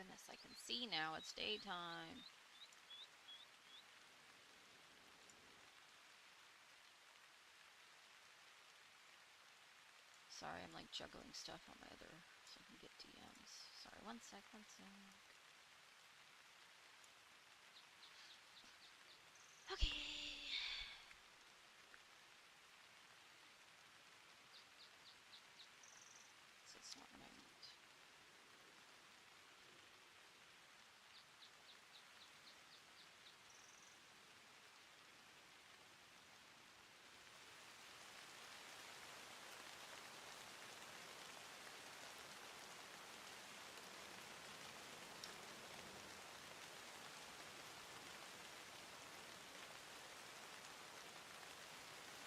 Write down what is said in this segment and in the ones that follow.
goodness, I can see now. It's daytime. Sorry, I'm like juggling stuff on my other so I can get DMs. Sorry, one sec, one sec. Okay. So it's not what I want.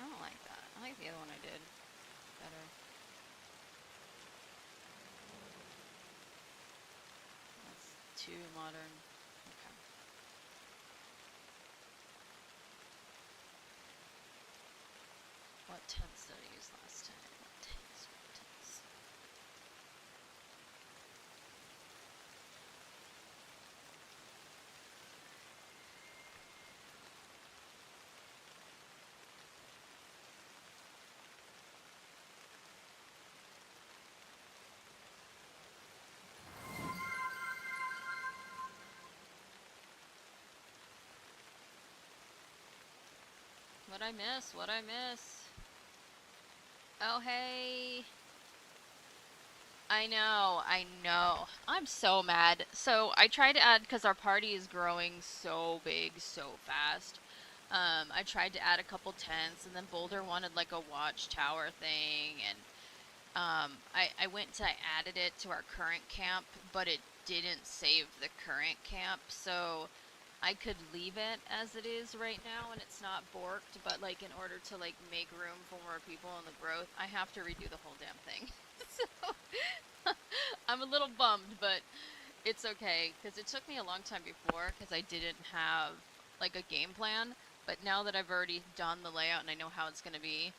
I don't like that. I like the other one I did better. That's too modern. Okay. What tents did I use last time? What tents? What tents? What'd I miss? What'd I miss? Oh, hey. I know, I know. I'm so mad. So I tried to add, because our party is growing so big so fast. I tried to add a couple tents, and then Boulder wanted like a watchtower thing, and I went to added it to our current camp, but it didn't save the current camp, so I could leave it as it is right now, and it's not borked, but like in order to like make room for more people in the growth, I have to redo the whole damn thing. So I'm a little bummed, but it's okay because it took me a long time before because I didn't have like a game plan. But now that I've already done the layout and I know how it's going to be,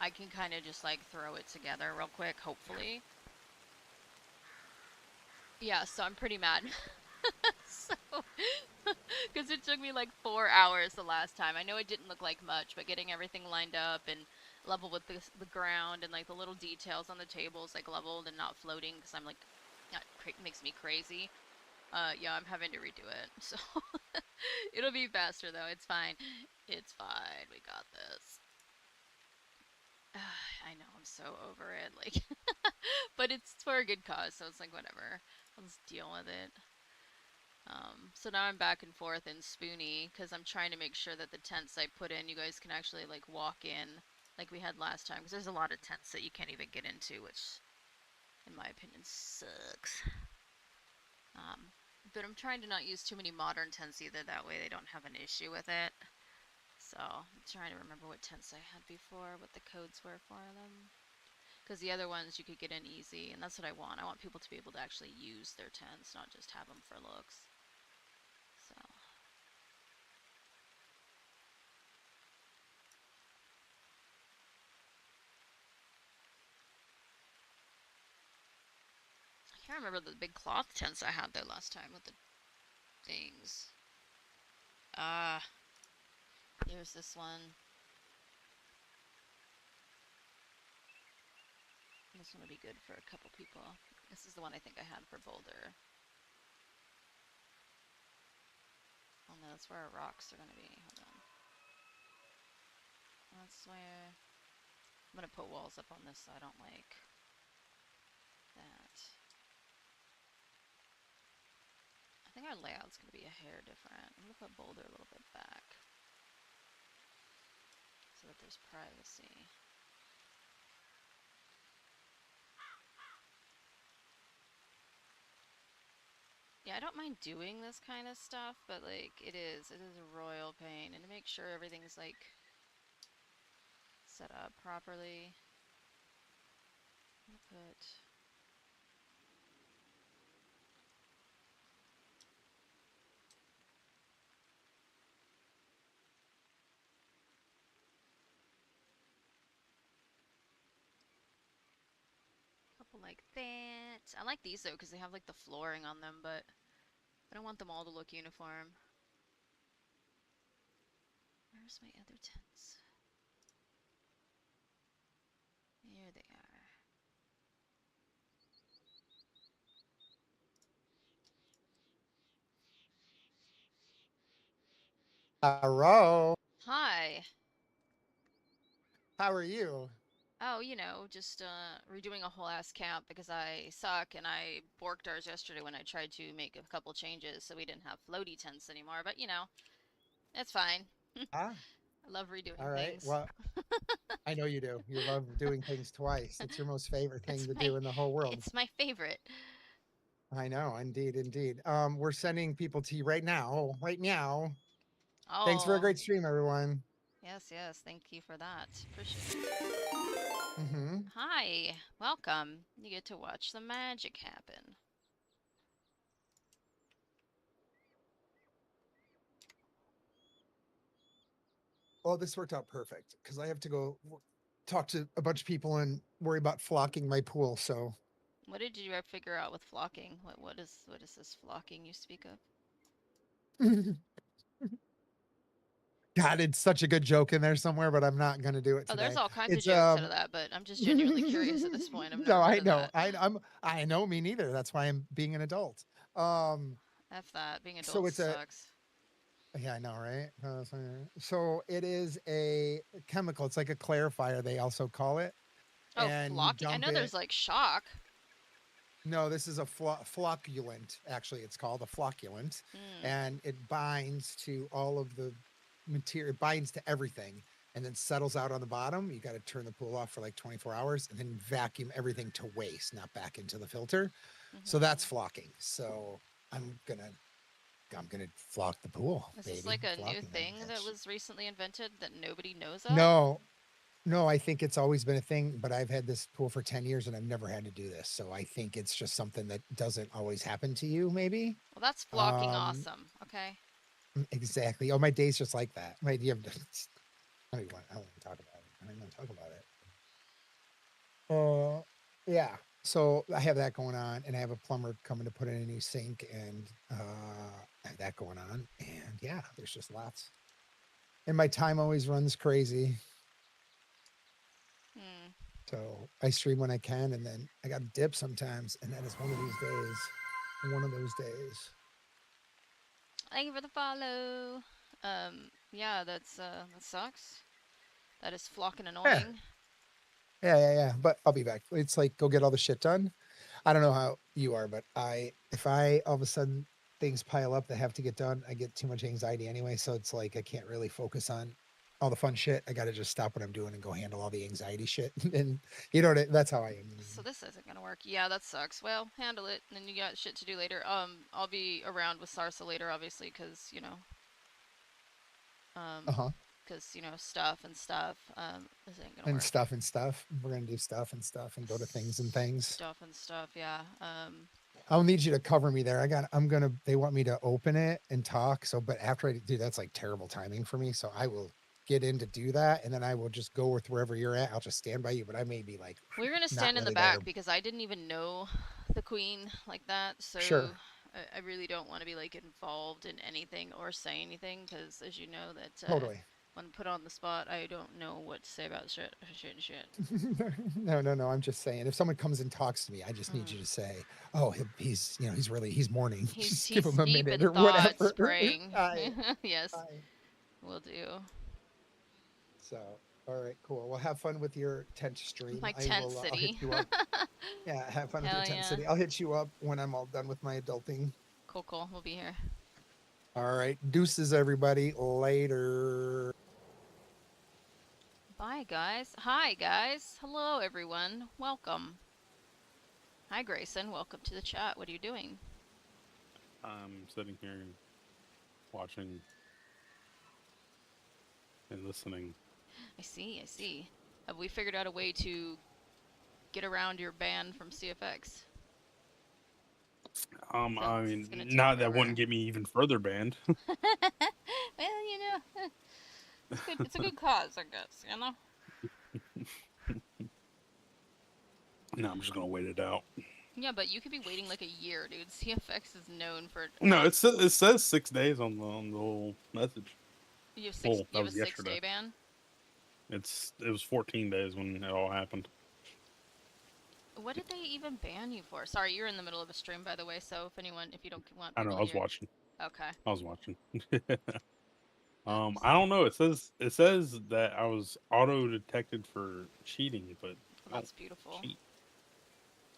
I can kind of just like throw it together real quick, hopefully. Yeah, so I'm pretty mad. So, because it took me like 4 hours the last time. I know it didn't look like much, but getting everything lined up and level with the ground and like the little details on the tables like leveled and not floating because I'm like that makes me crazy. Yeah, I'm having to redo it. So it'll be faster though. It's fine. It's fine. We got this. I know, I'm so over it. Like, but it's for a good cause, so it's like whatever. I'll just deal with it. So now I'm back and forth in Spoonie because I'm trying to make sure that the tents I put in, you guys can actually like walk in, like we had last time. Because there's a lot of tents that you can't even get into, which, in my opinion, sucks. Um, but I'm trying to not use too many modern tents either. That way they don't have an issue with it. So I'm trying to remember what tents I had before, what the codes were for them. Because the other ones you could get in easy, and that's what I want. I want people to be able to actually use their tents, not just have them for looks. So I can't remember the big cloth tents I had there last time with the things. Ah, here's this one. This one would be good for a couple people. This is the one I think I had for Boulder. Oh no, that's where our rocks are going to be. Hold on. That's where... I'm going to put walls up on this so I don't like that. I think our layout's going to be a hair different. I'm going to put Boulder a little bit back so that there's privacy. Yeah, I don't mind doing this kind of stuff, but like it is a royal pain, and to make sure everything's like set up properly. I'm gonna put a couple like that. I like these though because they have like the flooring on them, but I don't want them all to look uniform. Where's my other tents? Here they are. Hello. Hi. How are you? Oh, just redoing a whole ass camp because I suck and I borked ours yesterday when I tried to make a couple changes so we didn't have floaty tents anymore, but it's fine. Ah, I love all redoing right. things. Well, I know you do. You love doing things twice. It's your most favorite thing It's to my do in the whole world. it's my favorite. I know, indeed, indeed. We're sending people to you right now. Right now. Thanks for a Oh, great stream, everyone. yes, yes. Thank you for that. Appreciate it. Mm-hmm. Hi. Welcome. You get to watch the magic happen. Well, this worked out perfect because I have to go talk to a bunch of people and worry about flocking my pool. So What did you ever figure out with flocking? What is this flocking you speak of? God, it's such a good joke in there somewhere, but I'm not gonna do it Oh, there's today. all kinds of It's jokes out of that, but I'm just genuinely curious at this point. I've no, never heard I of know. that. I know me neither. That's why I'm being an adult. Um, F that. Being so adult it's a sucks. yeah, I know, right? So it is a chemical. It's like a clarifier, they also call it, Oh, and you flocking? I dump know there's it. like shock. No, this is a flocculant. Actually, it's called a flocculant, Hmm. and it binds to all of the material. It binds to everything, and then settles out on the bottom. You got to turn the pool off for like 24 hours, and then vacuum everything to waste, not back into the filter. So that's Mm-hmm. flocking. So I'm gonna I'm gonna flock the pool, Is this baby. like a new Flocking that thing that bitch. was recently invented that nobody knows of? No, no, I think it's always been a thing, but I've had this pool for 10 years and I've never had to do this. So I think it's just something that doesn't always happen to you, maybe. Well, that's flocking Um, awesome. Okay. exactly. Oh, my day's just like that. My you have I don't want to talk about it. I don't want to talk about it. Yeah. So I have that going on, and I have a plumber coming to put in a new sink, and I have that going on. And yeah, there's just lots. And my time always runs crazy. Hmm. So I stream when I can, and then I got to dip sometimes, and that is one of these days. One of those days. Thank you for the follow. Yeah, that sucks. That is flocking Yeah, annoying. yeah. But I'll be back. It's like go get all the shit done. I don't know how you are, but if I all of a sudden things pile up that have to get done, I get too much anxiety anyway. So it's like I can't really focus on all the fun shit. I got to just stop what I'm doing and go handle all the anxiety shit. And you know, that's how I am. So this isn't gonna work. Yeah, that sucks. Well, handle it, and then you got shit to do later. I'll be around with Sarsa later, obviously, Uh huh. because stuff and stuff. This ain't gonna And work. stuff and stuff. We're gonna do stuff and stuff and go to things and things. Stuff and stuff. Yeah. I'll need you to cover me there. They want me to open it and talk. So, but after I do, that's like terrible timing for me. So I will get in to do that. And then I will just go with wherever you're at. I'll just stand by you, but I may be like We're gonna not stand in the really there. back because I didn't even know the queen like that, Sure. so I really don't want to be like involved in anything or say anything because, as you know, that Totally. when put on the spot, I don't know what to say about shit. No. I'm just saying, if someone comes and talks to me, I just need Hmm. you to say, "Oh, he's mourning." He's Just give he's him a deep minute in or thoughts, whatever. praying. I, Yes, I. will do. So, all right, cool. Well, have fun with your tent stream. My tent I'll hit city. you up. Yeah, have fun with your Hell tent yeah. city. I'll hit you up when I'm all done with my adulting. Cool, cool. We'll be here. All right, deuces, everybody. Later. Bye, guys. Hi, guys. Hello, everyone. Welcome. Hi, Grayson. Welcome to the chat. What are you doing? I'm sitting here watching and listening. I see, I see. Have we figured out a way to get around your ban from CFX? Feel I like this is gonna mean, take not that wouldn't forever. get me even further banned. Well, it's good. It's a good cause, I guess. You know. No, I'm just gonna wait it out. Yeah, but you could be waiting like a year, dude. CFX is known for No, not. it says 6 days on the little message. You have six. Well, You that have a was six yesterday. day ban. It was 14 days when it all happened. What did they even ban you for? Sorry, you're in the middle of a stream, by the way. So if you don't want I know. people I to was hear, watching. okay. I was watching. Oops. I don't know. It says that I was auto detected for cheating, but Well, I don't that's beautiful. cheat.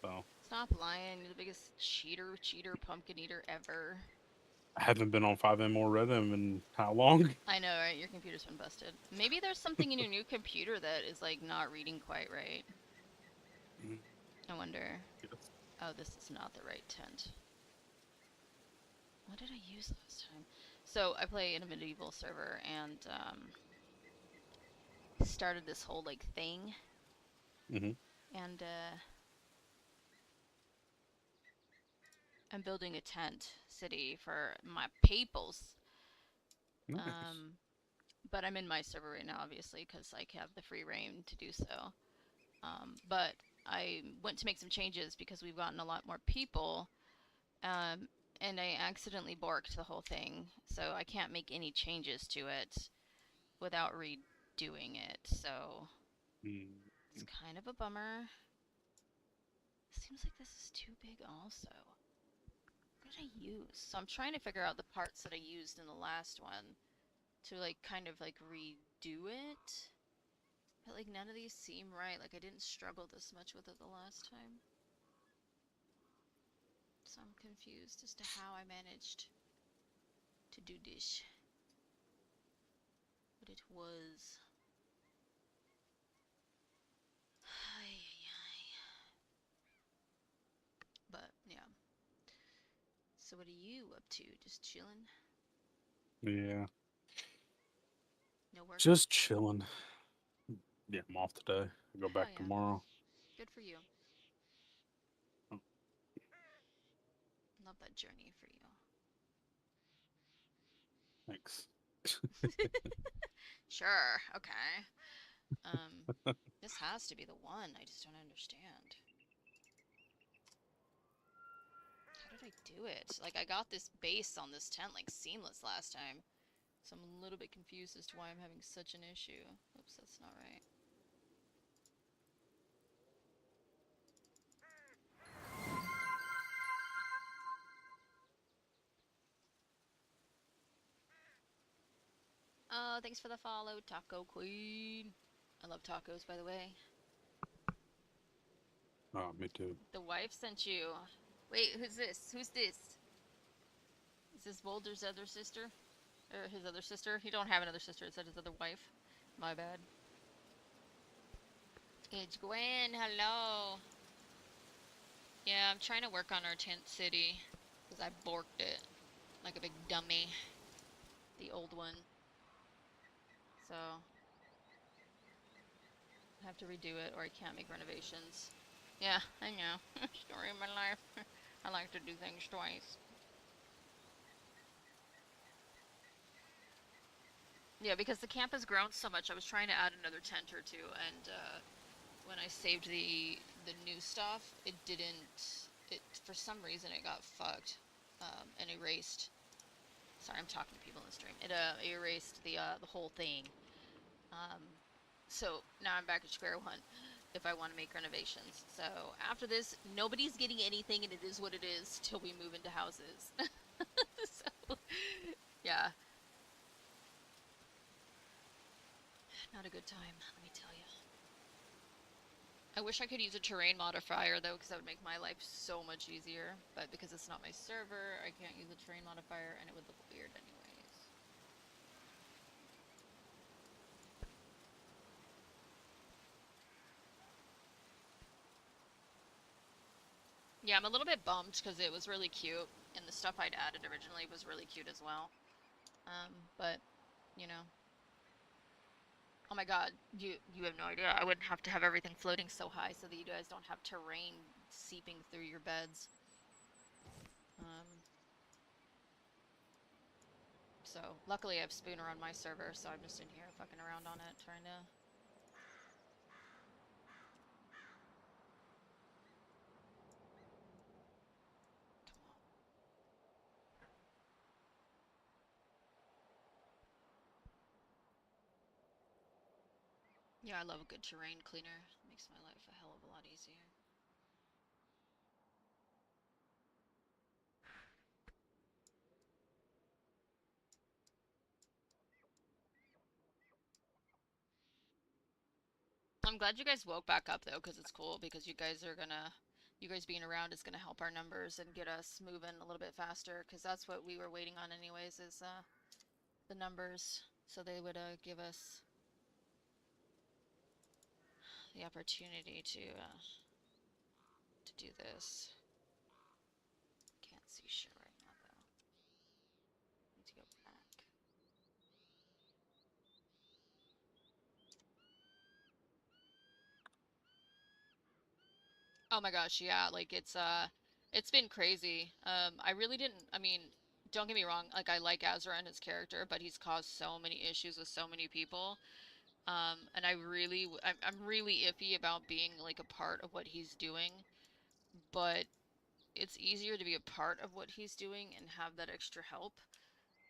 So Stop lying. You're the biggest cheater, pumpkin eater ever. I haven't been on 5M or Rhythm in how long? I know, right? Your computer's been busted. Maybe there's something in your new computer that is like not reading quite right. I wonder. Yes. Oh, this is not the right tent. What did I use last time? So I play in a medieval server and started this whole like thing, Mm-hmm. and I'm building a tent city for my peoples. Nice. Um, but I'm in my server right now, obviously, because I have the free reign to do so. But I went to make some changes because we've gotten a lot more people, and I accidentally borked the whole thing, so I can't make any changes to it without redoing it. So Mm. it's kind of a bummer. Seems like this is too big also. What did I use? So I'm trying to figure out the parts that I used in the last one to like kind of like redo it. But like none of these seem right. Like I didn't struggle this much with it the last time. So I'm confused as to how I managed to do this. But it was. But yeah. So what are you up to? Just chilling? Yeah. No work? Just chilling. Yeah, I'm off today. I go Hell back yeah. tomorrow. Good for you. Oh, Love that journey for you. thanks. Sure. Okay. Um, this has to be the one. I just don't understand. How did I do it? Like, I got this base on this tent, like, seamless last time. So I'm a little bit confused as to why I'm having such an issue. Oops, that's not right. Oh, thanks for the follow, Taco Queen. I love tacos, by the way. Oh, me too. The wife sent you. Wait, who's this? Who's this? Is this Boulder's other sister? Or his other sister? He don't have another sister, it said his other wife. My bad. It's Gwen, hello. Yeah, I'm trying to work on our tent city. Because I borked it. Like a big dummy. The old one. So, I have to redo it or I can't make renovations. Yeah, I know. Story of my life. I like to do things twice. Yeah, because the camp has grown so much, I was trying to add another tent or two, and when I saved the new stuff, it didn't. It for some reason it got fucked and erased. Sorry, I'm talking to people in the stream. It erased the whole thing. Um, so now I'm back at square one if I want to make renovations. So after this, nobody's getting anything, and it is what it is till we move into houses. So yeah, not a good time, let me tell you. I wish I could use a terrain modifier though, because that would make my life so much easier. But because it's not my server, I can't use a terrain modifier, and it would look weird anyways. Yeah, I'm a little bit bummed because it was really cute, and the stuff I'd added originally was really cute as well. But you know, oh my God, you have no idea. I would have to have everything floating so high so that you guys don't have terrain seeping through your beds. Um, so luckily I have Spooner on my server, so I'm just in here fucking around on it, trying to. Yeah, I love a good terrain cleaner. Makes my life a hell of a lot easier. I'm glad you guys woke back up though, because it's cool because you guys being around is gonna help our numbers and get us moving a little bit faster, because that's what we were waiting on anyways, is the numbers, so they would give us the opportunity to do this. Can't see shit right now though. Need to go back. Oh my gosh, yeah, like it's been crazy. I really didn't, I mean, don't get me wrong, like I like Azra and his character, but he's caused so many issues with so many people. And I'm really iffy about being like a part of what he's doing, but it's easier to be a part of what he's doing and have that extra help,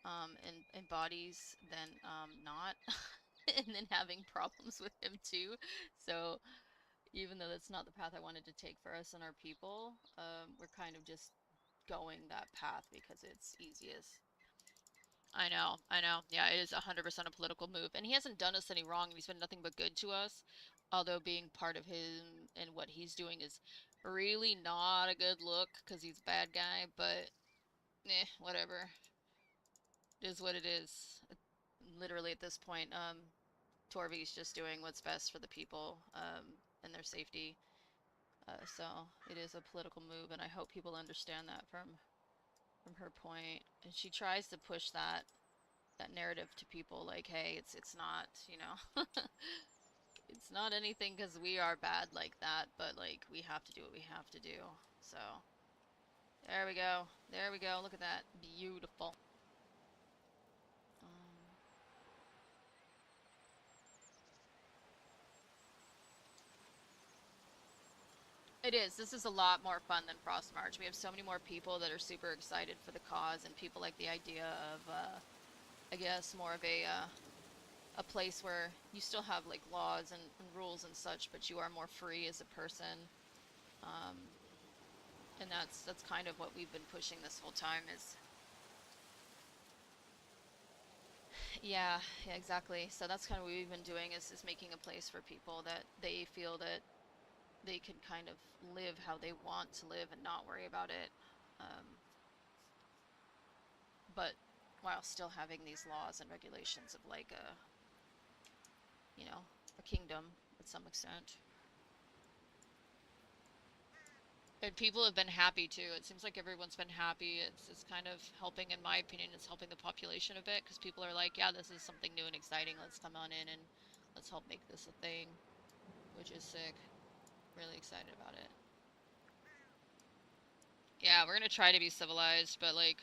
and bodies than not, and then having problems with him too. So even though that's not the path I wanted to take for us and our people, we're kind of just going that path because it's easiest. I know, I know. Yeah, it is 100% a political move. And he hasn't done us any wrong, and he's been nothing but good to us. Although being part of him and what he's doing is really not a good look because he's a bad guy, but whatever. It is what it is. Literally at this point, Torvi's just doing what's best for the people, and their safety. So it is a political move, and I hope people understand that from her point. And she tries to push that narrative to people, like, hey, it's not, it's not anything because we are bad like that, but like we have to do what we have to do. So there we go. There we go. Look at that. Beautiful. Um, it is. This is a lot more fun than Frost March. We have so many more people that are super excited for the cause, and people like the idea of, I guess, more of a place where you still have like laws and rules and such, but you are more free as a person. Um, and that's kind of what we've been pushing this whole time is, yeah, exactly. So that's kind of what we've been doing is making a place for people that they feel that they can kind of live how they want to live and not worry about it. Um, but while still having these laws and regulations of like you know, a kingdom at some extent. And people have been happy too. It seems like everyone's been happy. It's kind of helping, in my opinion, it's helping the population a bit because people are like, yeah, this is something new and exciting. Let's come on in and let's help make this a thing, which is sick. Really excited about it. Yeah, we're gonna try to be civilized, but like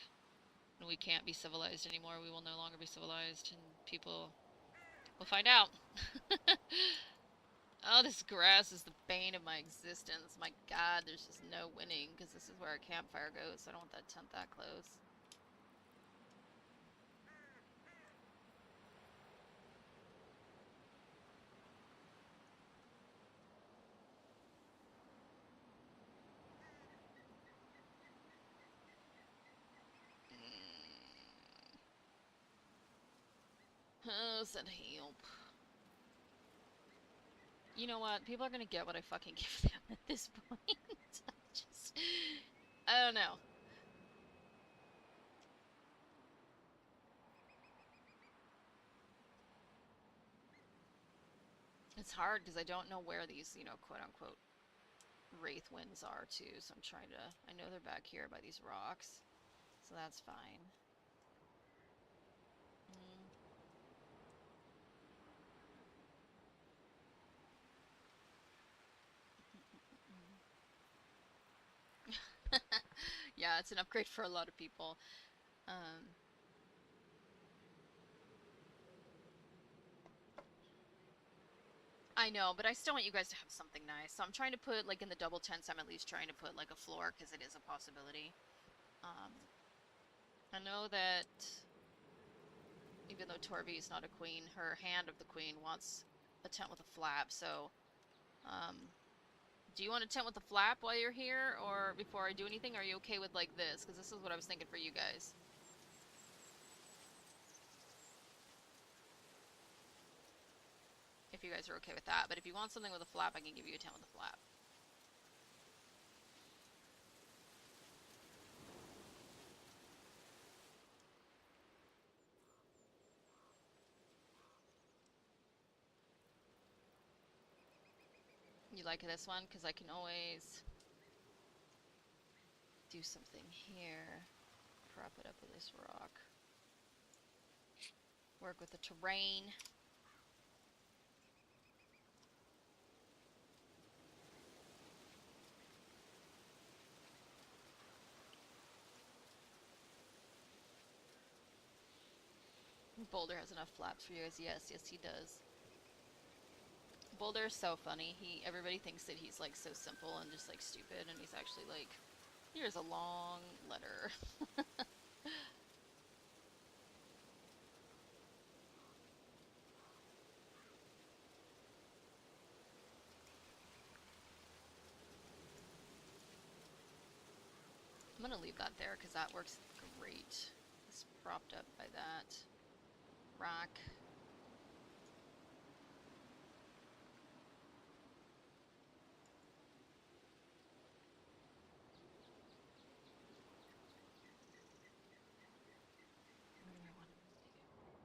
when we can't be civilized anymore, we will no longer be civilized, and people will find out. Oh, this grass is the bane of my existence. My God, there's just no winning because this is where our campfire goes. So I don't want that tent that close. Oh, said help. You know what? People are gonna get what I fucking give them at this point. Just, I don't know. It's hard because I don't know where these, quote unquote wraith winds are too. So I'm trying to. I know they're back here by these rocks, so that's fine. Mm. Yeah, it's an upgrade for a lot of people. Um, I know, but I still want you guys to have something nice. So I'm trying to put, like, in the double tents, I'm at least trying to put, like, a floor, because it is a possibility. Um, I know that even though Torvi is not a queen, her hand of the queen wants a tent with a flap, so, do you want a tent with a flap while you're here, or before I do anything, are you okay with, like, this? Because this is what I was thinking for you guys. If you guys are okay with that, but if you want something with a flap, I can give you a tent with a flap. You like this one? Because I can always do something here. Prop it up with this rock. Work with the terrain. Boulder has enough flaps for you guys. Yes, yes he does. Boulder is so funny. Everybody thinks that he's like so simple and just like stupid, and he's actually like, here's a long letter. I'm gonna leave that there because that works great. It's propped up by that rock. Where do I want to stick it?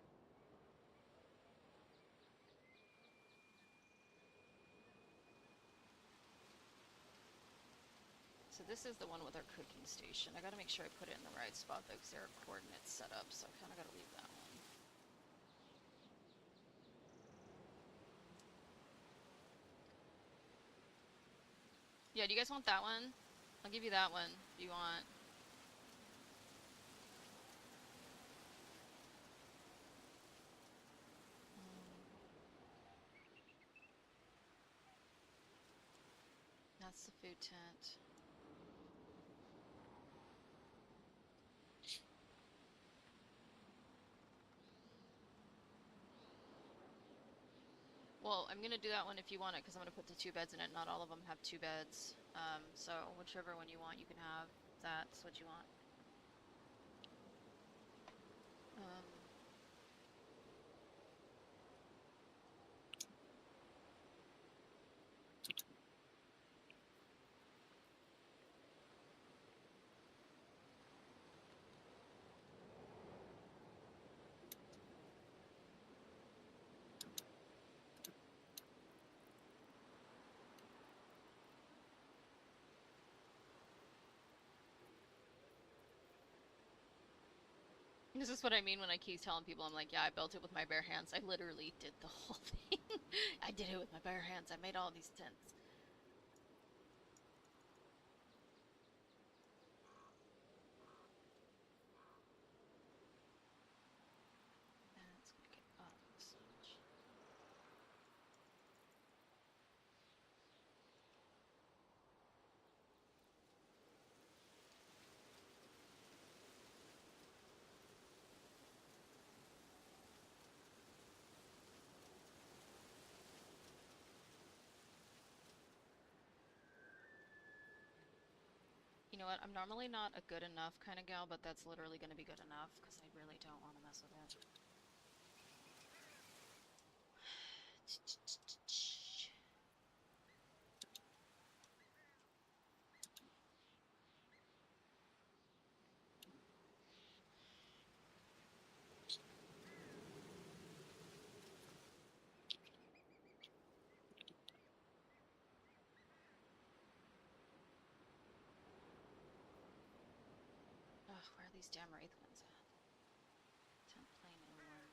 So this is the one with our cooking station. I gotta make sure I put it in the right spot though, because there are coordinates set up, so I kinda gotta leave that one. Yeah, do you guys want that one? I'll give you that one if you want. That's the food tent. Well, I'm gonna do that one if you want it, because I'm gonna put the 2 beds in it. Not all of them have 2 beds. So whichever one you want, you can have. That's what you want. Um, This is what I mean when I keep telling people, I'm like, yeah, I built it with my bare hands. I literally did the whole thing. I did it with my bare hands. I made all these tents. That's gonna get up so much. You know what? I'm normally not a good enough kind of gal, but that's literally gonna be good enough, because I really don't want to mess with it. Ugh, where are these damn wraith ones at? Tent plane inward.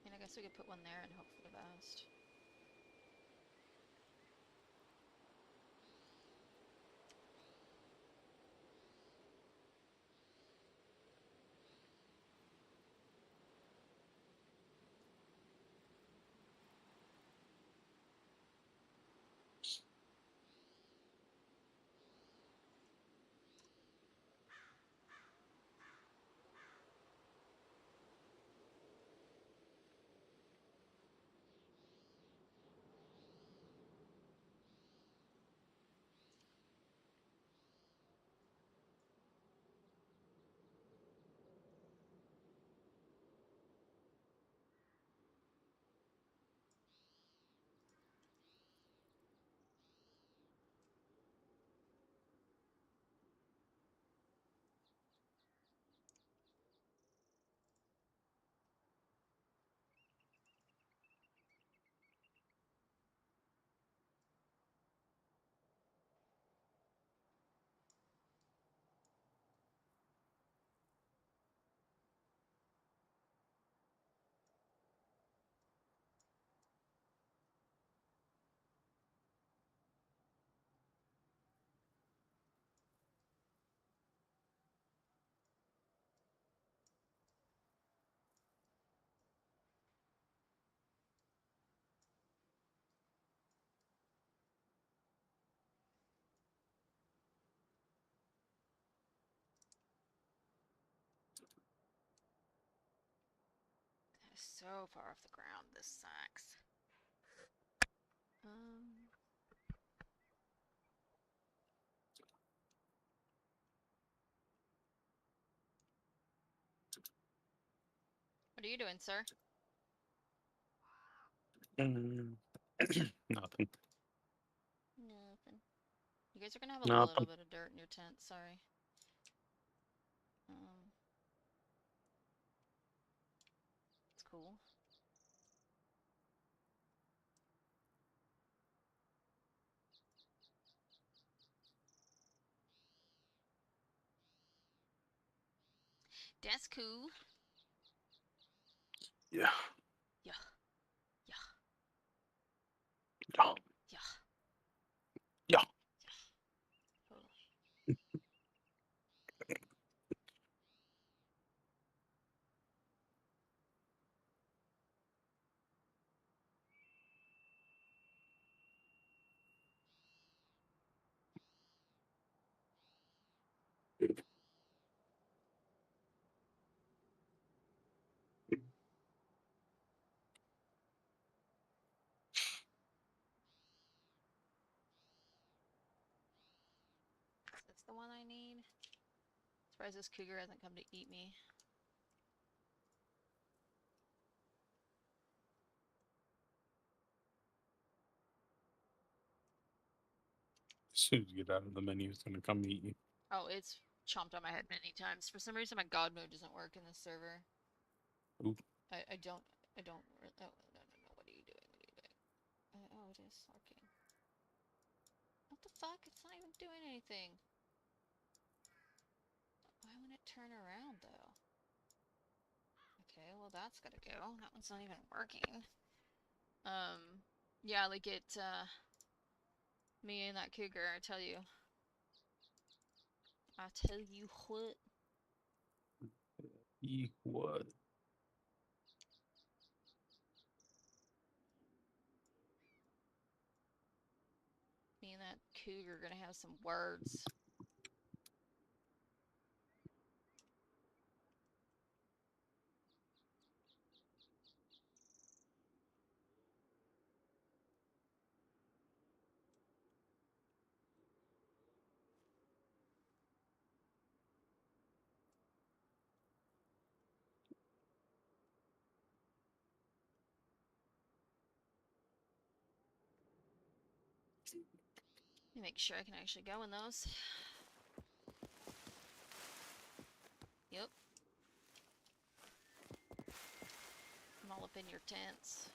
I mean, I guess we could put one there and hope for the best. is so far off the ground. This sucks. What are you doing, sir? Nothing. Nothing. You guys are gonna have a little Nothing. bit of dirt in your tent. Sorry. It's cool. That's cool. Yeah. Yeah. Yeah. Yeah. Yeah. Yeah. Totally. Is this the one I need? Surprised this cougar hasn't come to eat me. As soon as you get out of the menu, it's gonna come eat you. Oh, it's chomped on my head many times. For some reason, my God mode doesn't work in this server. Ooh. I don't. Oh, no. What are you doing? What are you doing? Oh, it is working. What the fuck? It's not even doing anything. Why won't it turn around, though? Okay, well, that's gotta go. That one's not even working. Yeah, like me and that cougar, I tell you. I tell you what. What? Me and that cougar are gonna have some words. Let me make sure I can actually go in those. Yep. I'm all up in your tents.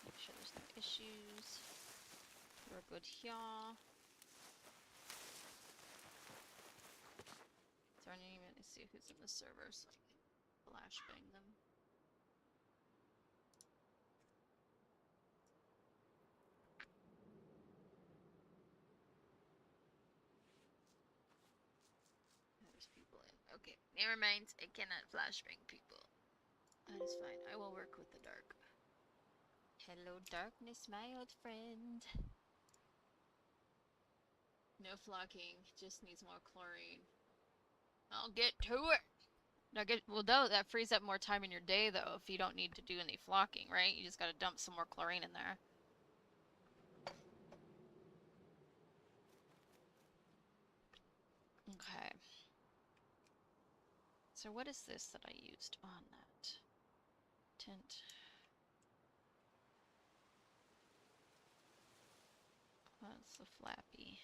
Make sure there's no issues. We're good here. So I didn't even see who's in the server, so I can flashbang them. There's people in. Okay, never mind. I cannot flashbang people. That is fine. I will work with the dark. Hello, darkness, my old friend. No flocking. Just needs more chlorine. I'll get to it. Well, though, that frees up more time in your day, though, if you don't need to do any flocking, right? You just gotta dump some more chlorine in there. Okay. So what is this that I used on that? Tint. That's the flappy.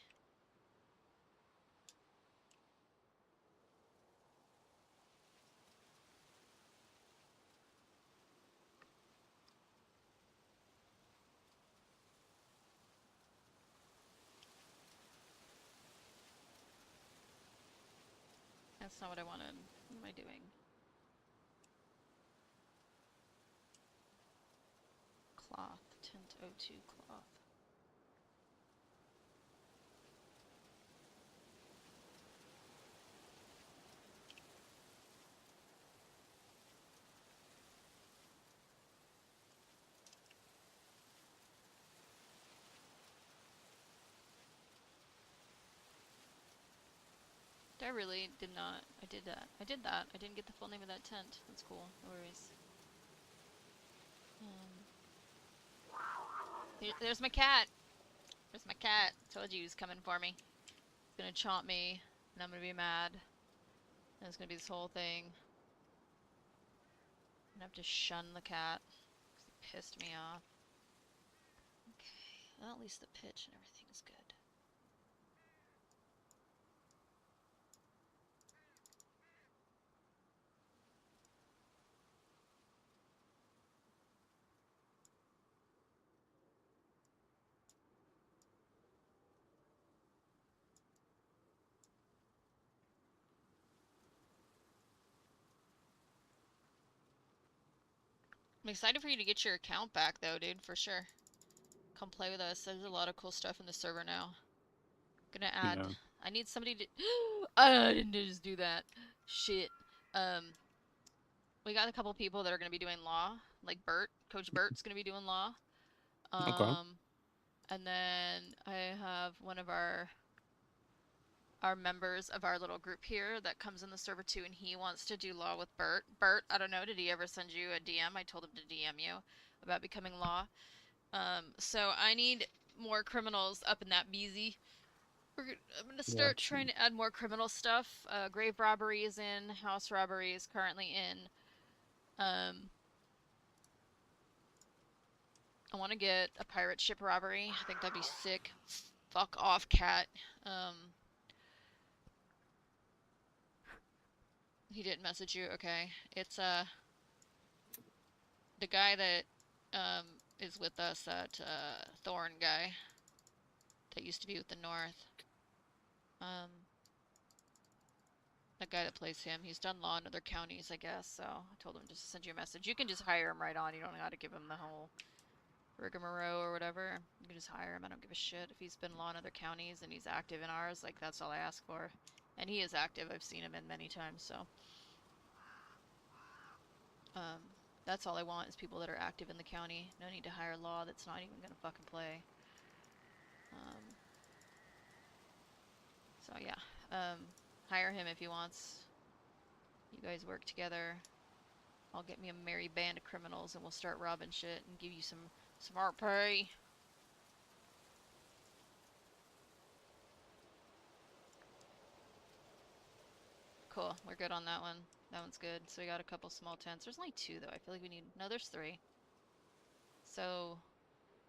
That's not what I wanted. What am I doing? Cloth. Tint O2 cloth. I really did not. I did that. I did that. I didn't get the full name of that tent. That's cool. No worries. There's my cat. There's my cat. Told you he was coming for me. He's gonna chomp me, and I'm gonna be mad. And it's gonna be this whole thing. I'm gonna have to shun the cat, because he pissed me off. Okay, well, at least the pitch and everything is good. I'm excited for you to get your account back, though, dude, for sure. Come play with us. There's a lot of cool stuff in the server now. Gonna add... Yeah. I need somebody to... I didn't just do that. Shit. We got a couple people that are gonna be doing law. Like Bert. Coach Bert's gonna be doing law. Okay. And then I have one of our members of our little group here that comes in the server too, and he wants to do law with Bert. Bert, I don't know, did he ever send you a DM? I told him to DM you about becoming law. So I need more criminals up in that BZ. I'm gonna start trying to add more criminal stuff. Grave robbery is in, house robbery is currently in. I want to get a pirate ship robbery. I think that'd be sick. Fuck off, cat. He didn't message you? Okay. It's, the guy that, is with us, that, Thorn guy. That used to be with the North. The guy that plays him, he's done law in other counties, I guess, so I told him just to send you a message. You can just hire him right on. You don't have to give him the whole rigmarole or whatever. You can just hire him. I don't give a shit. If he's been law in other counties and he's active in ours, like, that's all I ask for. And he is active. I've seen him in many times, so. That's all I want is people that are active in the county. No need to hire law that's not even gonna fucking play. So yeah. Hire him if he wants. You guys work together. I'll get me a merry band of criminals and we'll start robbing shit and give you some RP. Cool, we're good on that one. That one's good. So we got a couple small tents. There's only 2 though. I feel like we need... No, there's 3. So,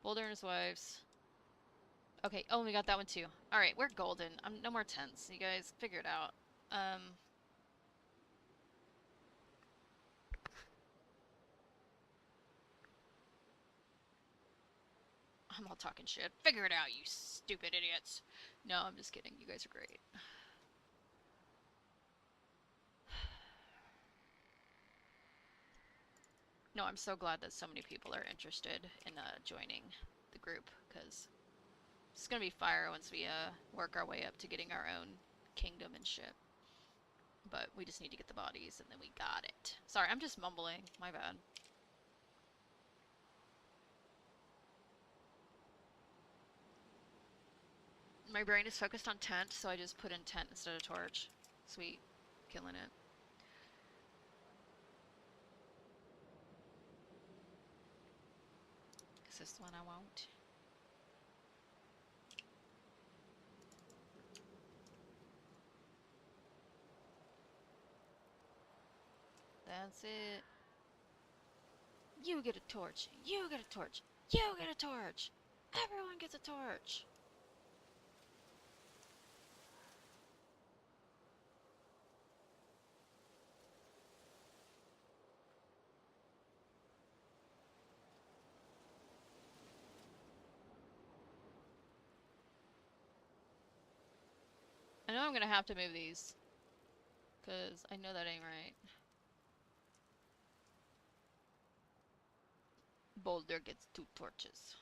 Boulder and his wives. Okay, oh, we got that one too. Alright, we're golden. No more tents. You guys figure it out. I'm all talking shit. Figure it out, you stupid idiots. No, I'm just kidding. You guys are great. No, I'm so glad that so many people are interested in joining the group, because it's gonna be fire once we work our way up to getting our own kingdom and shit. But we just need to get the bodies, and then we got it. Sorry, I'm just mumbling. My bad. My brain is focused on tent, so I just put in tent instead of torch. Sweet. Killing it. Is this the one I want? That's it. You get a torch. You get a torch. You get a torch. Everyone gets a torch. I know I'm gonna have to move these, because I know that ain't right. Boulder gets 2 torches.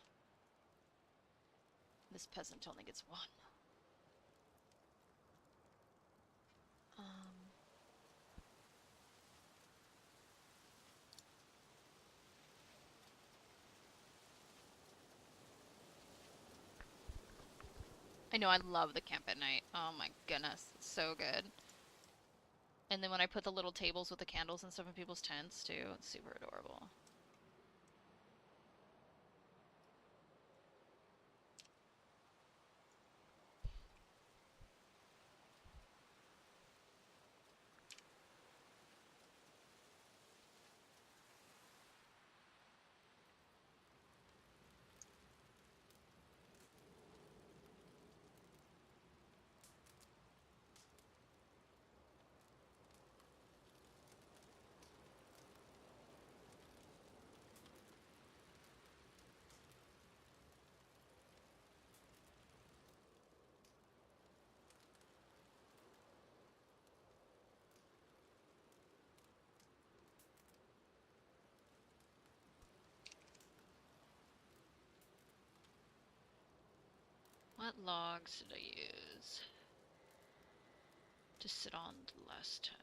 This peasant only gets 1. I know, I love the camp at night. Oh my goodness, it's so good. And then when I put the little tables with the candles and stuff in people's tents too, it's super adorable. What logs did I use to sit on the last time?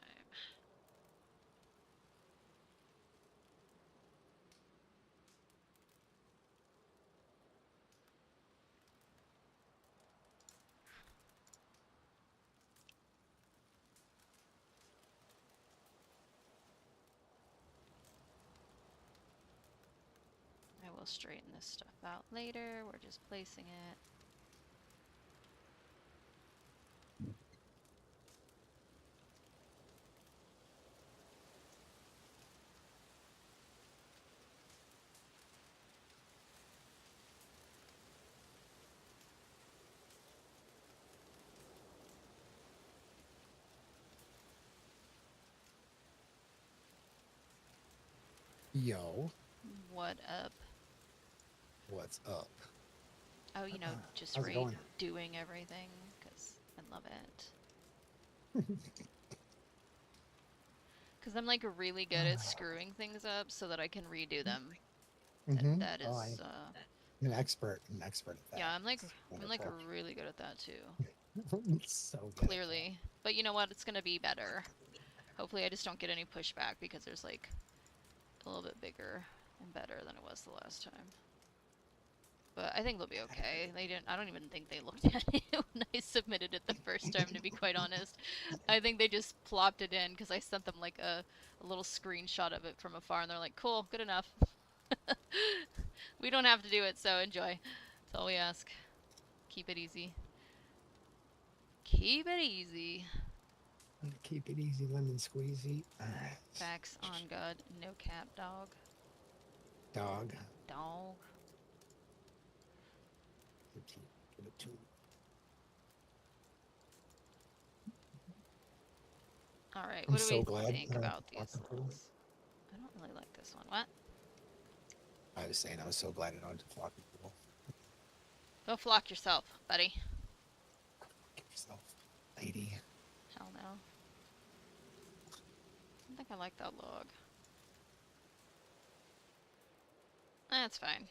I will straighten this stuff out later. We're just placing it. Yo, What up? what's up? Oh, just How's it going? redoing everything, because I love it. Because I'm like really good at screwing things up so that I can redo them. Mm-hmm. That Oh, is, I'm an expert at that. yeah, I'm like It's wonderful. really good at that too. So good. Clearly. But you know what? It's gonna be better. Hopefully I just don't get any pushback because there's like a little bit bigger and better than it was the last time. But I think they'll be okay. I don't even think they looked at it when I submitted it the first time, to be quite honest. I think they just plopped it in because I sent them like a little screenshot of it from afar and they're like, cool, good enough. We don't have to do it, so enjoy. That's all we ask. Keep it easy. Keep it easy. Keep it easy, lemon squeezy. All right. Facts on God. No cap, dog. Dog. Dog. Give it to me. Alright, I'm what do so we glad. think about these walking through. littles? I don't really like this one. What? I was saying I was so glad I don't have to flock people. Go flock yourself, buddy. Give yourself, lady. Hell no. I don't think I like that log. That's fine.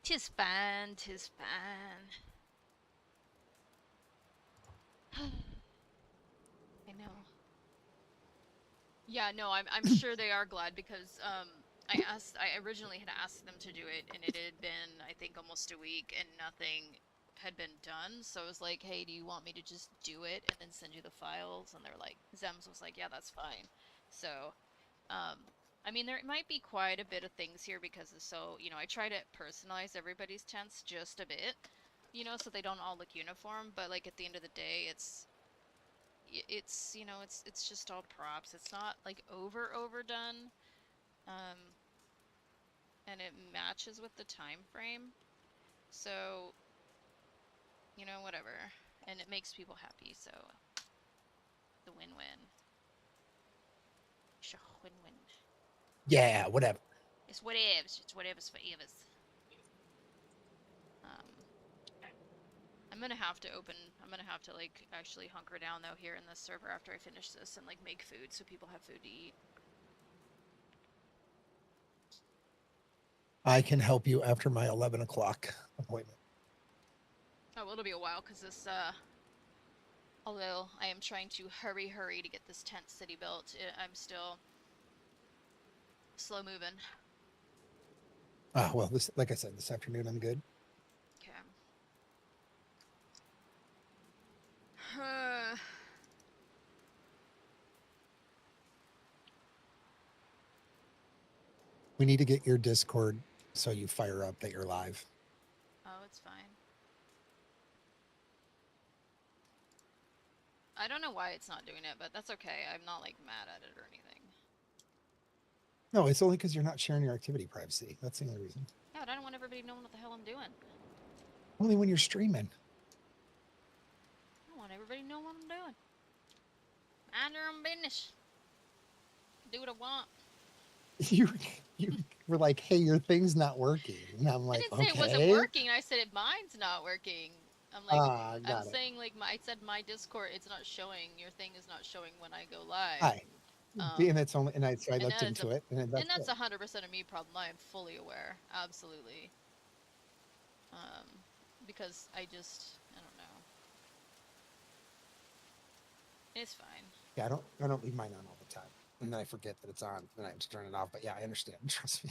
Tis fine, tis fine. I know. Yeah, no, I'm sure they are glad because I originally had asked them to do it and it had been I think almost a week and nothing had been done. So I was like, "Hey, do you want me to just do it and then send you the files?" And they're like, Zems was like, "Yeah, that's fine." So, I mean, there might be quite a bit of things here because of I try to personalize everybody's tents just a bit, so they don't all look uniform, but like at the end of the day, it's just all props. It's not like overdone, um, and it matches with the time frame. So, whatever, and it makes people happy. So, the win-win. It's a win-win. Yeah, whatever. It's whatevs. It's whatever's for evers. Um, I'm gonna have to like actually hunker down though here in this server after I finish this and like make food so people have food to eat. I can help you after my 11 o'clock appointment. Oh, well, it'll be a while because this although I am trying to hurry to get this tent city built, I'm still slow moving. Well, like I said, this afternoon I'm good. Okay. We need to get your Discord so you fire up that you're live. Oh, it's fine. I don't know why it's not doing it, but that's okay. I'm not like mad at it or anything. No, it's only because you're not sharing your activity privacy. That's the only reason. Yeah, but I don't want everybody knowing what the hell I'm doing. Only when you're streaming. I don't want everybody knowing what I'm doing. Mind your own business. Do what I want. You you were like, hey, your thing's not working. And I'm I like, didn't say okay. it wasn't working. I said mine's not working. I'm like, I'm Got it. saying like I said my Discord, it's not showing. Your thing is not showing when I go live. Hi. And it's only so I and looked into it, and that's it. 100% a me problem. I am fully aware, absolutely. Because I don't know. It's fine. Yeah, I don't leave mine on all the time, and then I forget that it's on, and I have to turn it off. But yeah, I understand. Trust me.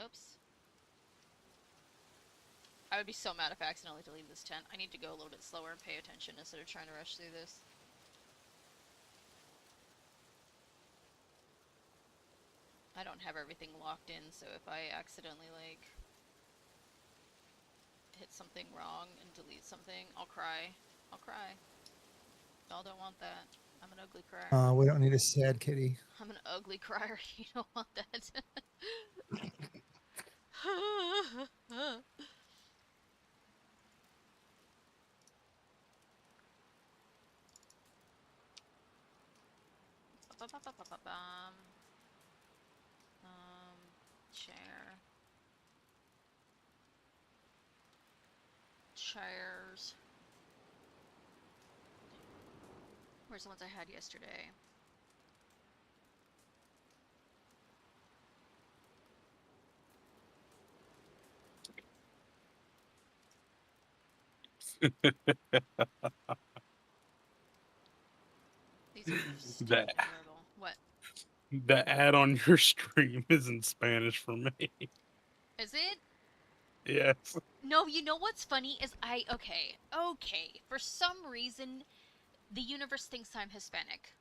Oops. I would be so mad if I accidentally deleted this tent. I need to go a little bit slower and pay attention instead of trying to rush through this. I don't have everything locked in, so if I accidentally, like, hit something wrong and delete something, I'll cry. I'll cry. Y'all don't want that. I'm an ugly crier. We don't need a sad kitty. I'm an ugly crier. You don't want that. Chair. Chairs. Where's the ones I had yesterday? These are just That adorable. What? the ad on your stream is in Spanish for me. Is it? Yes. No, you know what's funny is okay. For some reason, the universe thinks I'm Hispanic.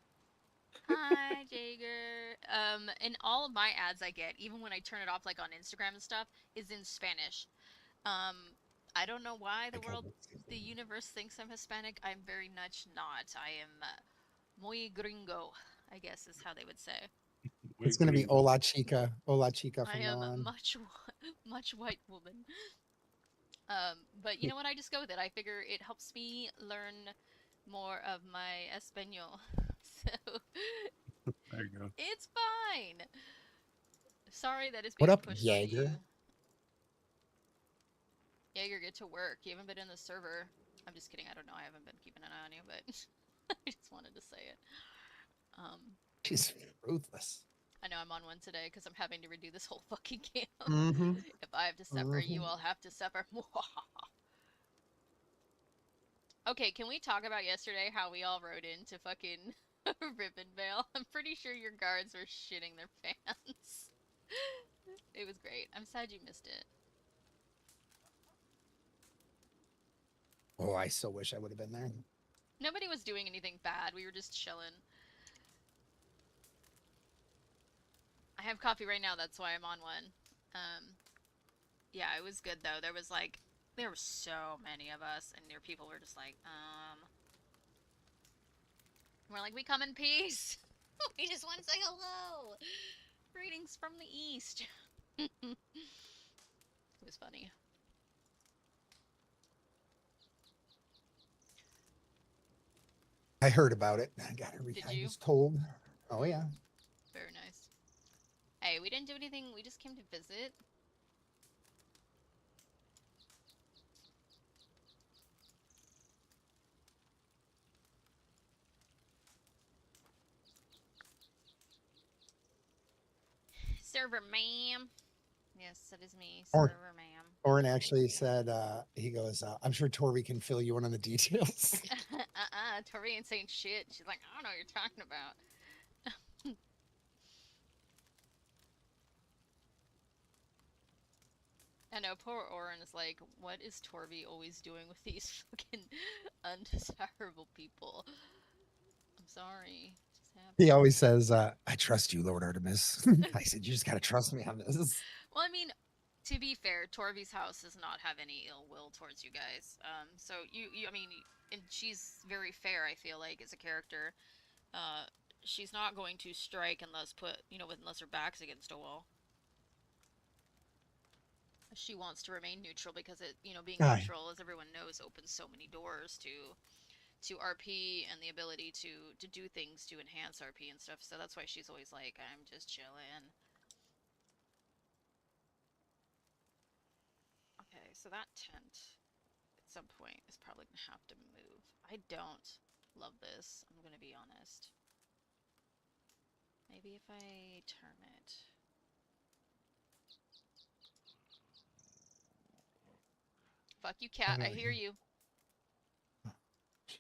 Hi, Jaeger. And all of my ads I get, even when I turn it off, like on Instagram and stuff, is in Spanish. I don't know why the universe thinks I'm Hispanic. I'm very much not. I am muy gringo, I guess is how they would say. It's going to be Hola Chica I from am now on. much white woman. But you know what? I just go with it. I figure it helps me learn more of my Espanol. So There you go. it's fine. Sorry that it's being What up, pushed onto you. Jaeger? Jaeger, get to work. You haven't been in the server. I'm just kidding. I don't know. I haven't been keeping an eye on you, but I just wanted to say it. She's ruthless. I know I'm on one today because I'm having to redo this whole fucking camp. Mm-hmm. If I have to suffer, you all have to suffer. Okay, can we talk about yesterday how we all rode into fucking Ribbonvale? I'm pretty sure your guards were shitting their pants. It was great. I'm sad you missed it. Oh, I so wish I would have been there. Nobody was doing anything bad. We were just chilling. I have coffee right now. That's why I'm on one. Yeah, it was good though. There were so many of us, and there people were just like, we're like, we come in peace. We just want to say hello. Greetings from the east. It was funny. I heard about it. I got it. I was told. Oh yeah. Very nice. Hey, we didn't do anything. We just came to visit. Server ma'am. Yes, that is me, server ma'am. Orin actually said, he goes, I'm sure Tori can fill you in on the details. Tori ain't saying shit. She's like, I don't know what you're talking about. I know poor Oren is like, what is Torvi always doing with these fucking undesirable people? I'm sorry. It just He happens. always says, "I trust you, Lord Artemis." I said, "You just gotta trust me on this." Well, I mean, to be fair, Torvi's house does not have any ill will towards you guys. So I mean, and she's very fair. I feel like as a character, uh, she's not going to strike unless unless her back's against a wall. She wants to remain neutral because being Aye. neutral, as everyone knows, opens so many doors to RP and the ability to do things to enhance RP and stuff. So that's why she's always like, I'm just chilling. Okay, so that tent at some point is probably gonna have to move. I don't love this, I'm gonna be honest. Maybe if I turn it. Fuck you, I cat, don't I know. hear you. Oh, jeez.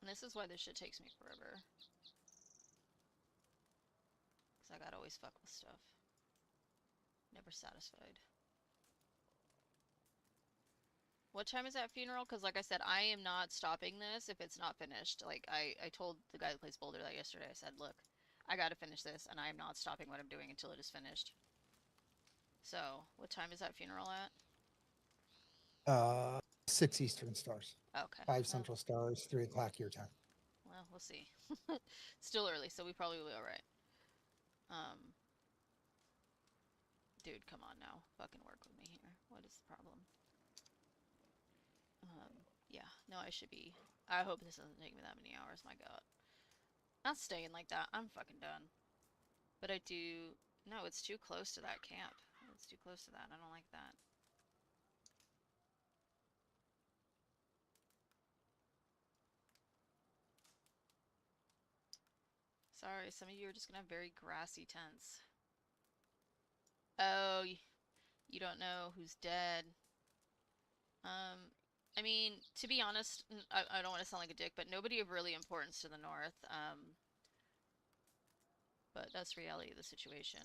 And this is why this shit takes me forever. Because I gotta always fuck with stuff. Never satisfied. What time is that funeral? Because like I said, I am not stopping this if it's not finished. Like, I told the guy that plays Boulder that yesterday. I said, look, I gotta finish this, and I am not stopping what I'm doing until it is finished. So, what time is that funeral at? 6 Eastern stars, Okay. 5 Well, Central stars, 3 o'clock your time. we'll see. Still early, so we probably will be alright. Um, dude, come on now. Fucking work with me here. What is the problem? Yeah. No, I should be. I hope this doesn't take me that many hours, my god. Not staying like that. I'm fucking done. But I do... No, it's too close to that camp. It's too close to that. I don't like that. Sorry, some of you are just gonna have very grassy tents. Oh, you don't know who's dead. Um, I mean, to be honest, I don't want to sound like a dick, but nobody of really importance to the north. But that's reality of the situation.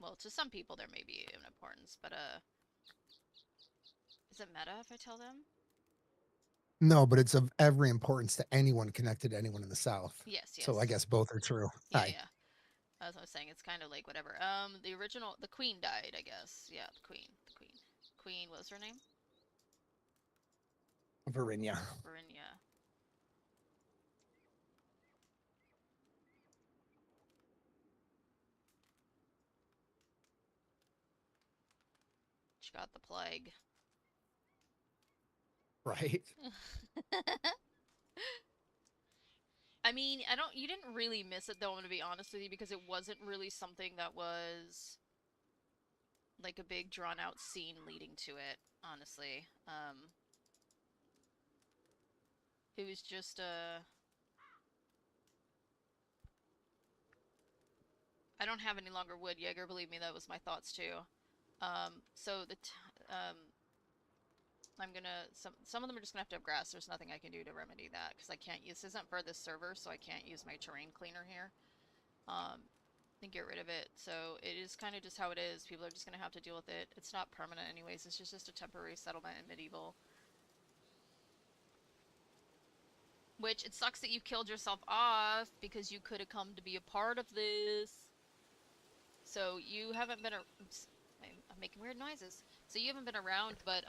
Well, to some people there may be an importance, but is it meta if I tell them? No, but it's of every importance to anyone connected to anyone in the South. Yes, So I yes. guess both are true. Yeah, Aye. yeah. As I was saying, it's kind of like whatever. The queen died, I guess. Yeah, the queen. The queen. Queen, what was her name? Varinia. Verinia. She got the plague. Right. I mean, you didn't really miss it though, I'm gonna be honest with you, because it wasn't really something that was like a big drawn out scene leading to it, honestly. It was just, I don't have any longer wood, Jaeger, believe me, that was my thoughts too. So I'm gonna, some of them are just gonna have to have grass, there's nothing I can do to remedy that, because I can't use, this isn't for this server, so I can't use my terrain cleaner here. And get rid of it. So it is kind of just how it is. People are just going to have to deal with it. It's not permanent anyways. It's just a temporary settlement in medieval. Which, it sucks that you killed yourself off because you could have come to be a part of this. So you haven't been I'm making weird noises. So you haven't been around, but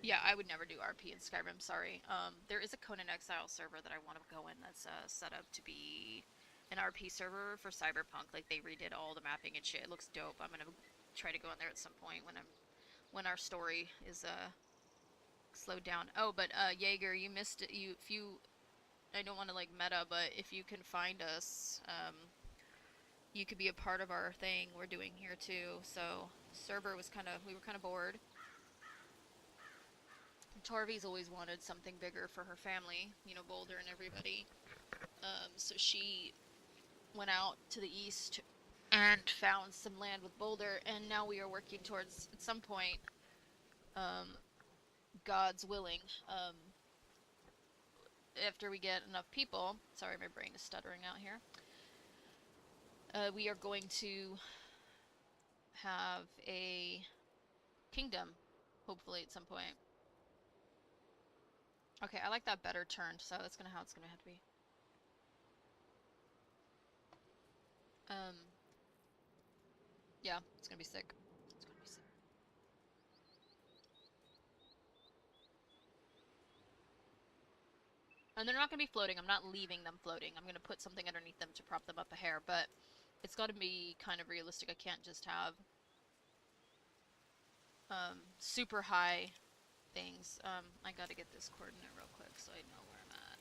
yeah, I would never do RP in Skyrim, sorry. There is a Conan Exile server that I want to go in that's set up to be an RP server for Cyberpunk. Like, they redid all the mapping and shit. It looks dope. I'm gonna try to go in there at some point when our story is slowed down. Oh, but Jaeger, you missed it. If you I don't want to like meta, but if you can find us, you could be a part of our thing we're doing here too. So server was we were kind of bored. Torvi's always wanted something bigger for her family, Boulder and everybody. So she went out to the east and found some land with Boulder, and now we are working towards, at some point, um, God's willing, after we get enough people. Sorry, my brain is stuttering out here. We are going to have a kingdom, hopefully at some point. Okay, I like that better turned, so that's how it's gonna have to be. Yeah, it's gonna be sick. It's gonna be sick. And they're not gonna be floating. I'm not leaving them floating. I'm gonna put something underneath them to prop them up a hair, but it's gotta be kind of realistic. I can't just have super high things. I gotta get this coordinate real quick so I know where I'm at.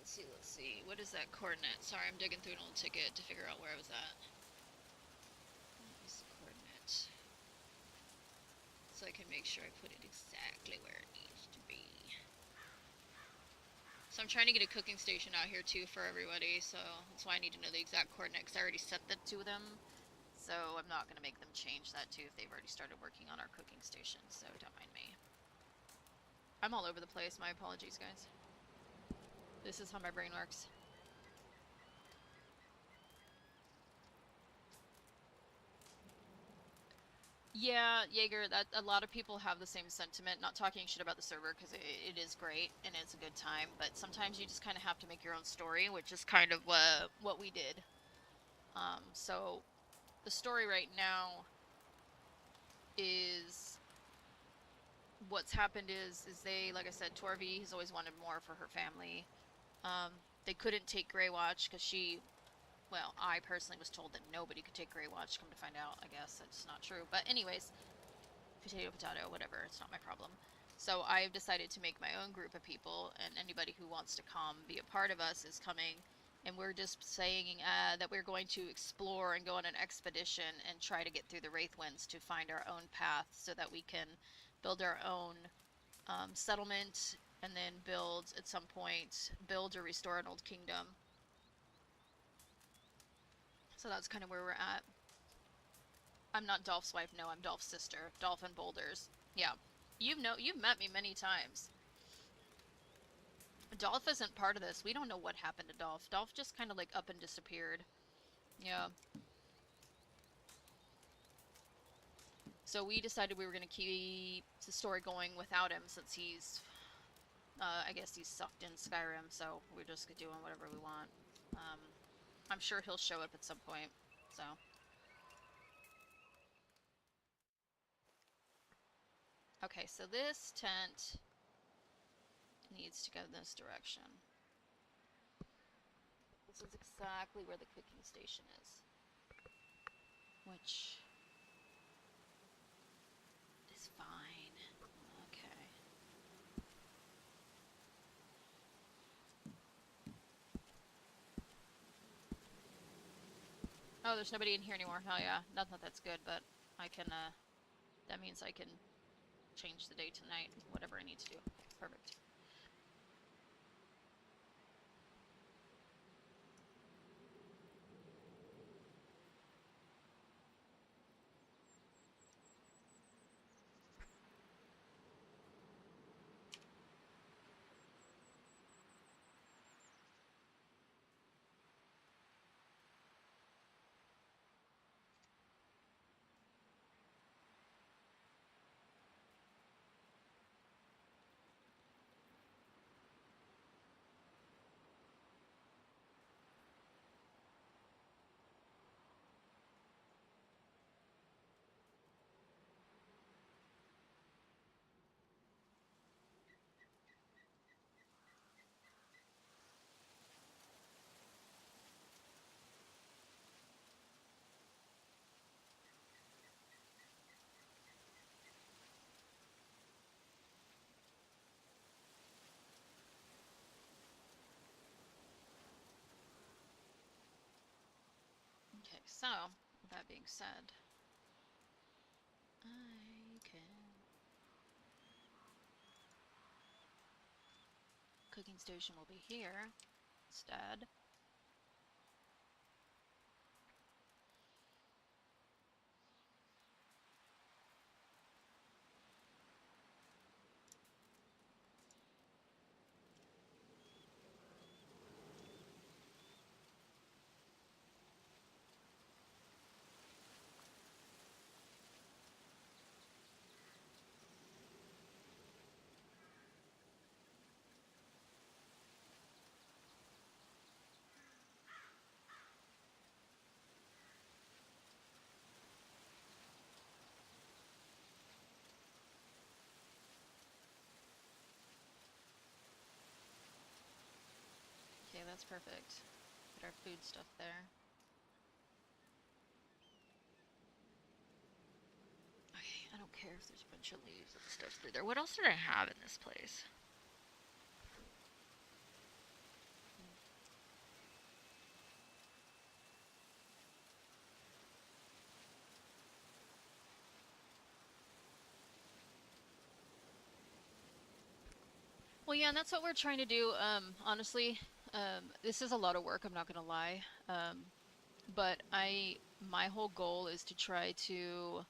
Let's see. Let's see. What is that coordinate? Sorry, I'm digging through an old ticket to figure out where I was at. What is the coordinate? So I can make sure I put it exactly where it needs to be. So I'm trying to get a cooking station out here too for everybody, so that's why I need to know the exact coordinate, because I already sent that to them. So I'm not going to make them change that too if they've already started working on our cooking station, so don't mind me. I'm all over the place, my apologies guys. This is how my brain works. Yeah, Jaeger, that a lot of people have the same sentiment. Not talking shit about the server, because it is great and it's a good time, but sometimes you just kind of have to make your own story, which is kind of what we did. So the story right now is what's happened is they, like I said, Torvi has always wanted more for her family. They couldn't take Grey Watch because she, well, I personally was told that nobody could take Grey Watch. Come to find out, I guess that's not true. But anyways, potato, whatever, it's not my problem. So I've decided to make my own group of people, and anybody who wants to come be a part of us is coming. And we're just saying that we're going to explore and go on an expedition and try to get through the Wraithwinds to find our own path so that we can build our own settlement, and then build, at some point, build or restore an old kingdom. So that's kind of where we're at. I'm not Dolph's wife, no, I'm Dolph's sister. Dolph and Boulders. Yeah. You've met me many times. Dolph isn't part of this. We don't know what happened to Dolph. Dolph just kind of like up and disappeared. Yeah. So we decided we were going to keep the story going without him, since he's, I guess he's sucked in Skyrim, so we're just doing whatever we want. I'm sure he'll show up at some point, so. Okay, so this tent needs to go in this direction. This is exactly where the cooking station is. Which is fine. Okay. Oh, there's nobody in here anymore. Oh yeah, not that that's good, but I can, that means I can change the day to night, whatever I need to do. Okay, perfect. So, with that being said, I can... Cooking station will be here instead. Okay, that's perfect. Get our food stuff there. Okay, I don't care if there's a bunch of leaves and stuff through there. What else did I have in this place? Well, yeah, and that's what we're trying to do. Honestly, this is a lot of work, I'm not gonna lie. But my whole goal is to try to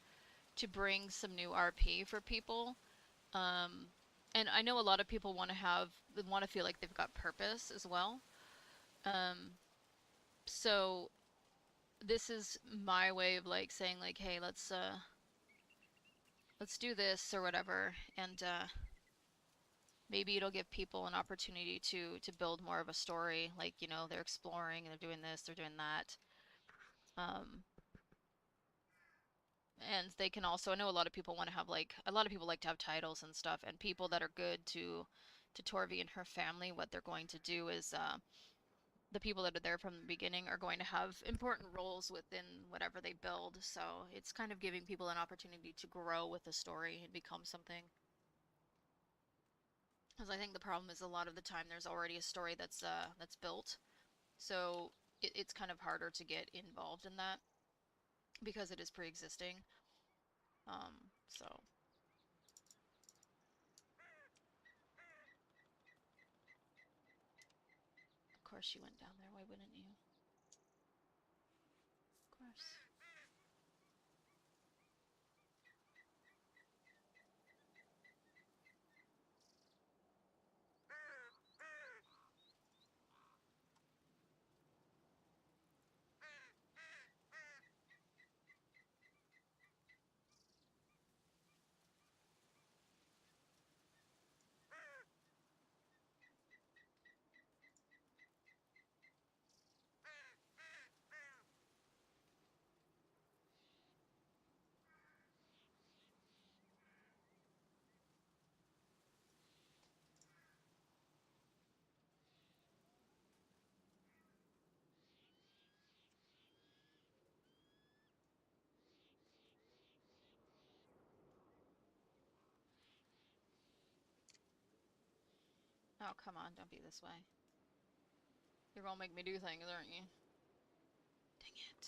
bring some new RP for people. And I know a lot of people want to feel like they've got purpose as well. So this is my way of like saying like, hey, let's do this or whatever, and maybe it'll give people an opportunity to build more of a story. Like, you know, they're exploring and they're doing this, they're doing that. And they can also, I know a lot of people want to have like, a lot of people like to have titles and stuff, and people that are good to Torvi and her family, what they're going to do is the people that are there from the beginning are going to have important roles within whatever they build. So it's kind of giving people an opportunity to grow with the story and become something. Because I think the problem is a lot of the time there's already a story that's built, so it's kind of harder to get involved in that because it is pre-existing. So of course you went down there. Why wouldn't you? Of course. Oh, come on, don't be this way. You're gonna make me do things, aren't you? Dang it.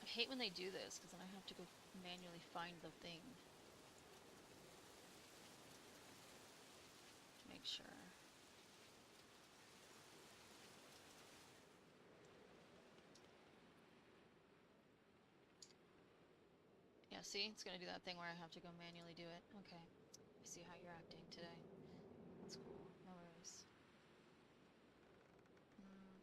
I hate when they do this, because then I have to go manually find the thing. To make sure. Yeah, see? It's gonna do that thing where I have to go manually do it. Okay. I see how you're acting today. That's cool. No worries. Mm.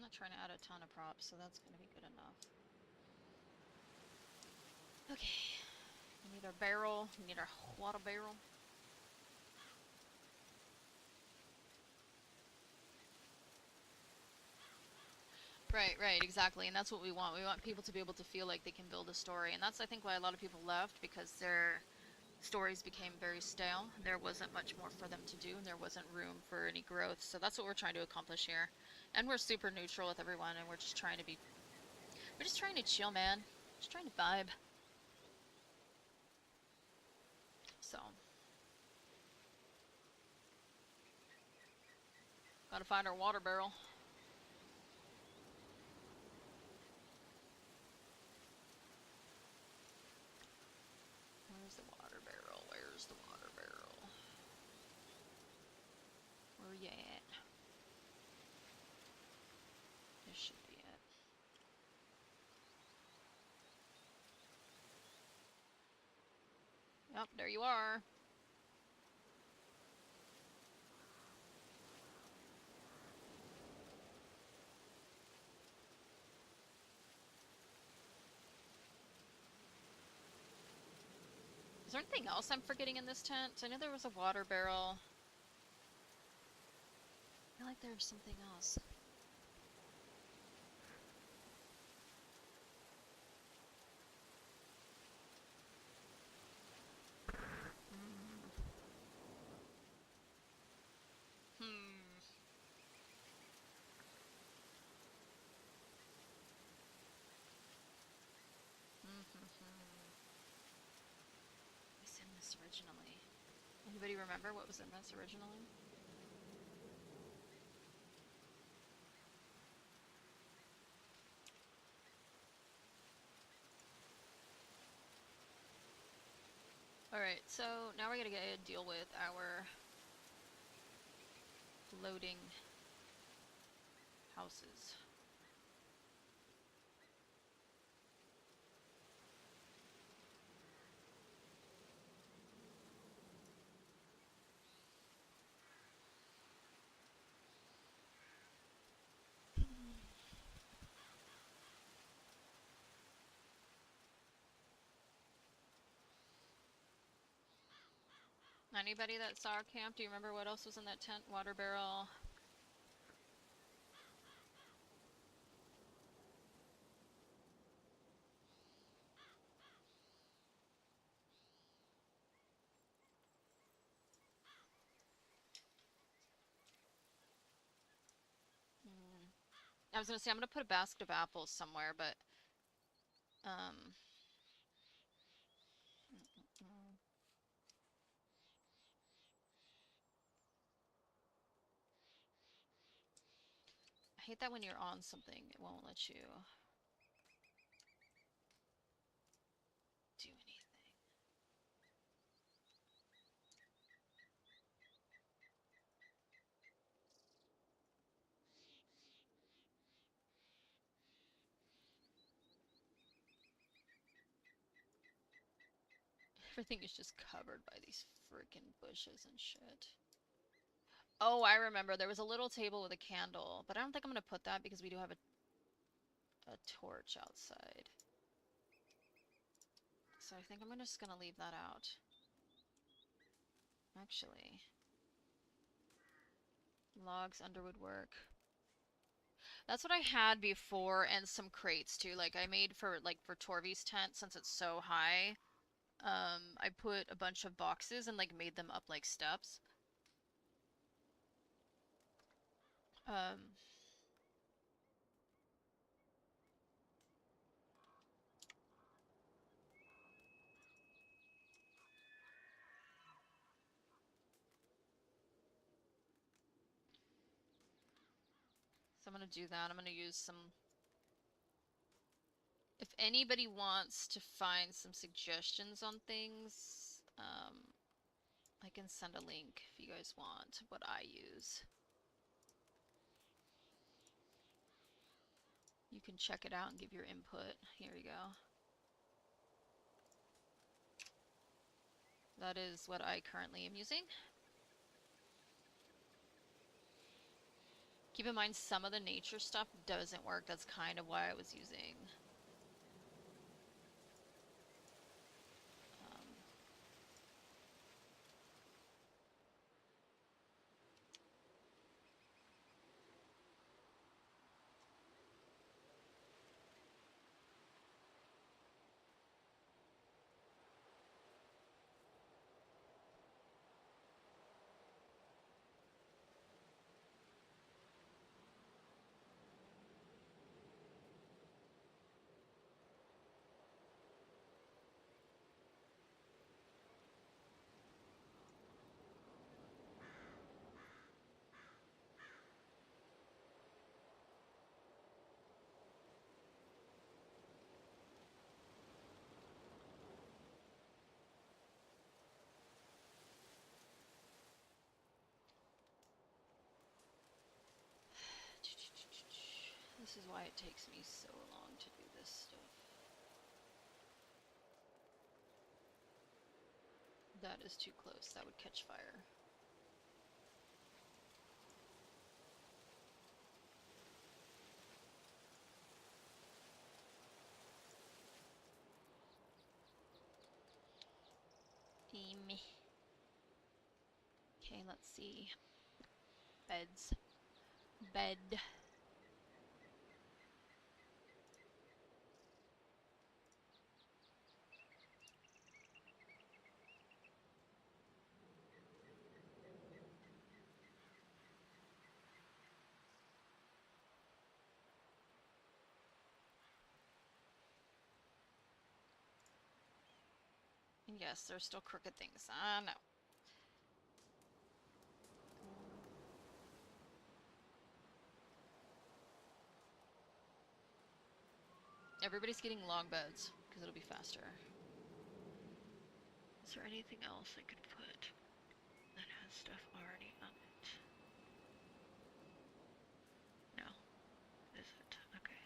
I'm not trying to add a ton of props, so that's gonna be good enough. Okay. We need our barrel. We need our water barrel. Right, exactly. And that's what we want. We want people to be able to feel like they can build a story. And that's, I think, why a lot of people left, because their stories became very stale. There wasn't much more for them to do, and there wasn't room for any growth. So that's what we're trying to accomplish here. And we're super neutral with everyone, and we're just trying to be... We're just trying to chill, man. Just trying to vibe. So... Gotta find our water barrel. Where's the water barrel? Where's the water barrel? Where you at? This should be it. Yep, there you are. Is there anything else I'm forgetting in this tent? I know there was a water barrel. I feel like there was something else. Hmm. What's in this originally? Anybody remember what was in this originally? Alright, so now we're gonna deal with our loading houses. Anybody that saw our camp, do you remember what else was in that tent? Water barrel. I was gonna say I'm gonna put a basket of apples somewhere, but um I hate that when you're on something, it won't let you do anything. Everything is just covered by these freaking bushes and shit. Oh, I remember. There was a little table with a candle, but I don't think I'm gonna put that because we do have a torch outside. So I think I'm just gonna leave that out. Actually. Logs, underwood work. That's what I had before, and some crates too. Like I made for Torvi's tent, since it's so high. I put a bunch of boxes and like made them up like steps. Um, so I'm gonna do that. I'm gonna use some... If anybody wants to find some suggestions on things, I can send a link if you guys want what I use. You can check it out and give your input. Here you go. That is what I currently am using. Keep in mind, some of the nature stuff doesn't work. That's kind of why I was using... This is why it takes me so long to do this stuff. That is too close. That would catch fire. Okay, let's see. Beds. Bed. And yes, there's still crooked things. I know. Everybody's getting long beds, because it'll be faster. Is there anything else I could put that has stuff already on it? No. Is it? Okay.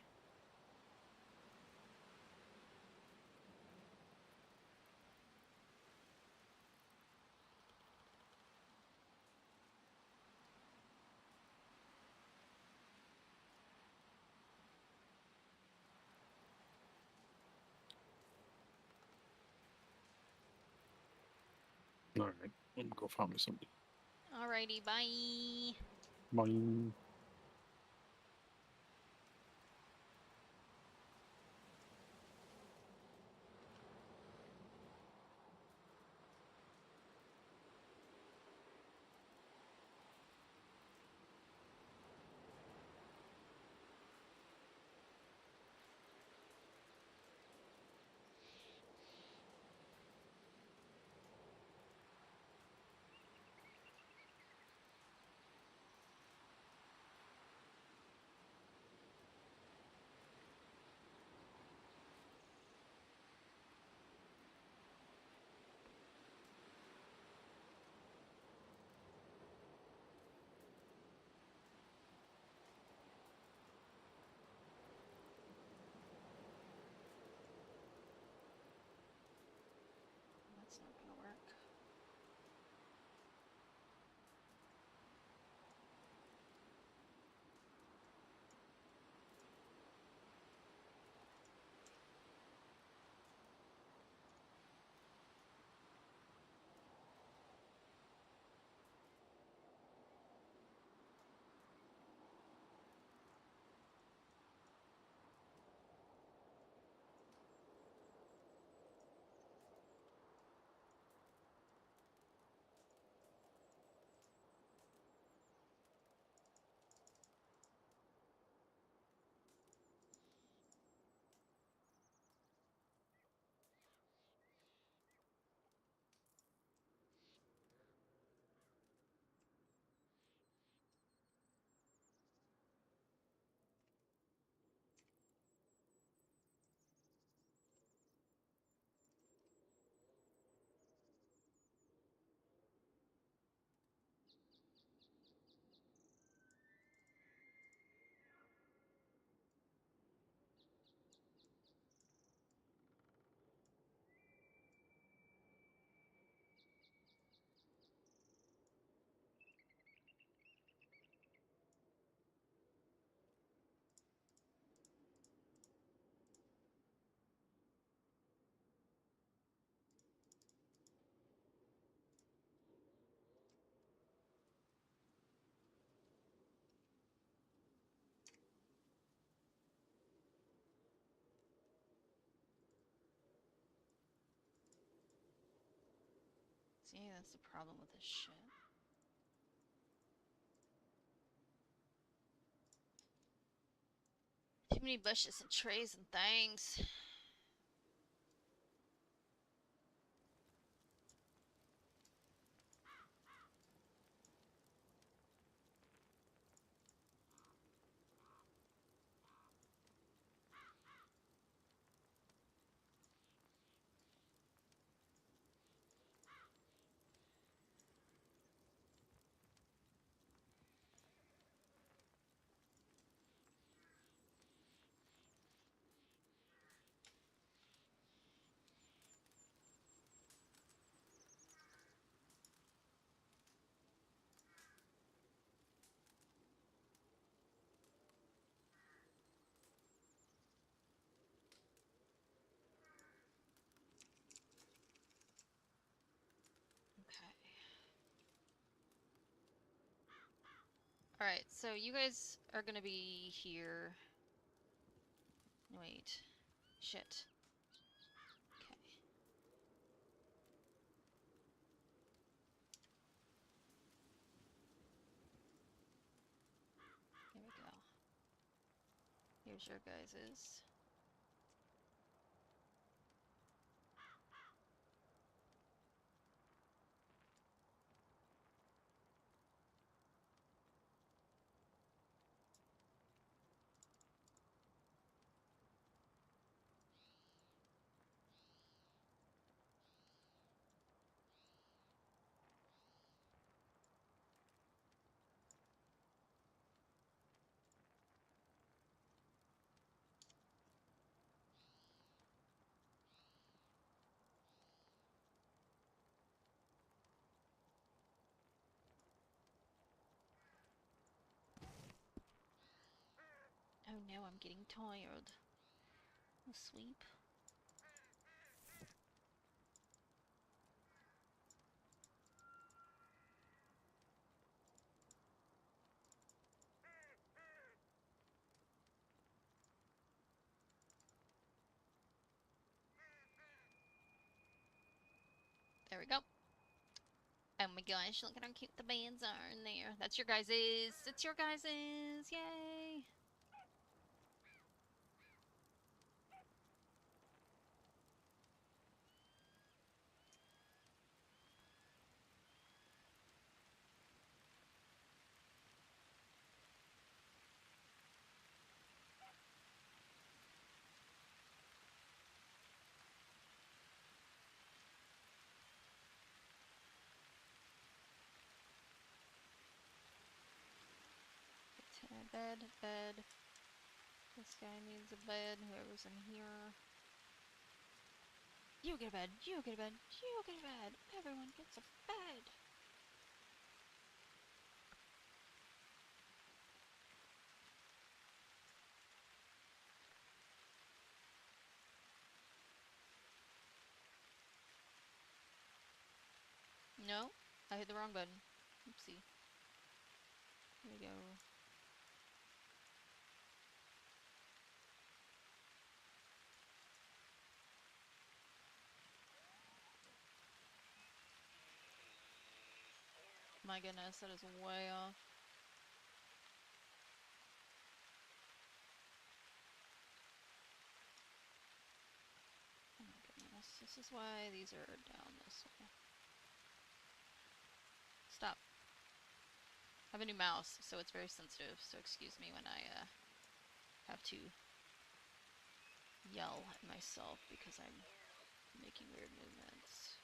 All right, let me go find me something. Alrighty, bye. Mine. See, that's the problem with this shit. Too many bushes and trees and things. Okay. Alright, so you guys are gonna be here. Wait. Shit. Okay. Here we go. Here's your guys's. Oh no, I'm getting tired. I'll sleep. There we go. Oh my gosh, look at how cute the bands are in there. That's your guys's. It's your guys's. Yay! Bed, bed. This guy needs a bed. Whoever's in here. You get a bed. You get a bed. You get a bed. Everyone gets a bed. No, I hit the wrong button. Oopsie. Here we go. My goodness, that is way off. Oh my goodness, this is why these are down this way. Stop. I have a new mouse, so it's very sensitive, so excuse me when I have to yell at myself because I'm making weird movements.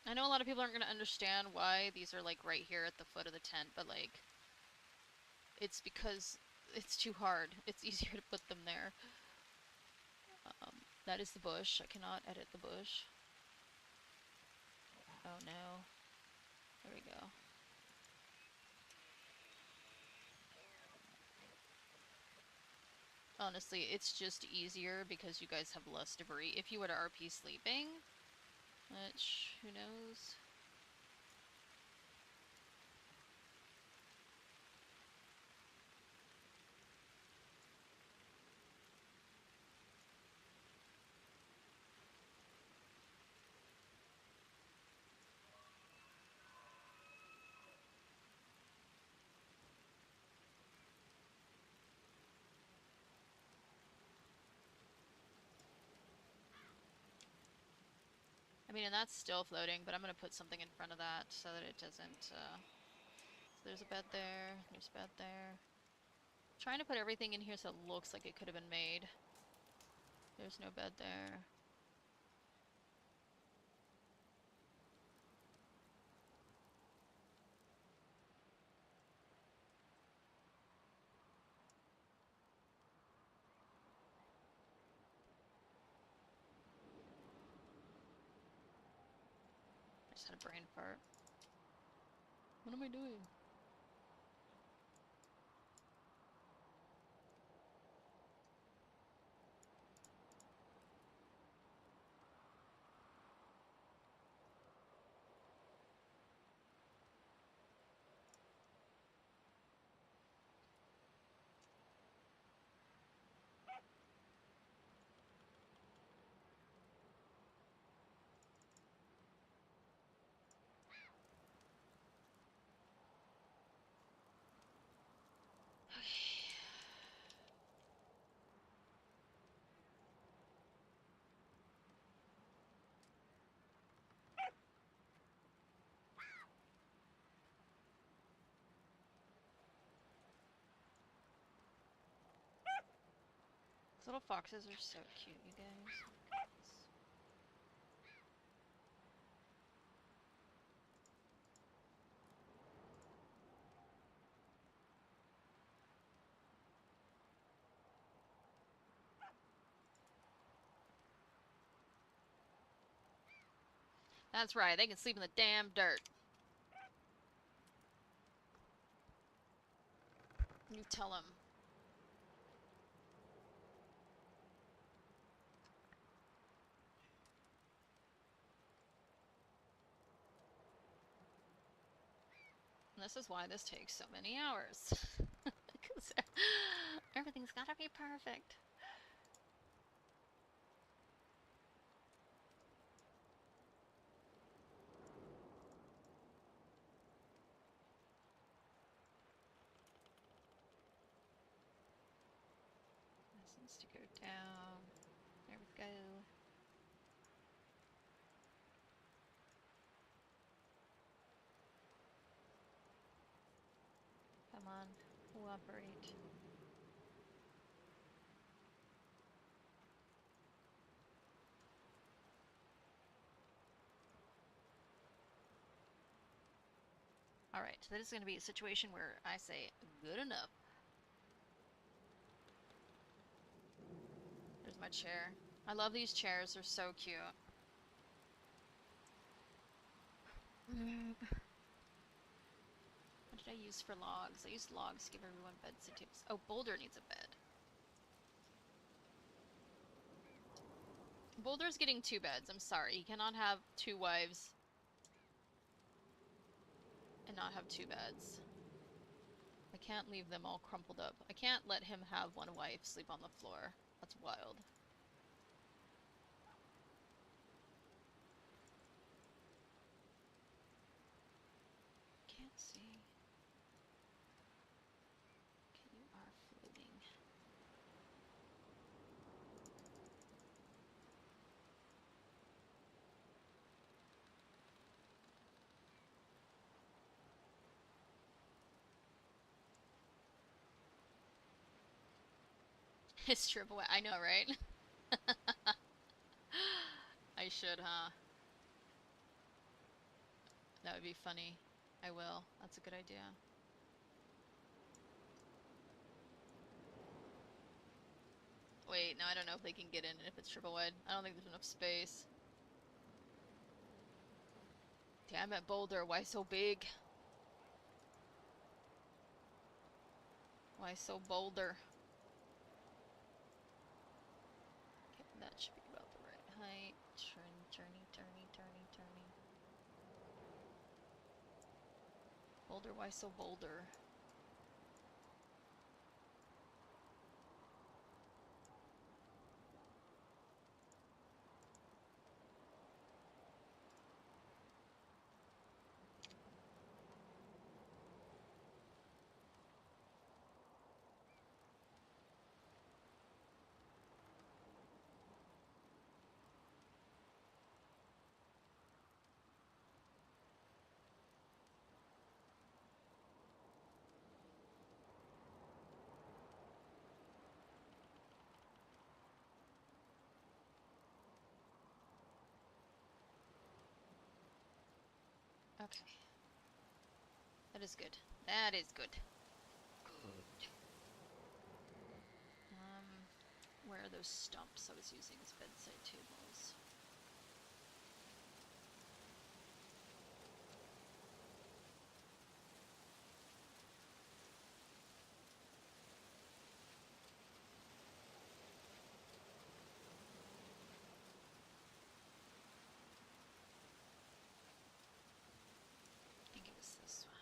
I know a lot of people aren't going to understand why these are like right here at the foot of the tent, but like it's because it's too hard. It's easier to put them there. That is the bush. I cannot edit the bush. Oh no. There we go. Honestly, it's just easier because you guys have less debris. If you were to RP sleeping, which, who knows? I mean, and that's still floating, but I'm gonna put something in front of that so that it doesn't, so there's a bed there, there's a bed there. Trying to put everything in here so it looks like it could have been made. There's no bed there. I just had a brain fart. What am I doing? These little foxes are so cute, you guys. That's right, they can sleep in the damn dirt. You tell them. And this is why this takes so many hours. Because everything's gotta be perfect. This needs to go down. There we go. Come on, cooperate. Alright, so this is going to be a situation where I say, good enough. There's my chair. I love these chairs, they're so cute. What did I use for logs? I used logs to give everyone beds to tips. Oh, Boulder needs a bed. Boulder's getting 2 beds, I'm sorry. He cannot have 2 wives and not have 2 beds. I can't leave them all crumpled up. I can't let him have 1 wife sleep on the floor. That's wild. Can't see. Okay, you are floating. His trip away. I know, right? I should, huh? That would be funny. I will. That's a good idea. Wait, no, I don't know if they can get in if it's triple wide. I don't think there's enough space. Damn it, Boulder. Why so big? Why so Boulder? Okay, that should be about the right height. Turny, turny, turny, turny. Boulder, why so Boulder? Okay. That is good. That is good. Good. Where are those stumps I was using as bedside tables? I think it was this one.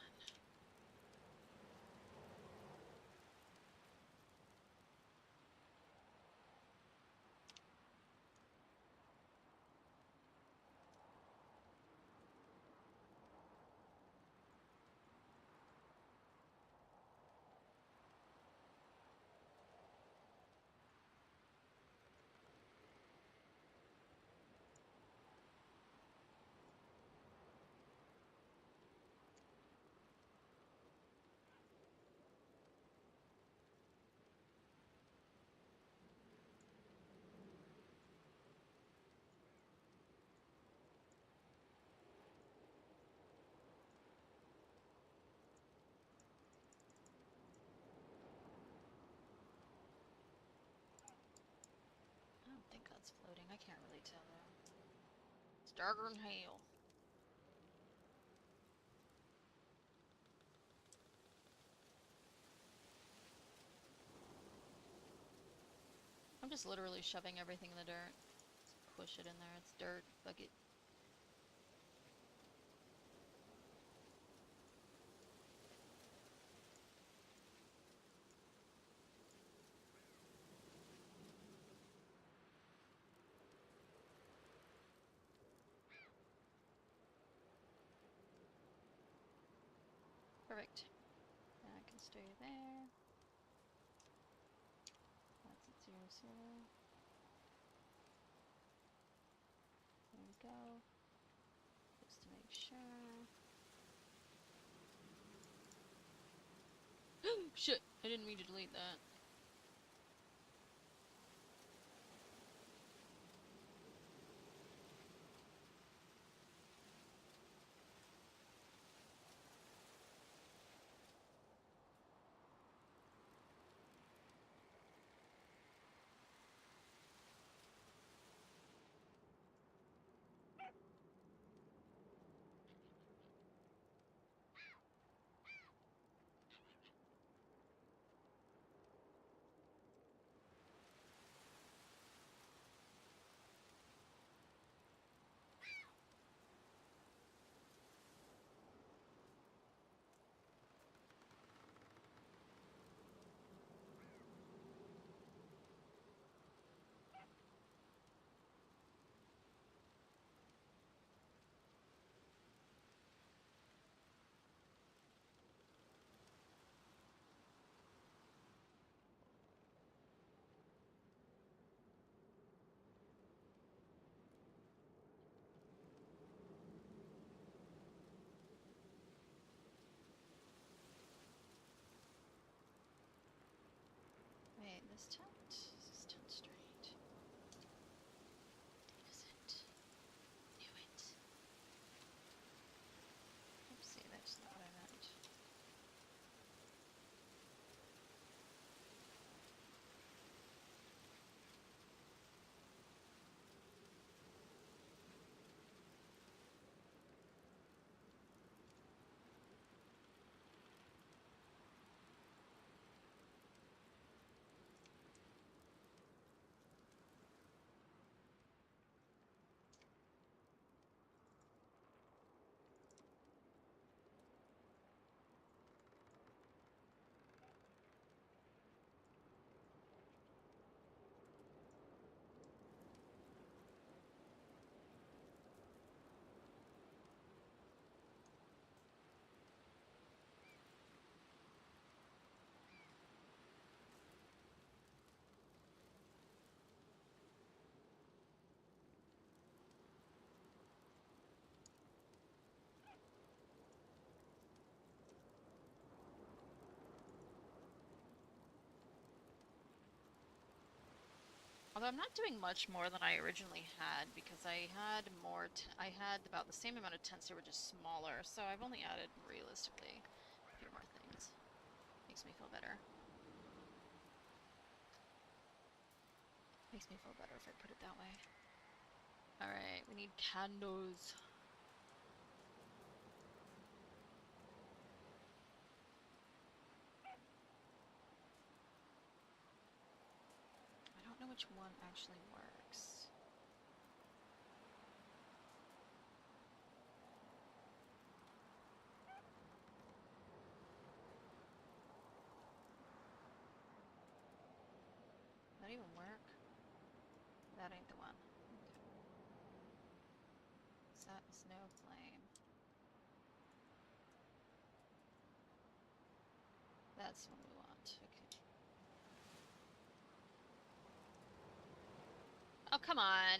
I don't think that's floating. I can't really tell though. It's darker than hell. I'm just literally shoving everything in the dirt. Just push it in there. It's dirt. Bucket. Perfect. And I can stay there. That's at 0, 0. There we go. Just to make sure. Shit! I didn't mean to delete that. Wait, this tent? Is this tent straight? Is it? Knew it. Oopsie, that's not what I meant. Although I'm not doing much more than I originally had because I had more. I had about the same amount of tents. They were just smaller, so I've only added realistically a few more things. Makes me feel better. Makes me feel better if I put it that way. Alright, we need candles. I don't know which one actually works. That even work? That ain't the one. Okay. Set snow flame. That's what we want. Okay. Oh, come on!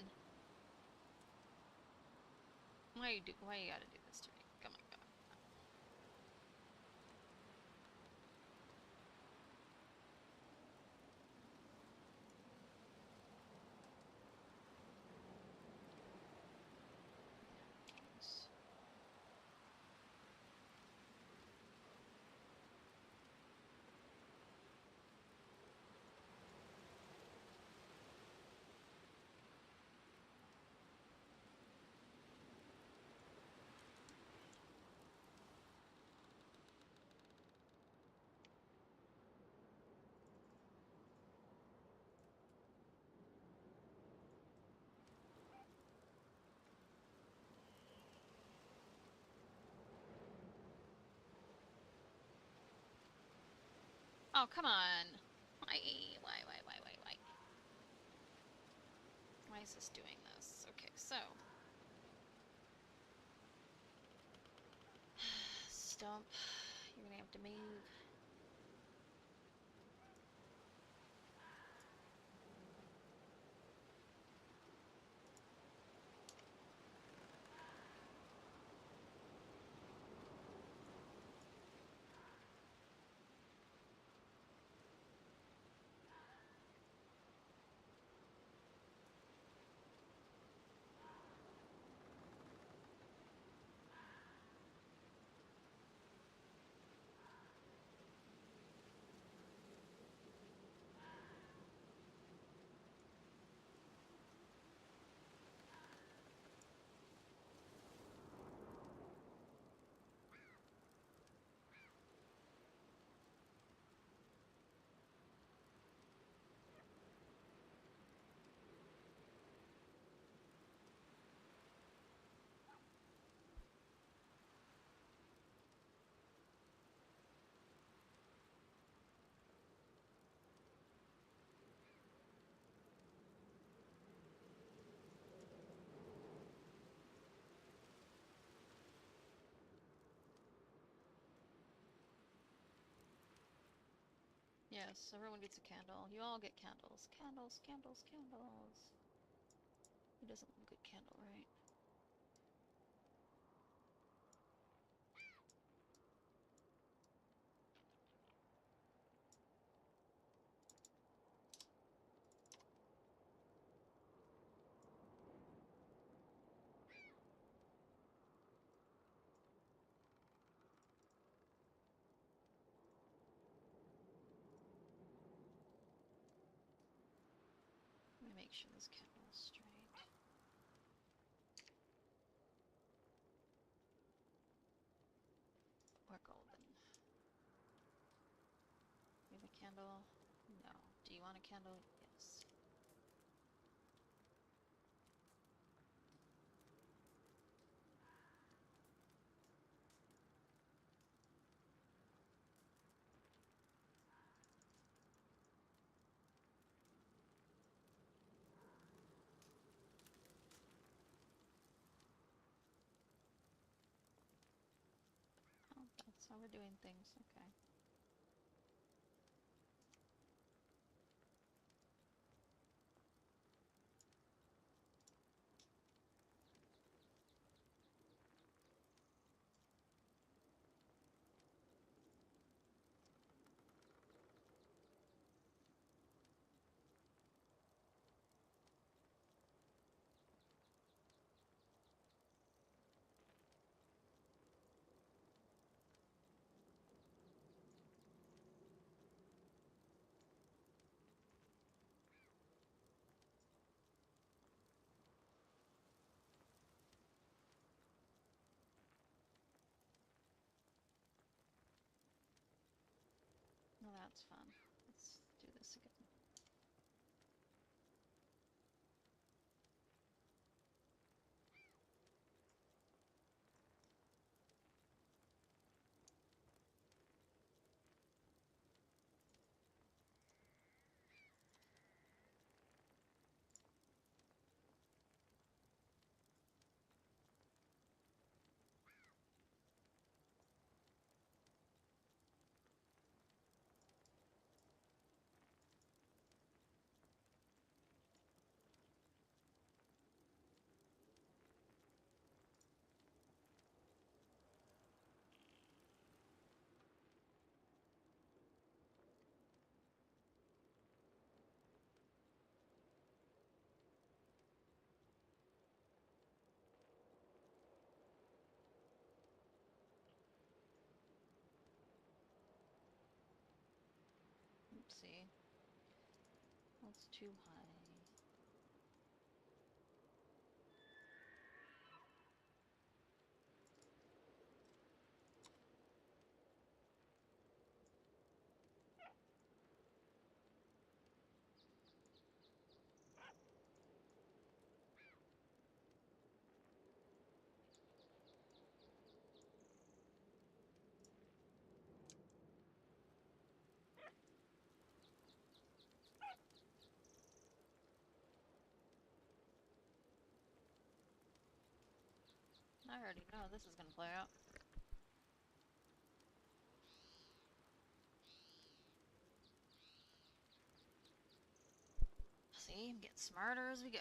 Why you gotta do this to me? Come on, come on. Oh, come on! Why? Why? Why is this doing this? Okay, so. Stump. You're gonna have to move. Yes, everyone gets a candle. You all get candles. Candles, candles, candles. Who doesn't love a good candle, right? Let me make sure this candle is straight. Or golden. You have a candle? No. Do you want a candle? Yes. Oh, that's how we're doing things. Okay. that's fun. Let's do this again. Let's see. That's too high. I already know this is gonna play out. See, I'm getting smarter as we go.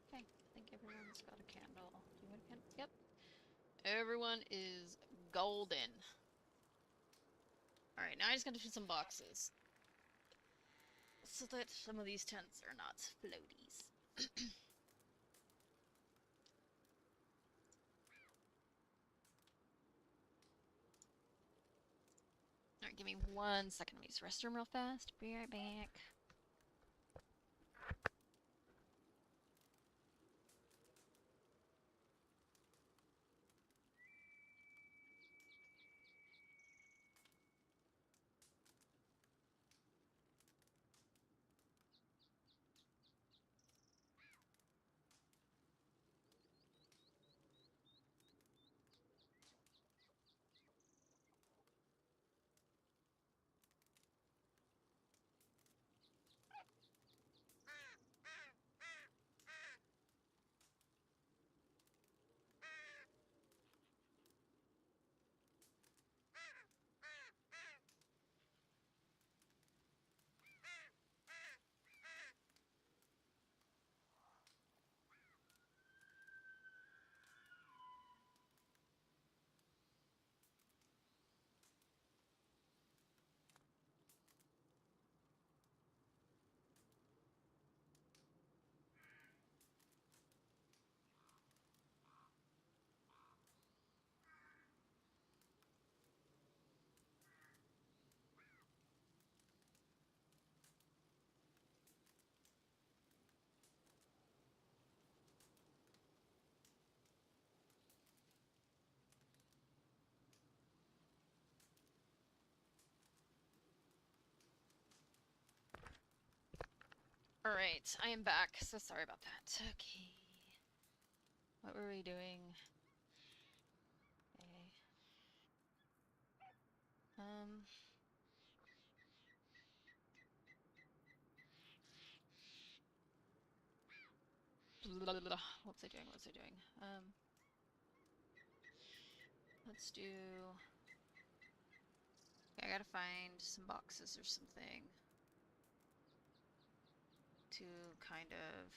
Okay, I think everyone's got a candle. Do you want a candle? Yep. Everyone is golden. Alright, now I just gotta do some boxes. So that some of these tents are not floaties. Alright, give me 1 second. Let me use the restroom real fast. Be right back. Alright, I am back. So sorry about that. Okay. What were we doing? Okay. Blah, blah, blah. What was I doing? What was I doing? Let's do... Okay, I gotta find some boxes or something. to kind of...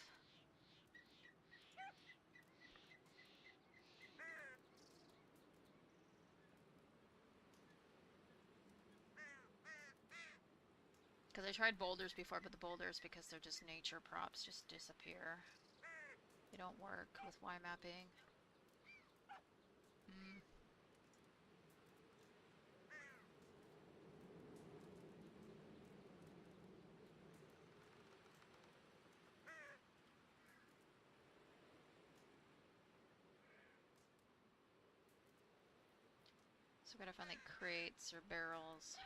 Because I tried boulders before, but the boulders, because they're just nature props, just disappear. They don't work with Y mapping. Mm. So we gotta find like crates or barrels.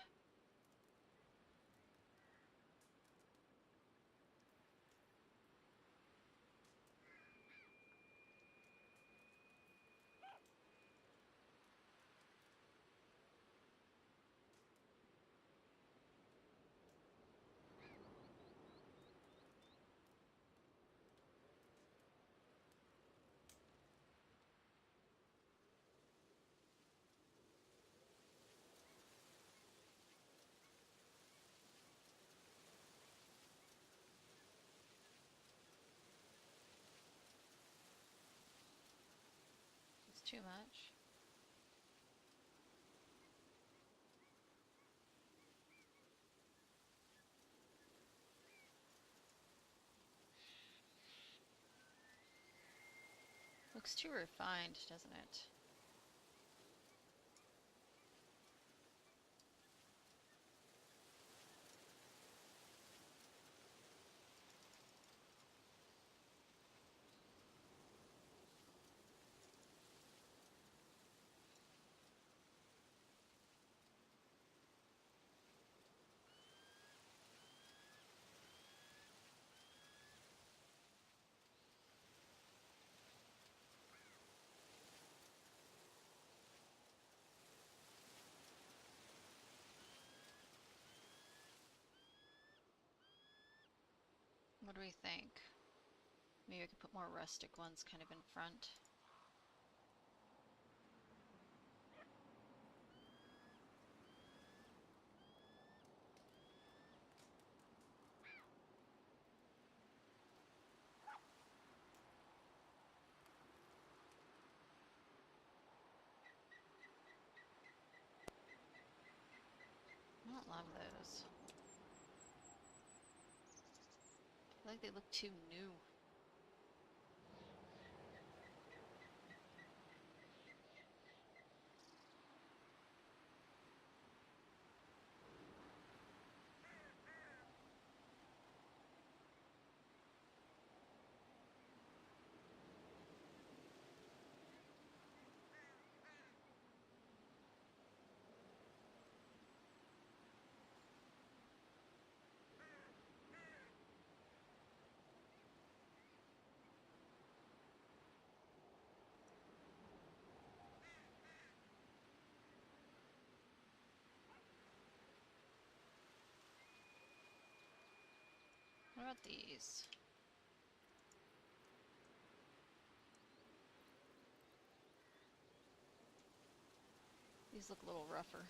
It's too much. Looks too refined, doesn't it? What do we think? Maybe I could put more rustic ones kind of in front. I don't love those. I feel like they look too new. What about these? These look a little rougher.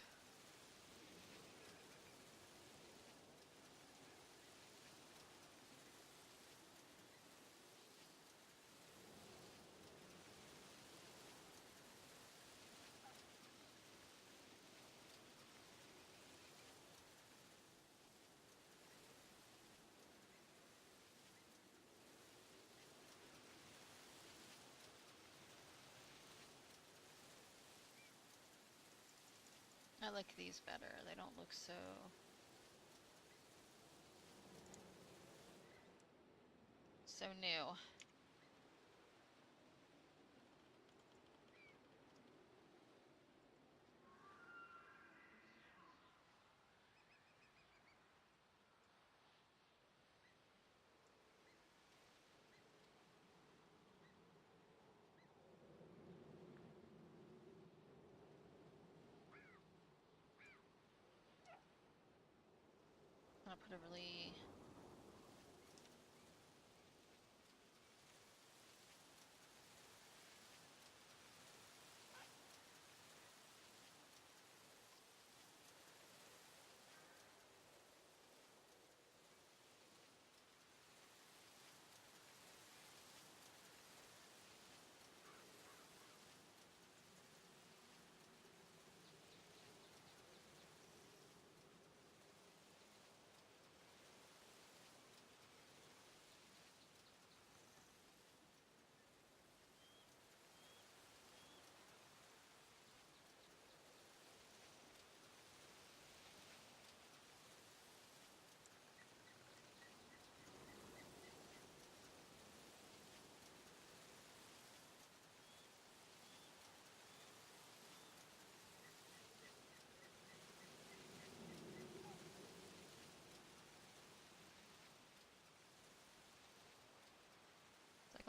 I like these better. They don't look so new. I'm gonna put a really...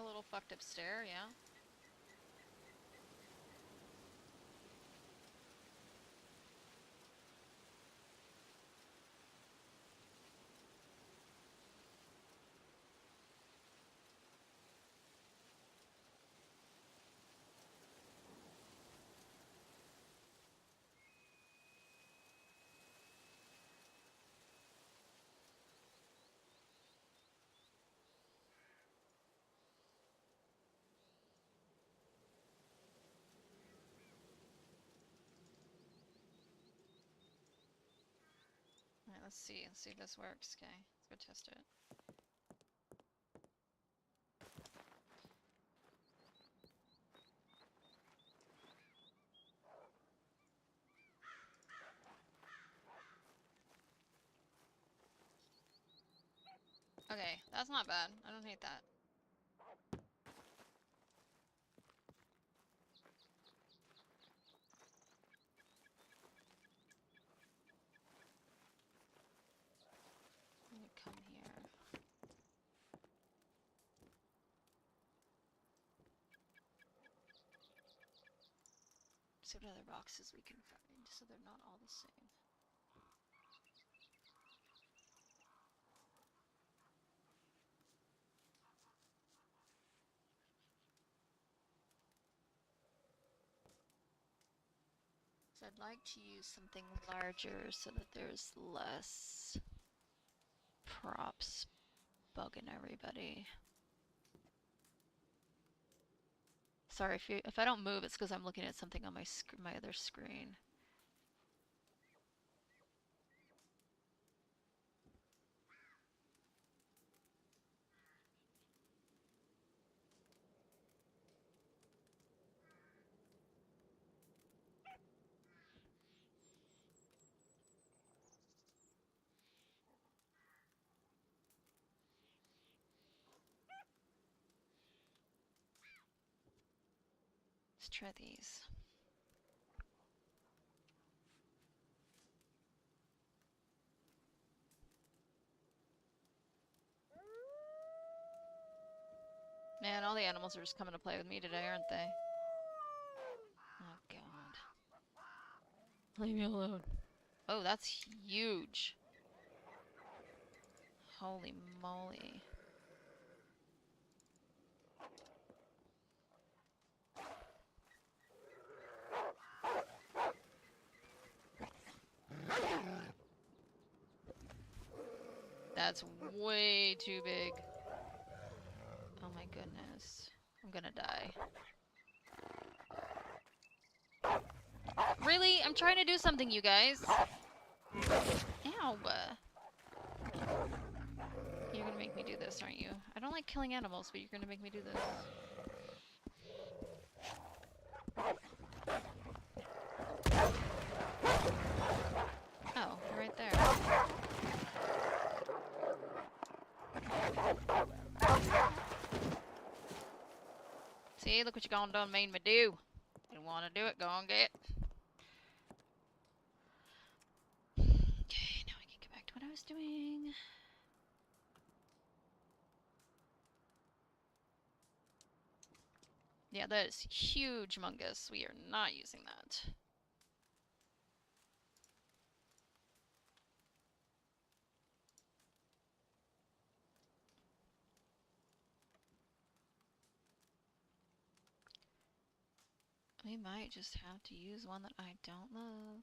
A little fucked up stair, yeah. Alright, let's see. Let's see if this works. Okay, let's go test it. Okay, that's not bad. I don't hate that. I'm gonna come here. See what other boxes we can find, so they're not all the same. So I'd like to use something larger so that there's less props bugging everybody. Sorry, if I don't move, it's because I'm looking at something on my other screen. Let's try these. Man, all the animals are just coming to play with me today, aren't they? Oh god. Leave me alone. Oh, that's huge. Holy moly. That's way too big. Oh my goodness. I'm gonna die. Really? I'm trying to do something, you guys. Ow. You're gonna make me do this, aren't you? I don't like killing animals, but you're gonna make me do this. Oh, they're right there. See, look what you gonna done made me do. Didn't want to do it, go and get. Okay, now I can get back to what I was doing. Yeah, that is huge mungus. We are not using that. We might just have to use one that I don't love.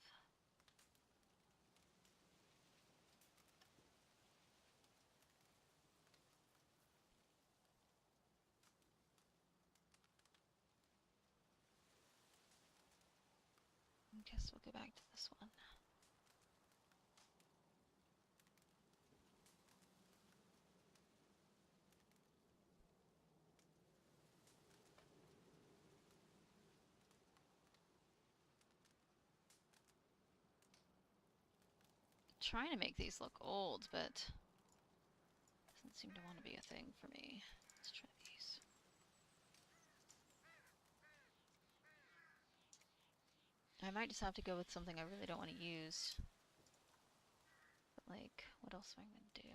I guess we'll go back to this one. Trying to make these look old, but doesn't seem to want to be a thing for me. Let's try these. I might just have to go with something I really don't want to use. But like, what else am I gonna do?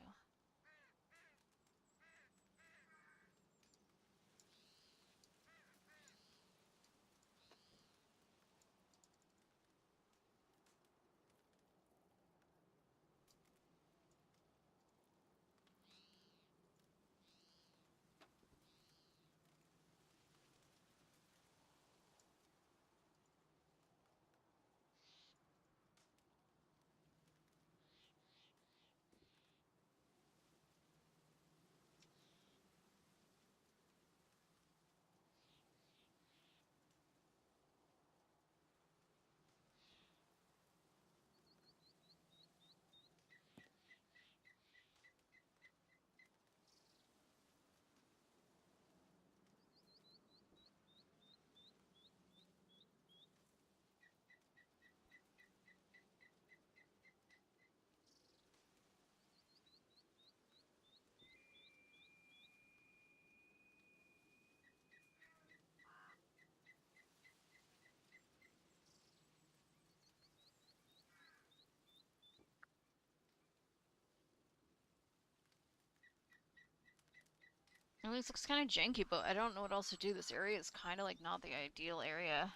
I mean, this looks kind of janky, but I don't know what else to do. This area is kind of like not the ideal area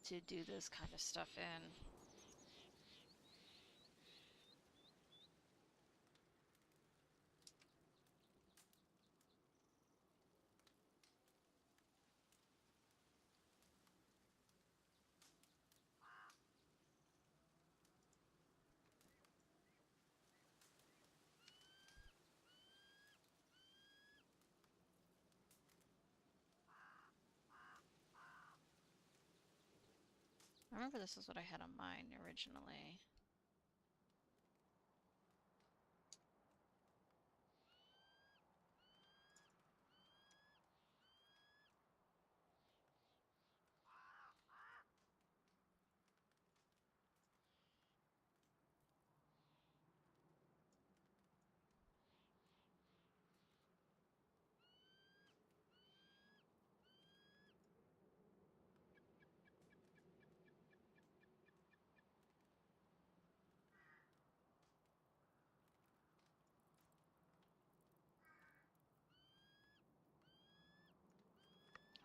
to do this kind of stuff in. I remember this is what I had on mine originally.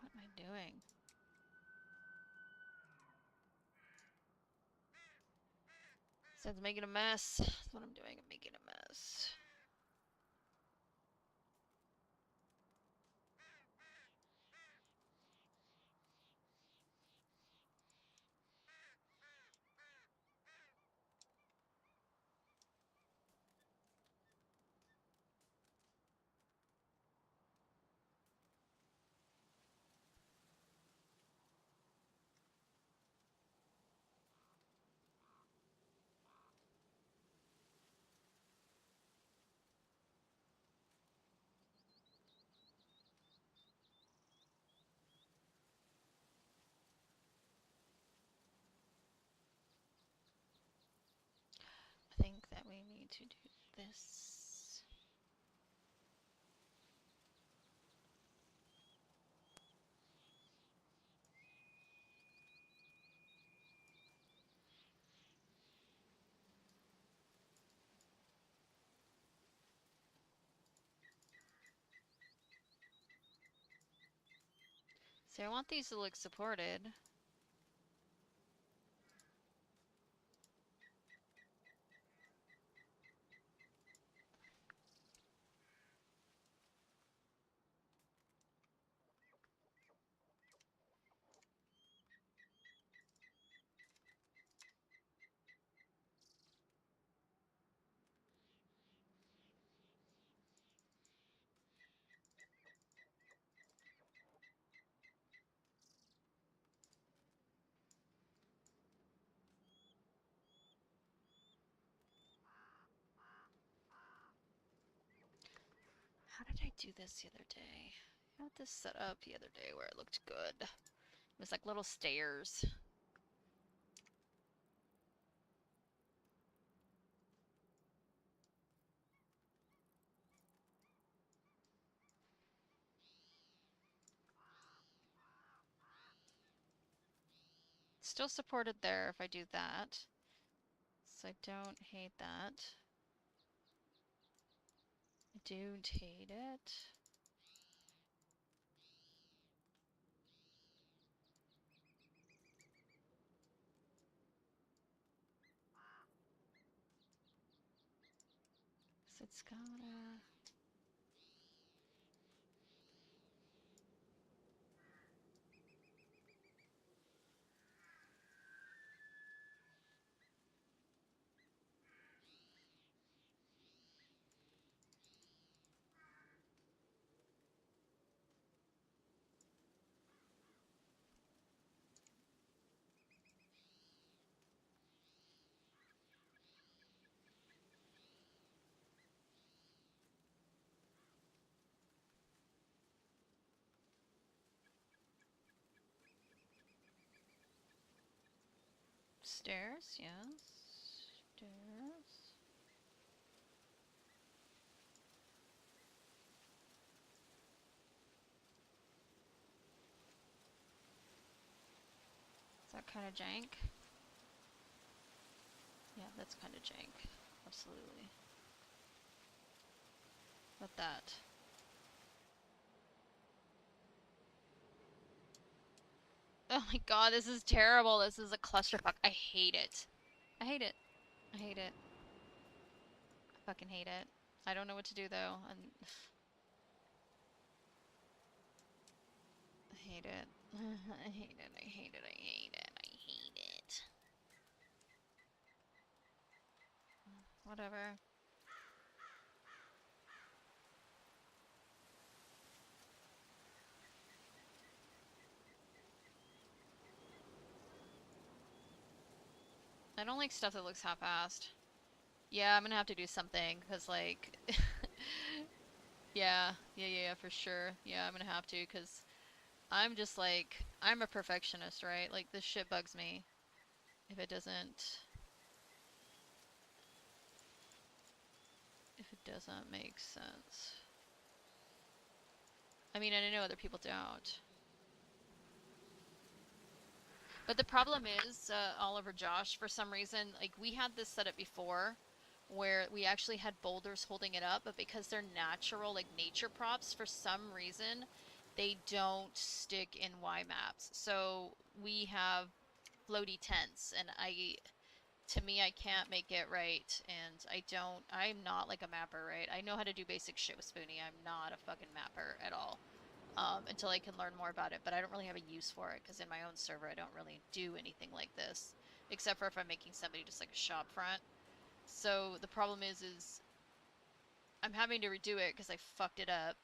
What am I doing? Says making a mess. That's what I'm doing. I'm making a mess. I think that we need to do this. So I want these to look supported. How did I do this the other day? I had this set up the other day where it looked good. It was like little stairs. Still supported there if I do that. So I don't hate that. I don't hate it. So it's gotta... Stairs, yes. Stairs. Is that kind of jank? Yeah, that's kind of jank. Absolutely. about that. Oh my god, this is terrible. This is a clusterfuck. I hate it. I hate it. I hate it. I fucking hate it. I don't know what to do though. I hate it. I hate it. I hate it. I hate it. I hate it. Whatever. I don't like stuff that looks half-assed. Yeah, I'm gonna have to do something, because, like... yeah, for sure. Yeah, I'm gonna have to, because I'm just, like... I'm a perfectionist, right? Like, this shit bugs me. If it doesn't... If it doesn't make sense. I mean, and I know other people don't. But the problem is, Oliver Josh, for some reason, like, we had this set up before, where we actually had boulders holding it up, but because they're natural, like, nature props, for some reason, they don't stick in Y maps. So we have floaty tents, and to me, I can't make it right, and I'm not like a mapper, right? I know how to do basic shit with Spoonie. I'm not a fucking mapper at all. Until I can learn more about it, but I don't really have a use for it, because in my own server I don't really do anything like this, except for if I'm making somebody just like a shop front. So the problem is I'm having to redo it because I fucked it up.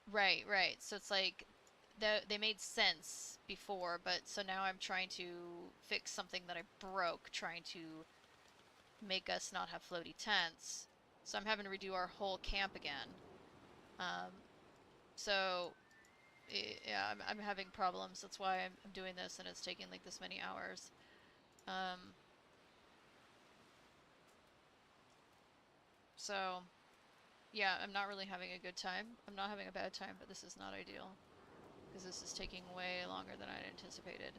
Right, right. So it's like they made sense before, but so now I'm trying to fix something that I broke, trying to make us not have floaty tents. So I'm having to redo our whole camp again. Um, so yeah, I'm having problems. That's why I'm doing this, and it's taking like this many hours. So yeah, I'm not really having a good time. I'm not having a bad time, but this is not ideal because this is taking way longer than I'd anticipated.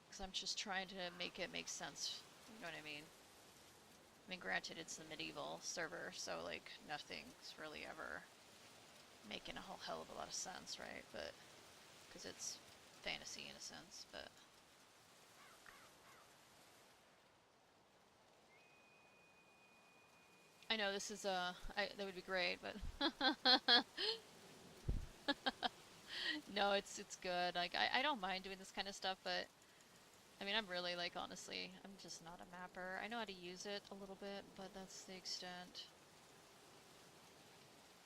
Because I'm just trying to make it make sense. You know what I mean? I mean, granted, it's the medieval server, so like nothing's really ever making a whole hell of a lot of sense, right? But because it's fantasy in a sense, but I know this is that would be great, but no, it's good. Like I don't mind doing this kind of stuff, but I mean I'm really like honestly, I'm just not a mapper. I know how to use it a little bit, but that's the extent.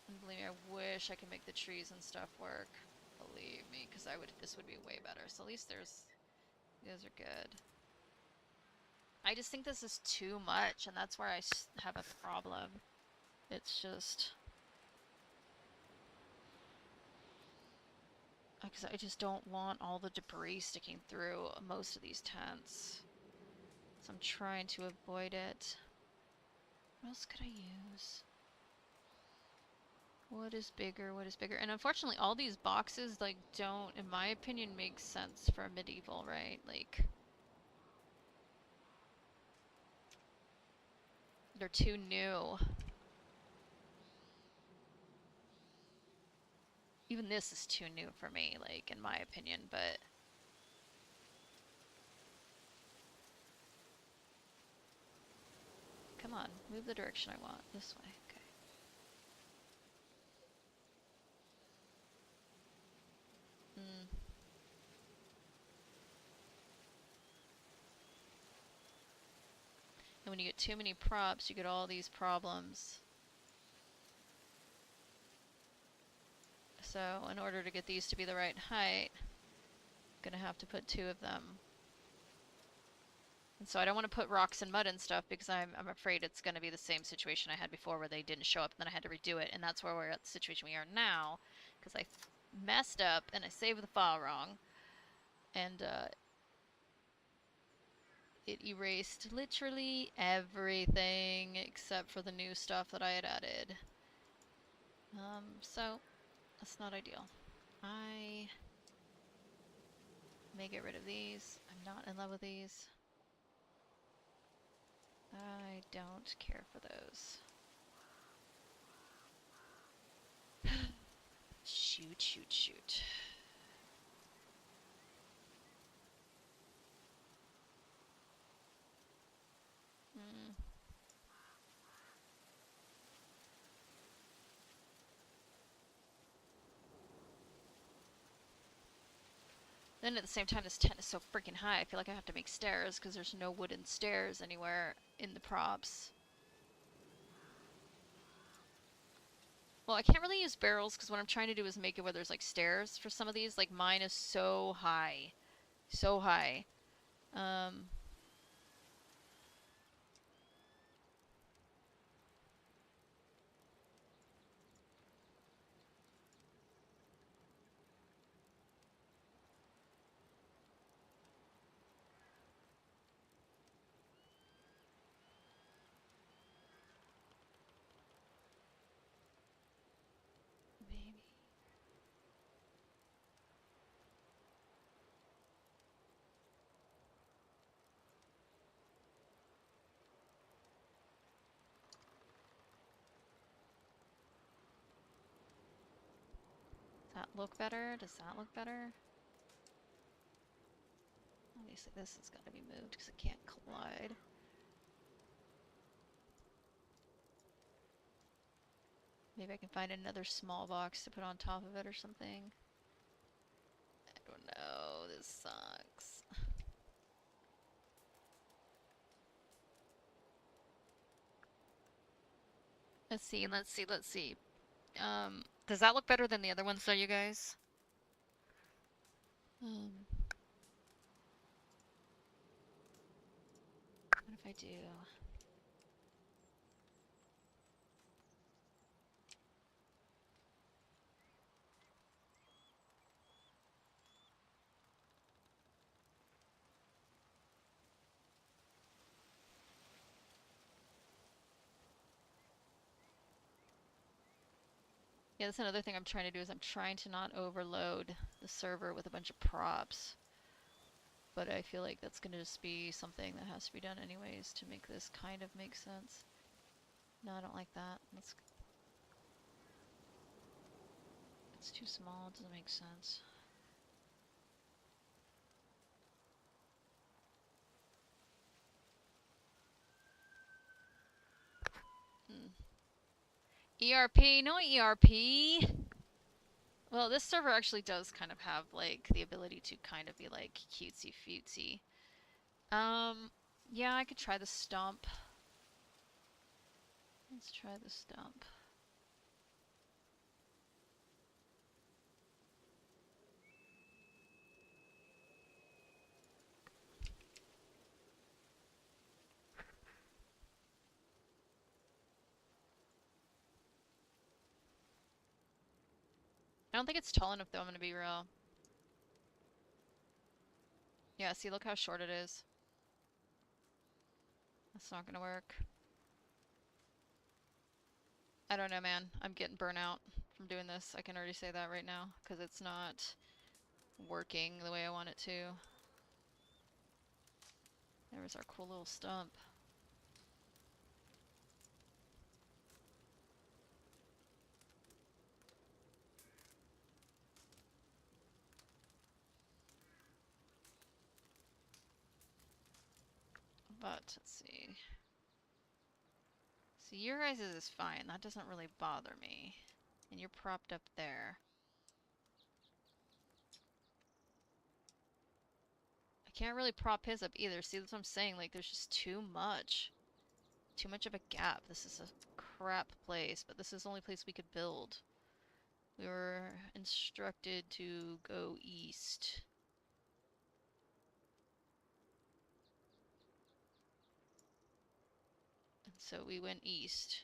And believe me, I wish I could make the trees and stuff work. Believe me, because this would be way better. So at least those are good. I just think this is too much, and that's where I have a problem. It's just... Because I just don't want all the debris sticking through most of these tents. So I'm trying to avoid it. What else could I use? What is bigger? What is bigger? And unfortunately, all these boxes, like, don't, in my opinion, make sense for medieval, right? Like, they're too new. Even this is too new for me, like, in my opinion, but... Come on, move the direction I want. This way, okay. Hmm. And when you get too many props, you get all these problems. So, in order to get these to be the right height, I'm gonna have to put 2 of them. And so I don't want to put rocks and mud and stuff because I'm afraid it's going to be the same situation I had before where they didn't show up and then I had to redo it. And that's where we're at the situation we are now because I messed up and I saved the file wrong. And it erased literally everything except for the new stuff that I had added. So that's not ideal. I May get rid of these. I'm not in love with these. I don't care for those. Shoot, shoot, shoot. Hmm. Then at the same time, this tent is so freaking high, I feel like I have to make stairs because there's no wooden stairs anywhere in the props. Well, I can't really use barrels because what I'm trying to do is make it where there's like stairs for some of these. Like mine is so high. So high. Um, maybe. Does that look better? Does that look better? Obviously this has got to be moved because it can't collide. Maybe I can find another small box to put on top of it or something. I don't know. This sucks. Let's see, let's see, let's see. Does that look better than the other ones though, you guys? What if I do? Yeah, that's another thing I'm trying to do is I'm trying to not overload the server with a bunch of props. But I feel like that's gonna just be something that has to be done anyways to make this kind of make sense. No, I don't like that. It's too small, it doesn't make sense. ERP, no ERP! Well, this server actually does kind of have, like, the ability to kind of be, like, cutesy-futesy. Yeah, I could try the stump. Let's try the stump. I don't think it's tall enough, though, I'm gonna be real. Yeah, see, look how short it is. That's not gonna work. I don't know, man. I'm getting burnout from doing this. I can already say that right now, because it's not working the way I want it to. There's our cool little stump. But, let's see. See, your guys' is fine. That doesn't really bother me. And you're propped up there. I can't really prop his up either. See, that's what I'm saying. Like, there's just too much. Too much of a gap. This is a crap place, but this is the only place we could build. We were instructed to go east. And so we went east.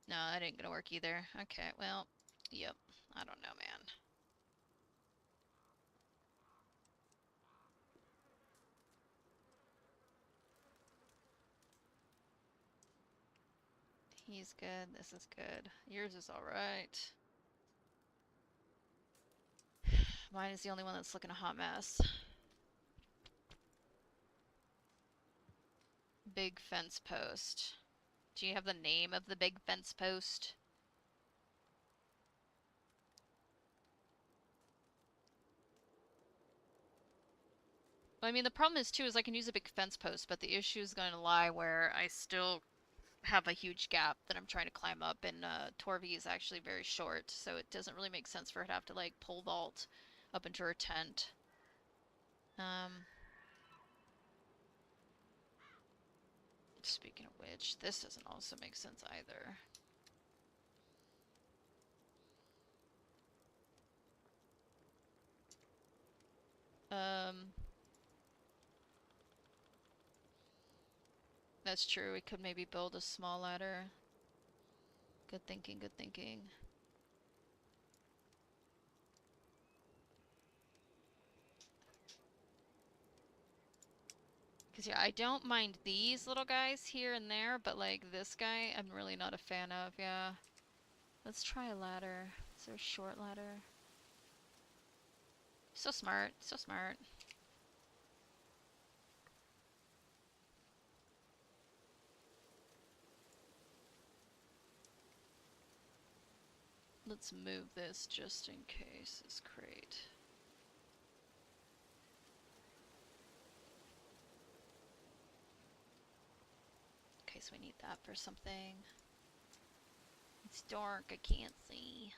No, that ain't gonna work either. Okay, well, yep. I don't know, man. He's good. This is good. Yours is alright. Mine is the only one that's looking a hot mess. Big fence post. Do you have the name of the big fence post? I mean, the problem is, too, is I can use a big fence post, but the issue is going to lie where I still have a huge gap that I'm trying to climb up, and Torvi is actually very short, so it doesn't really make sense for her to have to, like, pole vault up into her tent. Speaking of which, this doesn't also make sense either. That's true. We could maybe build a small ladder. Good thinking, good thinking. Because, yeah, I don't mind these little guys here and there, but, like, this guy I'm really not a fan of, yeah. Let's try a ladder. Is there a short ladder? So smart, so smart. Let's move this just in case, this crate. In case we need that for something. It's dark, I can't see.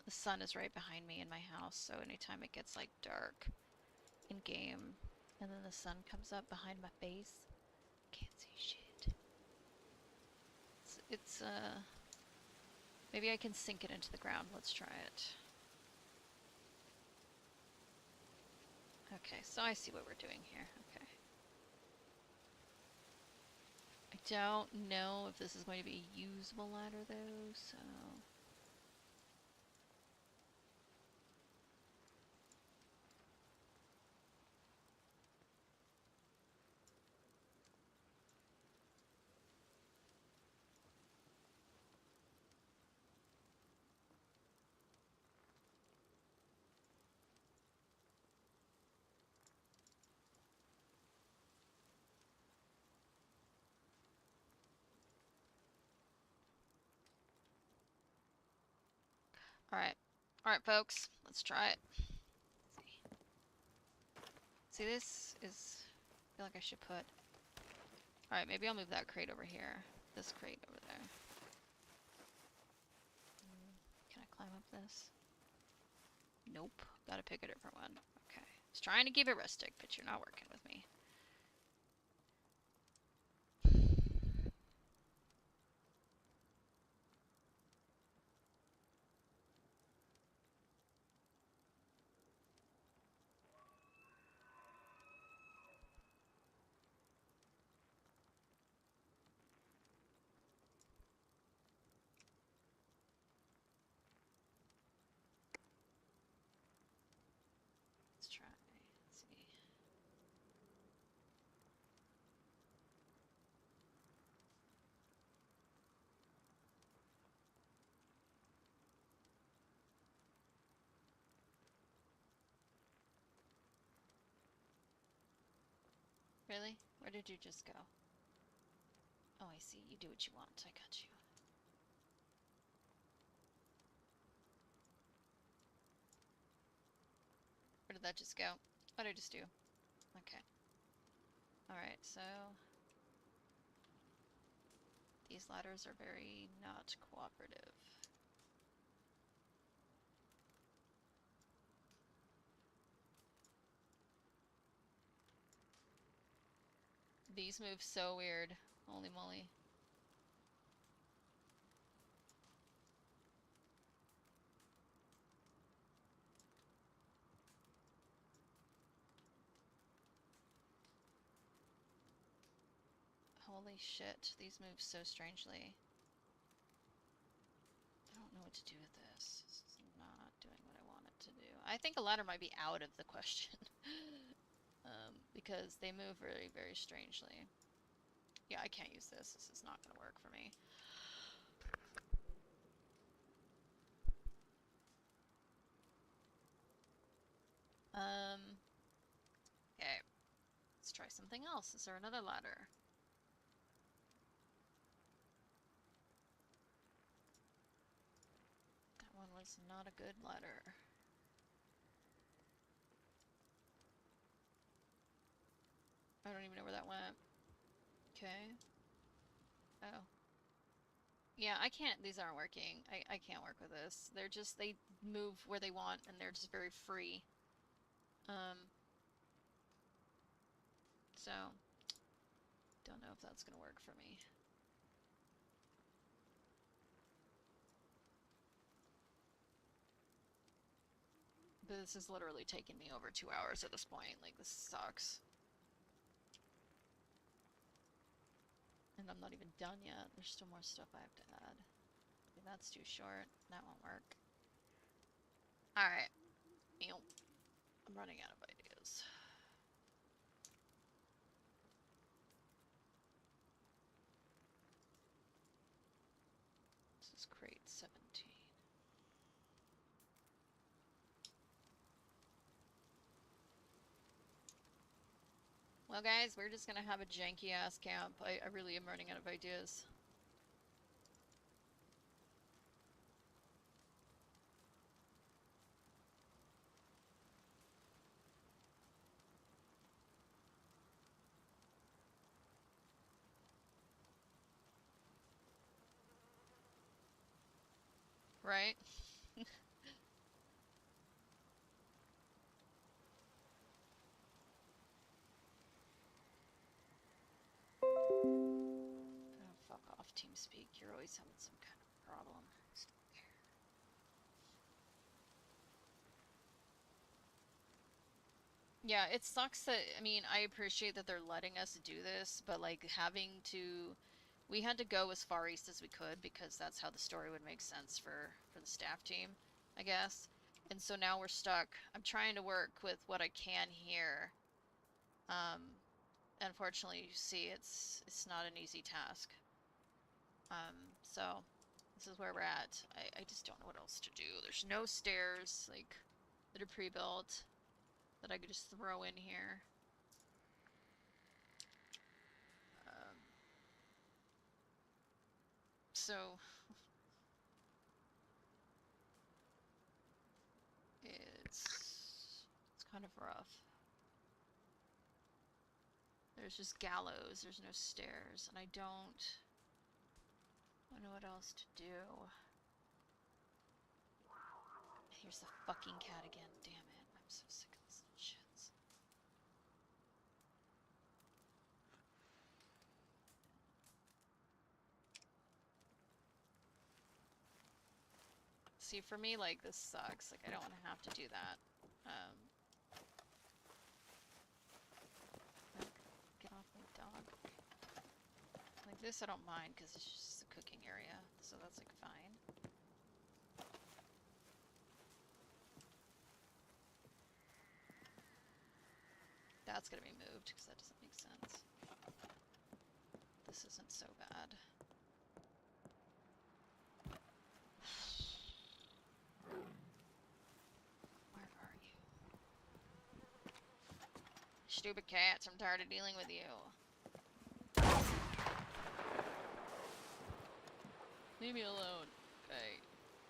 The sun is right behind me in my house, so anytime it gets, like, dark in game, and then the sun comes up behind my face, can't see shit. Maybe I can sink it into the ground. Let's try it. Okay, so I see what we're doing here. Okay. I don't know if this is going to be a usable ladder, though, so... Alright. Alright, folks. Let's try it. Let's see. See, this is... I feel like I should put... Alright, maybe I'll move that crate over here. This crate over there. Can I climb up this? Nope. Gotta pick a different one. Okay. I was trying to keep it rustic, but you're not working with me. Let's try. Let's see. Really? Where did you just go? Oh, I see. You do what you want. I got you. Where did that just go? What did I just do? Okay. Alright, so... These ladders are very not cooperative. These move so weird. Holy moly. Holy shit, these move so strangely. I don't know what to do with this. This is not doing what I want it to do. I think a ladder might be out of the question. Because they move very, very strangely. Yeah, I can't use this. This is not going to work for me. Okay. Let's try something else. Is there another ladder? That one was not a good ladder. I don't even know where that went. Okay. Oh. Yeah, I can't, these aren't working. I can't work with this. They're just, they move where they want and they're just very free. So, don't know if that's gonna work for me. But this is literally taking me over 2 hours at this point. Like, this sucks. And I'm not even done yet. There's still more stuff I have to add. Okay, that's too short. That won't work. Alright. I'm running out of ideas. This is crate 17. Well, guys, we're just gonna have a janky-ass camp. I really am running out of ideas. Right? Oh, fuck off, TeamSpeak. You're always having some kind of problem. Yeah, it sucks that, I mean, I appreciate that they're letting us do this, but like having to, we had to go as far east as we could because that's how the story would make sense for the staff team, I guess. And so now we're stuck. I'm trying to work with what I can here. Unfortunately, you see, it's not an easy task. So this is where we're at. I just don't know what else to do. There's no stairs, like, that are pre-built that I could just throw in here. So it's kind of rough. There's just gallows, there's no stairs, and I don't know what else to do. Here's the fucking cat again, damn it. I'm so sick of this shit. See, for me, like, this sucks. Like, I don't want to have to do that. Like, get off my dog. Like, this I don't mind, because it's just a cooking area, so that's, like, fine. That's gonna be moved, because that doesn't make sense. This isn't so bad. Where are you? Stupid cats, I'm tired of dealing with you. Leave me alone. Okay.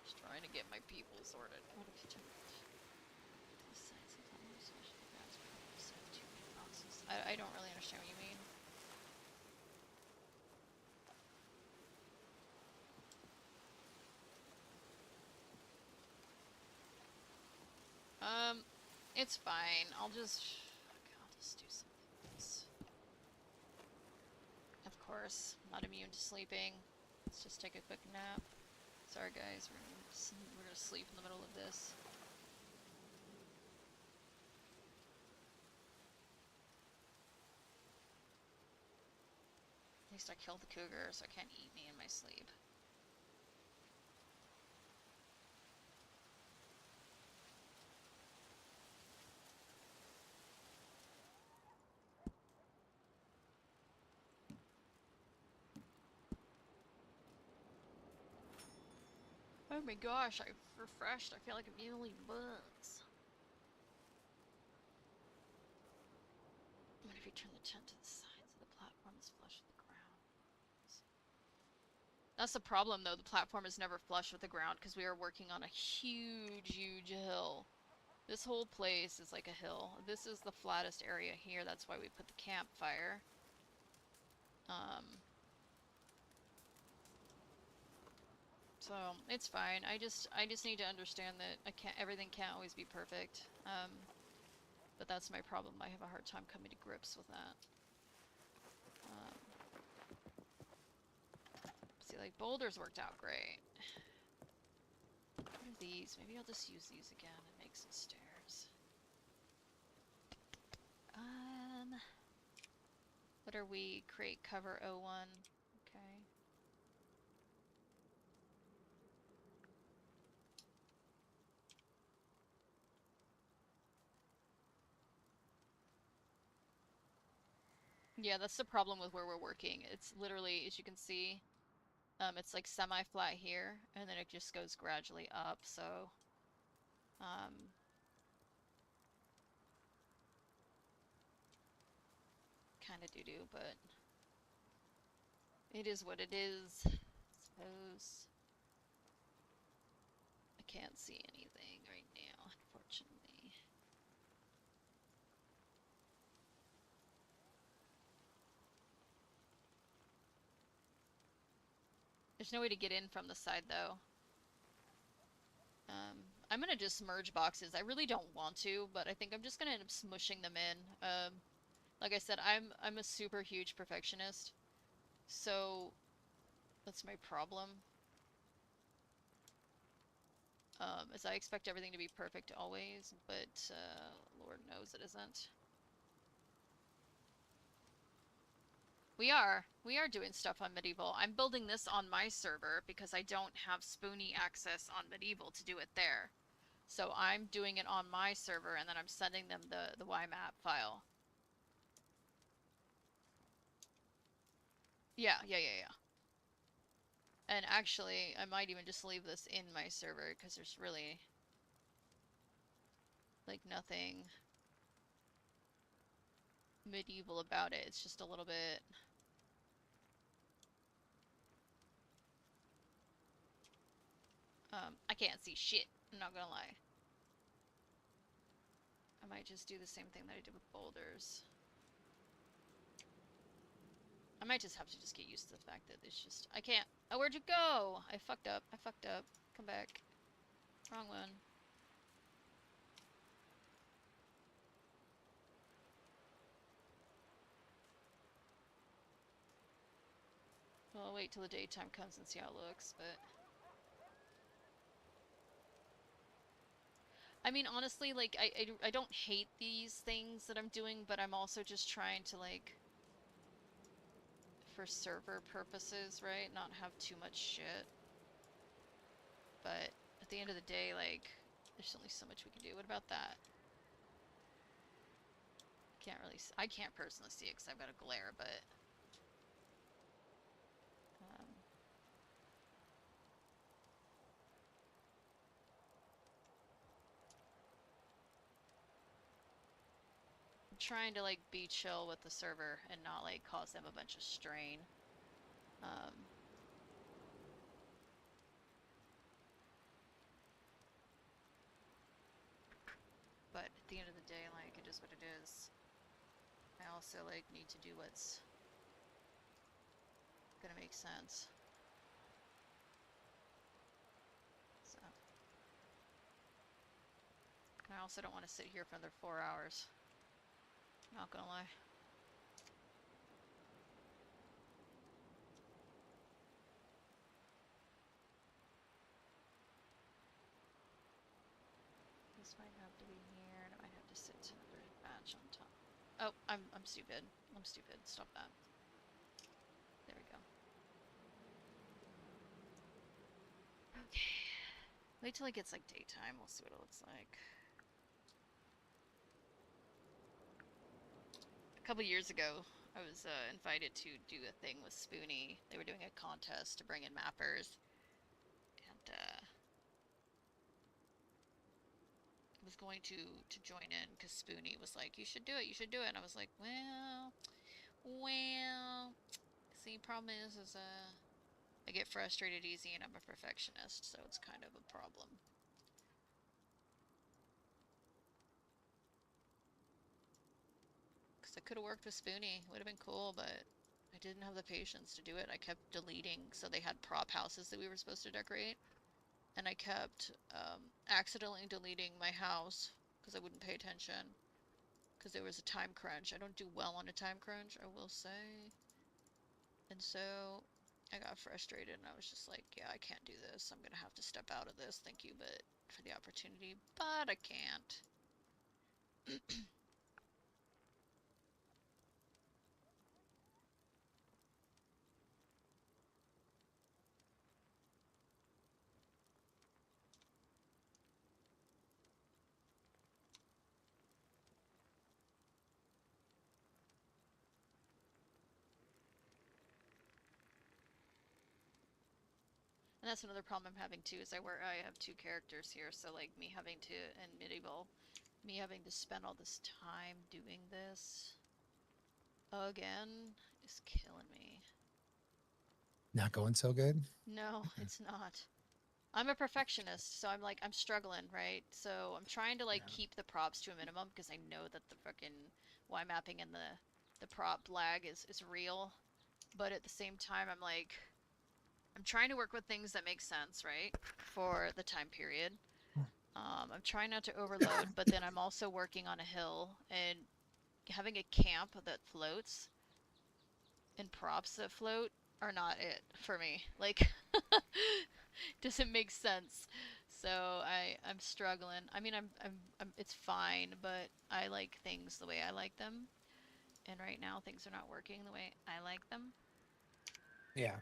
Just trying to get my people sorted. What have you done? I don't really understand what you mean. It's fine. I'll just do something else. Of course, I'm not immune to sleeping. Let's just take a quick nap. Sorry guys, we're gonna sleep in the middle of this. At least I killed the cougar, so I can't eat me in my sleep. Oh my gosh, I've refreshed. I feel like I'm eating bugs. we turn the tent to the side so the platform is flush with the ground. That's the problem, though. The platform is never flush with the ground because we are working on a huge, huge hill. This whole place is like a hill. This is the flattest area here. That's why we put the campfire. So it's fine. I just need to understand that everything can't always be perfect. But that's my problem. I have a hard time coming to grips with that. See, like, boulders worked out great. What are these? Maybe I'll just use these again and make some stairs. What are we? Create cover 01. Okay. Yeah, that's the problem with where we're working. It's literally, as you can see, it's like semi-flat here, and then it just goes gradually up, so... kind of doo-doo, but... it is what it is, I suppose. I can't see anything right now, unfortunately. There's no way to get in from the side, though. I'm gonna just merge boxes. I really don't want to, but I think I'm just gonna end up smushing them in. Like I said, I'm a super huge perfectionist, so that's my problem. Is I expect everything to be perfect always, but Lord knows it isn't. We are doing stuff on Medieval. I'm building this on my server because I don't have Spoony access on Medieval to do it there. So I'm doing it on my server, and then I'm sending them the YMAP file. Yeah. And actually, I might even just leave this in my server, because there's really, like, nothing medieval about it. It's just a little bit... I can't see shit, I'm not gonna lie. I might just do the same thing that I did with boulders. I might just have to just get used to the fact that it's just... I can't... Oh, where'd you go? I fucked up. Come back. Wrong one. Well, I'll wait till the daytime comes and see how it looks, but... I mean, honestly, like, I don't hate these things that I'm doing, but I'm also just trying to, like... for server purposes, right? Not have too much shit. But at the end of the day, like, there's only so much we can do. What about that? Can't really... I can't personally see it because I've got a glare, but... I'm trying to, like, be chill with the server and not, like, cause them a bunch of strain. But at the end of the day, like, it is what it is. I also, like, need to do what's gonna make sense. So. And I also don't want to sit here for another 4 hours. Not gonna lie. This might have to be here, and I might have to sit another batch on top. Oh, I'm stupid. I'm stupid. Stop that. There we go. Okay. Wait till it gets, like, daytime. We'll see what it looks like. A couple years ago, I was invited to do a thing with Spoony. They were doing a contest to bring in mappers. And, it was going to join in because Spoonie was like, you should do it, you should do it. And I was like, well, see, problem is I get frustrated easy and I'm a perfectionist, so it's kind of a problem. Because I could have worked with Spoonie, would have been cool, but I didn't have the patience to do it. I kept deleting, so they had prop houses that we were supposed to decorate, and I kept accidentally deleting my house because I wouldn't pay attention because there was a time crunch. I don't do well on a time crunch, I will say. And so I got frustrated and I was just like, yeah, I can't do this. I'm gonna have to step out of this. Thank you, but for the opportunity, but I can't. And that's another problem I'm having too, is I have two characters here, so like me having to, in medieval, me having to spend all this time doing this again is killing me. Not going so good. No, it's not. I'm a perfectionist, so I'm like, I'm struggling, right? So I'm trying to like Yeah. keep the props to a minimum because I know that the fucking Y mapping and the prop lag is real. But at the same time, I'm like, I'm trying to work with things that make sense, right? For the time period. I'm trying not to overload, but then I'm also working on a hill and having a camp that floats and props that float are not it for me. Like, doesn't make sense. So I'm struggling. I mean, it's fine, but I like things the way I like them. And right now things are not working the way I like them. Yeah.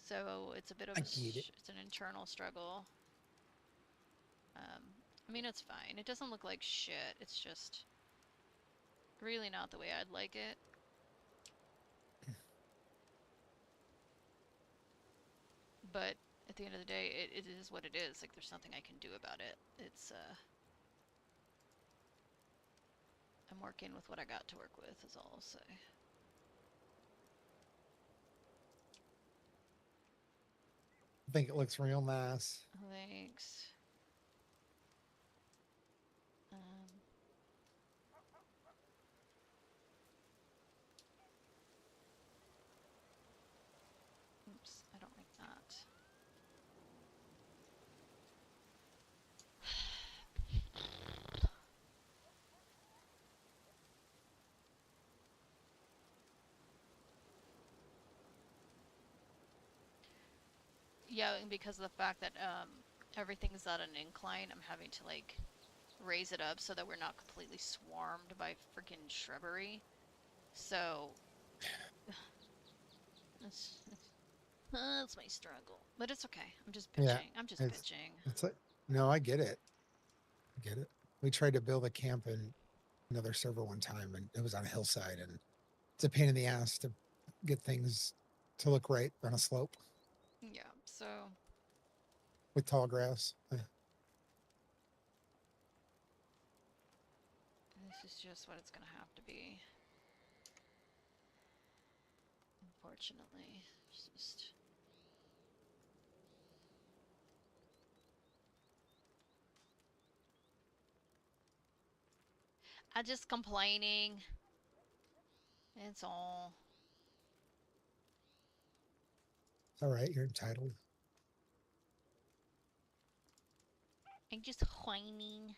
So it's a bit of I get it. it's an internal struggle. Um, I mean, it's fine. It doesn't look like shit. It's just really not the way I'd like it. But at the end of the day, it is what it is. Like, there's nothing I can do about it. It's, I'm working with what I got to work with, is all I'll say. I think it looks real nice. Thanks. Oops, I don't like that. Yeah, and because of the fact that everything's at an incline, I'm having to like raise it up so that we're not completely swarmed by freaking shrubbery. So that's my struggle. But it's okay. I'm just Yeah. bitching. I'm just It's bitching. it's like no, I get it. I get it. We tried to build a camp in another server one time and it was on a hillside and it's a pain in the ass to get things to look right on a slope Yeah, so with tall grass. this is just what it's gonna have to be. Unfortunately. It's just I'm just complaining. It's all. It's all right. You're entitled. I'm just whining.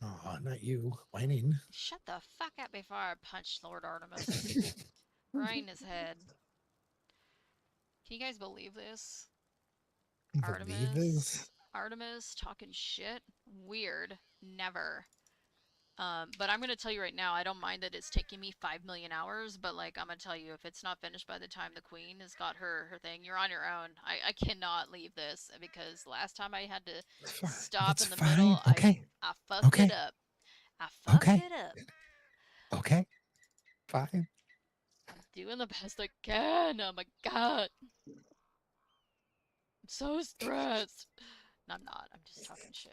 Oh, not you whining. Shut the fuck up before I punch Lord Artemis. Right in his head. Can you guys believe this? Believe this? Artemis talking shit? Weird. Never. But I'm gonna tell you right now, I don't mind that it's taking me 5 million hours, but like I'm gonna tell you, if it's not finished by the time the queen has got her thing, you're on your own. I cannot leave this because last time I had to stop It's in the fine. middle, Okay. I fucked it Okay. up. I fucked Okay. it up. Okay. Fine. I'm doing the best I can. Oh my god. I'm so stressed. No, I'm not. I'm just talking shit.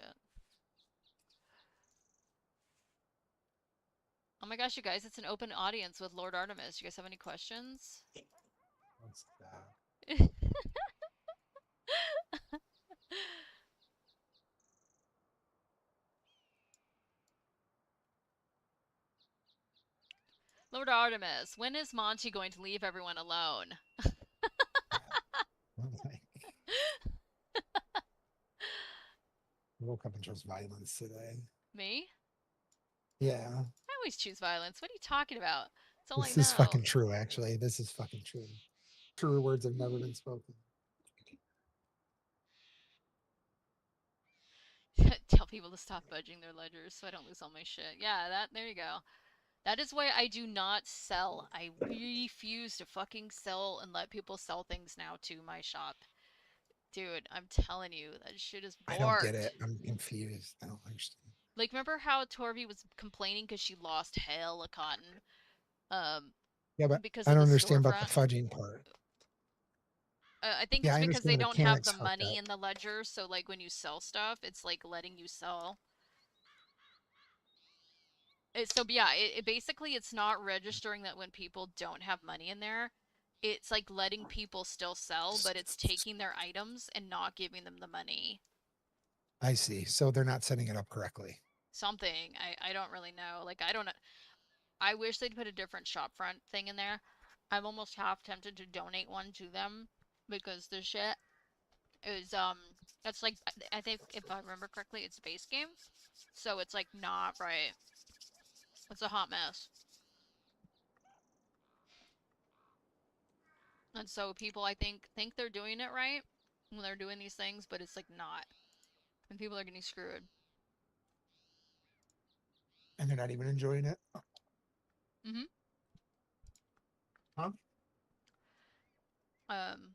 Oh my gosh, you guys, it's an open audience with Lord Artemis. You guys have any questions? What's that? Lord Artemis, when is Monty going to leave everyone alone? I'm like, I woke up and chose violence today. Me? Yeah, I always choose violence. What are you talking about? That's all I this is know. fucking true. Actually, this is fucking true. Truer words have never been spoken. Tell people to stop budging their ledgers so I don't lose all my shit. Yeah, there you go. That is why I do not sell. I refuse to fucking sell and let people sell things now to my shop. Dude, I'm telling you, that shit is I don't get borked. it. I'm confused. I don't understand. Like, remember how Torvi was complaining because she lost hella cotton? Um, Yeah, but because I of don't the understand about the storefront? fudging part. I think Yeah, it's I because they understand the don't have mechanics the fucked money up. in the ledger, so like when you sell stuff, it's like letting you sell. So yeah, it basically it's not registering that when people don't have money in there, it's like letting people still sell, but it's taking their items and not giving them the money. I see. So they're not setting it up correctly. Something I don't really know. Like I don't know. I wish they'd put a different shopfront thing in there. I'm almost half tempted to donate one to them because the shit is that's like I think if I remember correctly, it's a base game, so it's like not right. It's a hot mess. And so people I think they're doing it right when they're doing these things, but it's like not. And people are getting screwed. And they're not even enjoying it. Mm-hmm. Huh? Um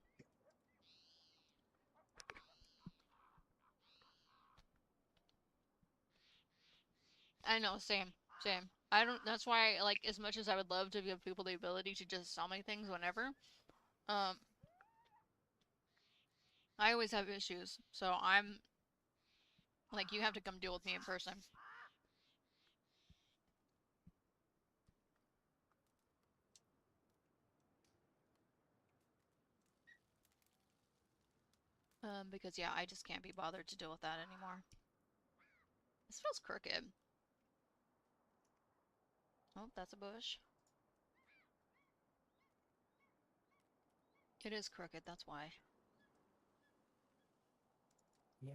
I know, same. Same. I don't that's why like as much as I would love to give people the ability to just sell me things whenever, um I always have issues. So I'm like you have to come deal with me in person. Because yeah, I just can't be bothered to deal with that anymore. This feels crooked. Oh, that's a bush. It is crooked, that's why. Yeah.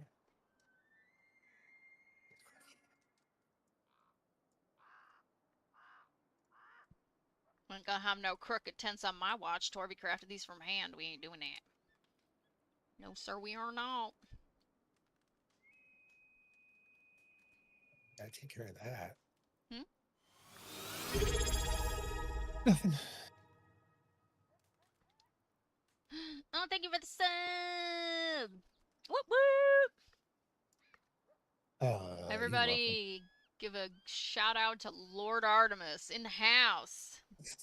We ain't gonna have no crooked tents on my watch. Torby crafted these from hand. We ain't doing that. No, sir, we are not. Gotta take care of that. Hmm? Nothing. Oh, thank you for the sub! Whoop whoop! You're welcome. Everybody, give a shout out to Lord Artemis in the house. He's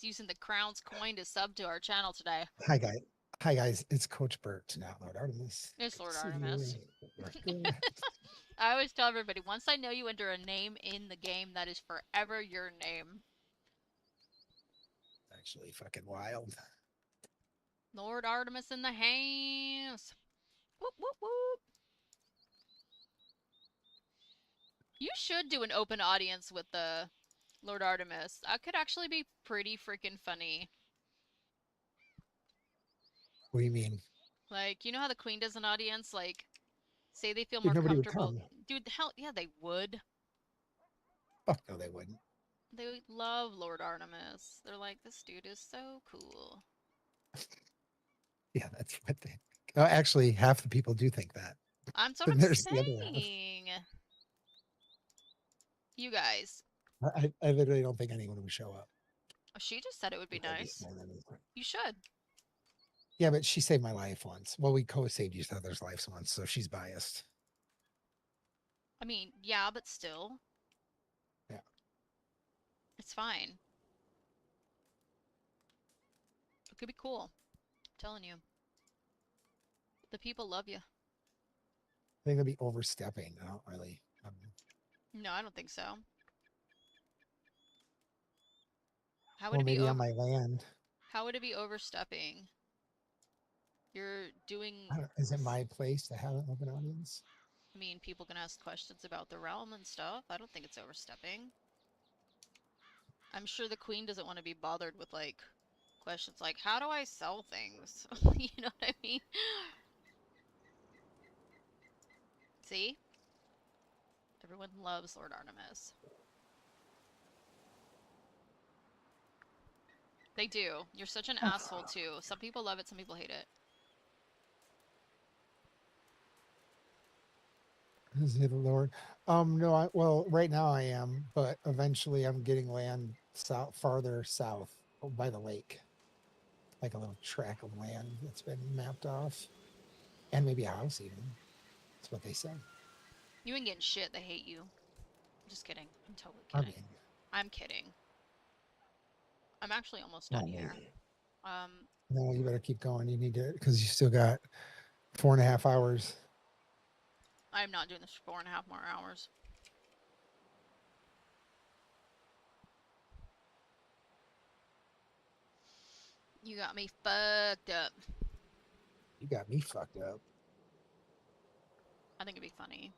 using the Crown's coin to sub to our channel today. Hi guys. Hi guys. It's Coach Burt, not Lord Artemis. It's Good to Lord see Artemis. you. I always tell everybody, once I know you enter a name in the game, that is forever your name. Actually, fucking wild. Lord Artemis in the house. Whoop whoop whoop. You should do an open audience with the Lord Artemis. That could actually be pretty freaking funny. What do you mean? Like, you know how the Queen does an audience? Like, say they feel Dude, more nobody would comfortable. come. Dude, hell, yeah, they would. Fuck no, they wouldn't. They love Lord Artemis. They're like, this dude is so cool. Yeah, that's what they. Actually, half the people do think that. I'm sort Then of there's the other half. saying. You guys. I literally don't think anyone would show up. She just said it would be nice. You should. Yeah, but she saved my life once. Well, we co-saved each other's lives once, so she's biased. I mean, yeah, but still. Yeah. It's fine. It could be cool. I'm telling you. The people love you. I think that'd be overstepping. I don't really. No, I don't think so. How would Well, it be maybe on over? my land. How would it be overstepping? You're doing. Is it my place to have an open audience? I mean, people can ask questions about the realm and stuff. I don't think it's overstepping. I'm sure the queen doesn't want to be bothered with like questions like, how do I sell things? You know what I mean? See? Everyone loves Lord Artemis. They do. You're such an asshole too. Some people love it, some people hate it. Is it a Lord? No, well, right now I am, but eventually I'm getting land farther south by the lake, like a little tract of land that's been mapped off, and maybe a house even. That's what they say. You ain't getting shit, they hate you. Just kidding. I'm totally I kidding. mean, I'm kidding. I'm actually almost done not here. me. Um, No, you better keep going. You need to, because you still got 4.5 hours. I'm not doing this for 4.5 more hours. You got me fucked up. You got me fucked up. I think it'd be funny.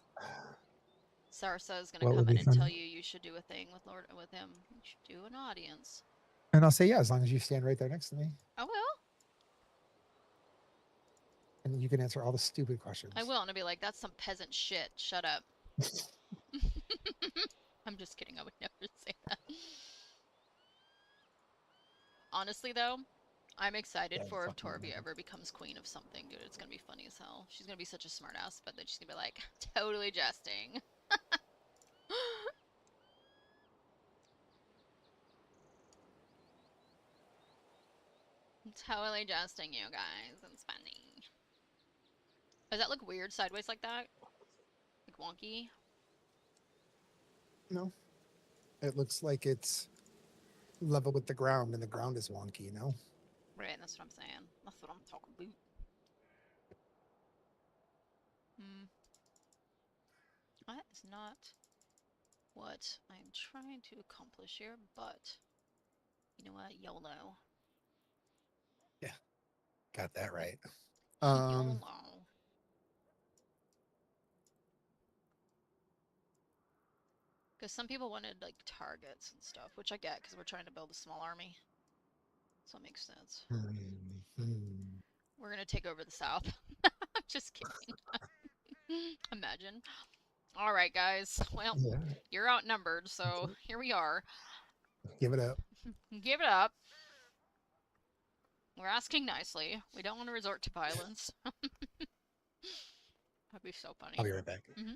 Sarsa is gonna What would come in be and tell fun? you should do a thing with him. You should do an audience. And I'll say, yeah, as long as you stand right there next to me I will. and you can answer all the stupid I questions. will. And I'll be like, that's some peasant shit. Shut up. I'm just kidding. I would never say that. Honestly, though, I'm excited Yeah, for if fucking Torby whatever. ever becomes queen of something, dude. It's gonna be funny as hell. She's gonna be such a smartass, but then she's gonna be like, totally jesting. Totally jesting, you guys. It's funny. Does that look weird sideways like that? Like wonky? No, it looks like it's level with the ground and the ground is wonky, you know? Right, that's what I'm saying. That's what I'm talking about. Hmm. That is not what I'm trying to accomplish here, but you know what? YOLO. Yeah, got that right. Um, YOLO. Because some people wanted like targets and stuff, which I get because we're trying to build a small army. So it makes sense. hmm. We're gonna take over the south. I'm just kidding. Imagine. Alright, guys. Well, Yeah, you're outnumbered, so here we are. give it up. Give it up. We're asking nicely. We don't want to resort to violence. That'd be so I'll funny. be right back. Mm-hmm.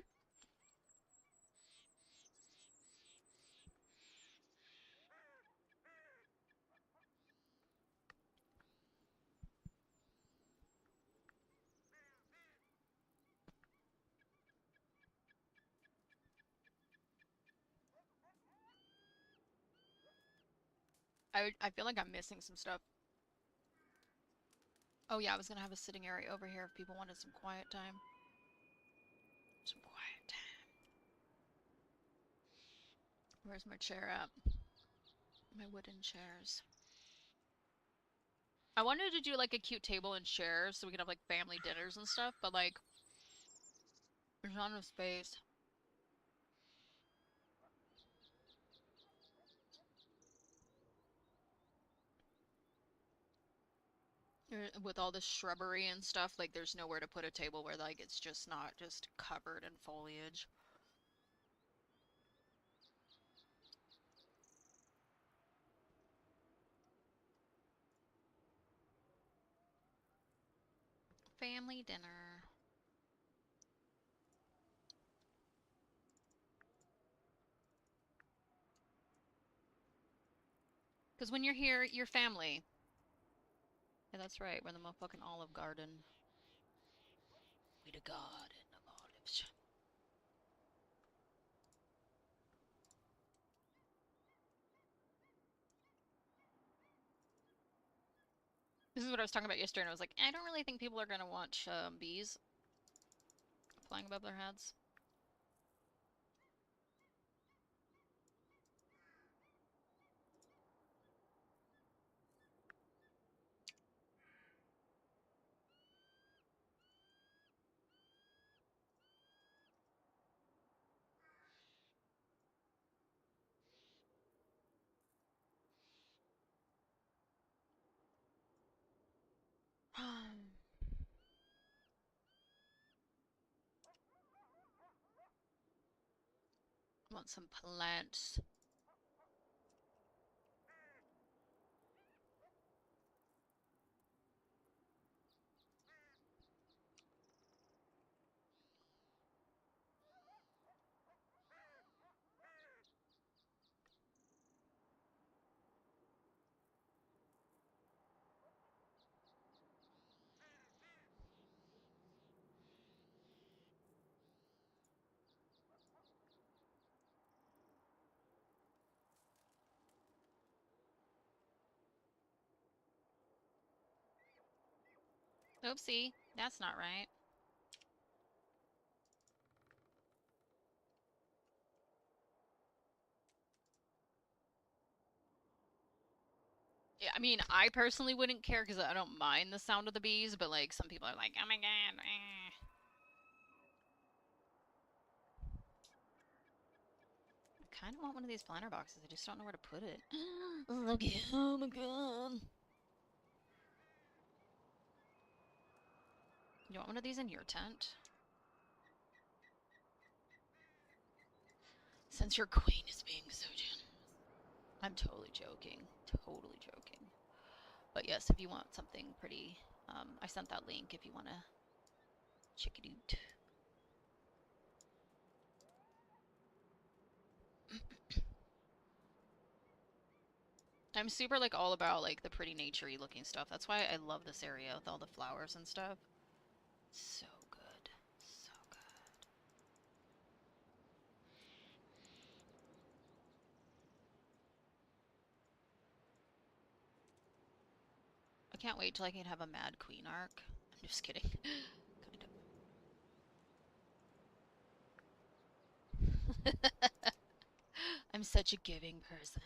I feel like I'm missing some stuff. Oh yeah, I was gonna have a sitting area over here if people wanted some quiet time. Some quiet time. Where's my chair at? My wooden chairs. I wanted to do like a cute table and chairs so we could have like family dinners and stuff, but like there's not enough space. With all this shrubbery and stuff, like there's nowhere to put a table where like it's just not just covered in foliage. Family dinner. Because when you're here, you're family. Yeah, that's right. We're in the motherfucking Olive Garden. We the garden of olives. This is what I was talking about yesterday, and I was like, I don't really think people are gonna watch bees flying above their heads. Want some plants. Oopsie, that's not right. Yeah, I mean, I personally wouldn't care because I don't mind the sound of the bees, but like some people are like, oh my god. I kind of want one of these planter boxes. I just don't know where to put it. Look at, oh my god. You want one of these in your tent? Since your queen is being so generous. I'm totally joking. Totally joking. But yes, if you want something pretty, I sent that link if you want to check it out. I'm super like all about like the pretty naturey looking stuff. That's why I love this area with all the flowers and stuff. So good. So good. I can't wait till I can have a Mad Queen arc. I'm just kidding. Kind of. I'm such a giving person.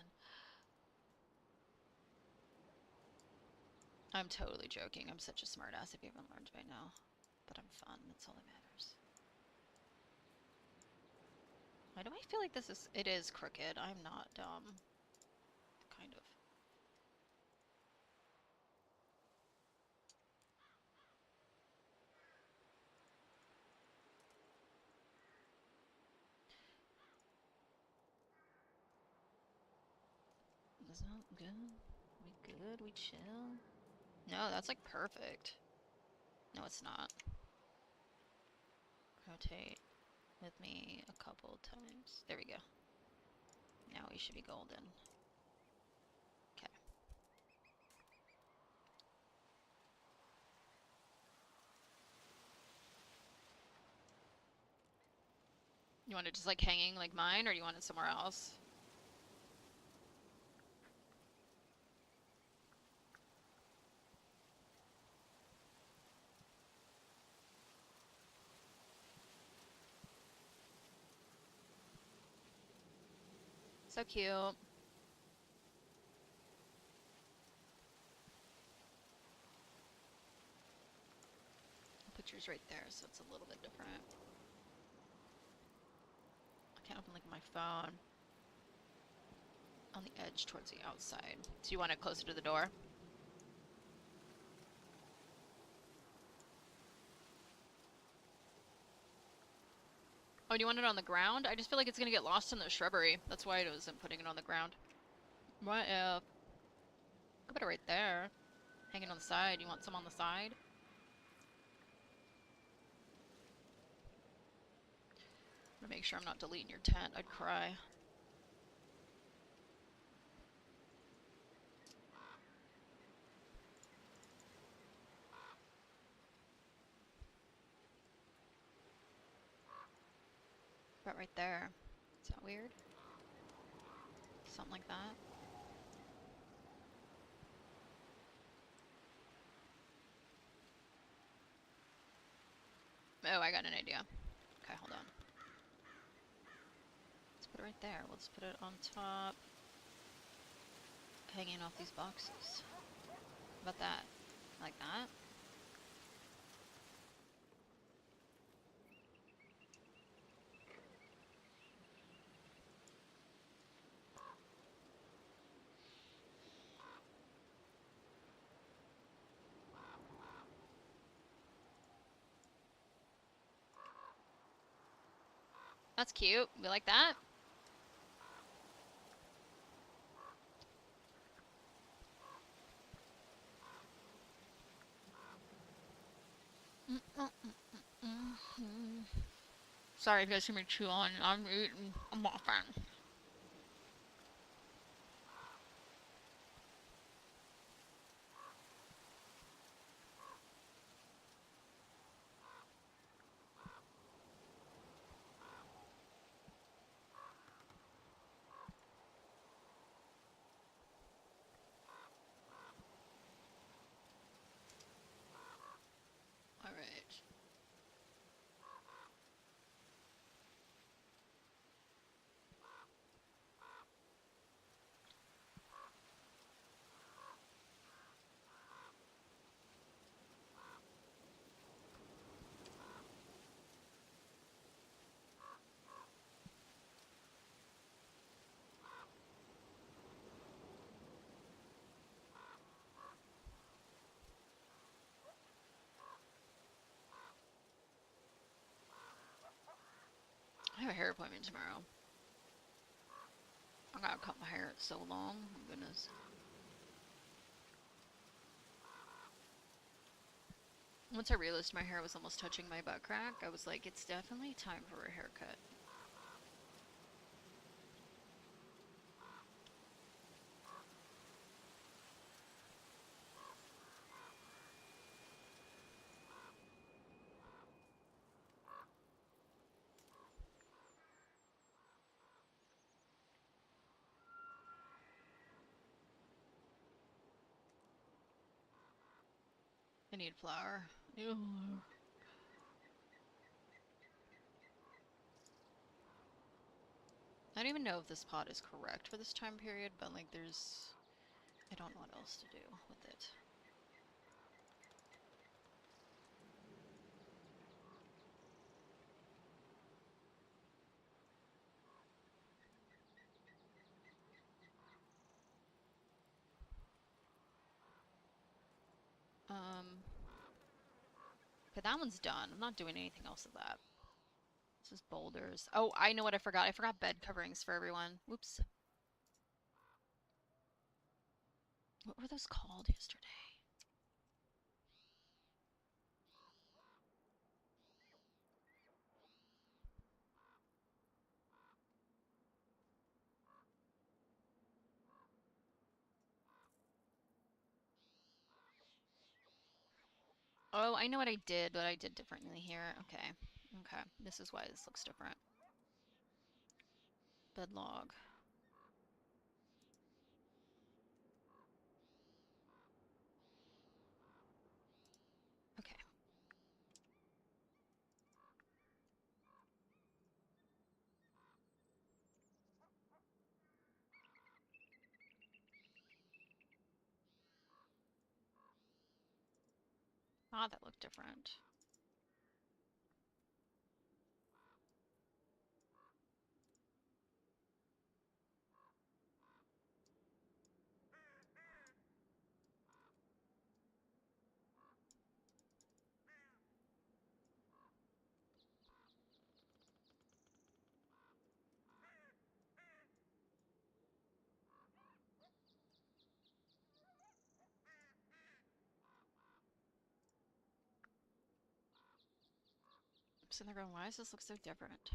I'm totally joking. I'm such a smartass if you haven't learned by now. But I'm fun. That's all that matters. Why do I feel like this is... It is crooked. I'm not dumb. Kind of. Is that good? We good? We chill? No, that's like perfect. No, it's not. Rotate with me a couple times. There we go. Now we should be golden. Okay. You want it just like hanging like mine, or do you want it somewhere else? So cute. Picture's right there, so it's a little bit different. I can't open like my phone. On the edge towards the outside. So you want it closer to the door? Oh, do you want it on the ground? I just feel like it's gonna get lost in the shrubbery. That's why I wasn't putting it on the ground. What if... Could put it right there. Hanging on the side. You want some on the side? I'm gonna make sure I'm not deleting your tent. I'd cry. About right there. Is that weird? Something like that. Oh, I got an idea. Okay, hold on. Let's put it right there. Let's put it on top. Hanging off these boxes. How about that? Like that? That's cute. We like that. Sorry if you guys hear me chew on. I'm eating a muffin. All right. I have a hair appointment tomorrow. I gotta cut my hair. It's so long. Oh, goodness. Once I realized my hair was almost touching my butt crack, I was like, it's definitely time for a haircut. I need flour. Ew. I don't even know if this pot is correct for this time period, but like there's... I don't know what else to do with it. Okay, that one's done. I'm not doing anything else with that. This is boulders. Oh, I know what I forgot. I forgot bed coverings for everyone. Whoops. What were those called yesterday? Oh, I know what I did, but I did differently here. Okay. Okay. This is why this looks different. Bed log. Okay. Ah, that looked different. I'm sitting there going, why does this look so different?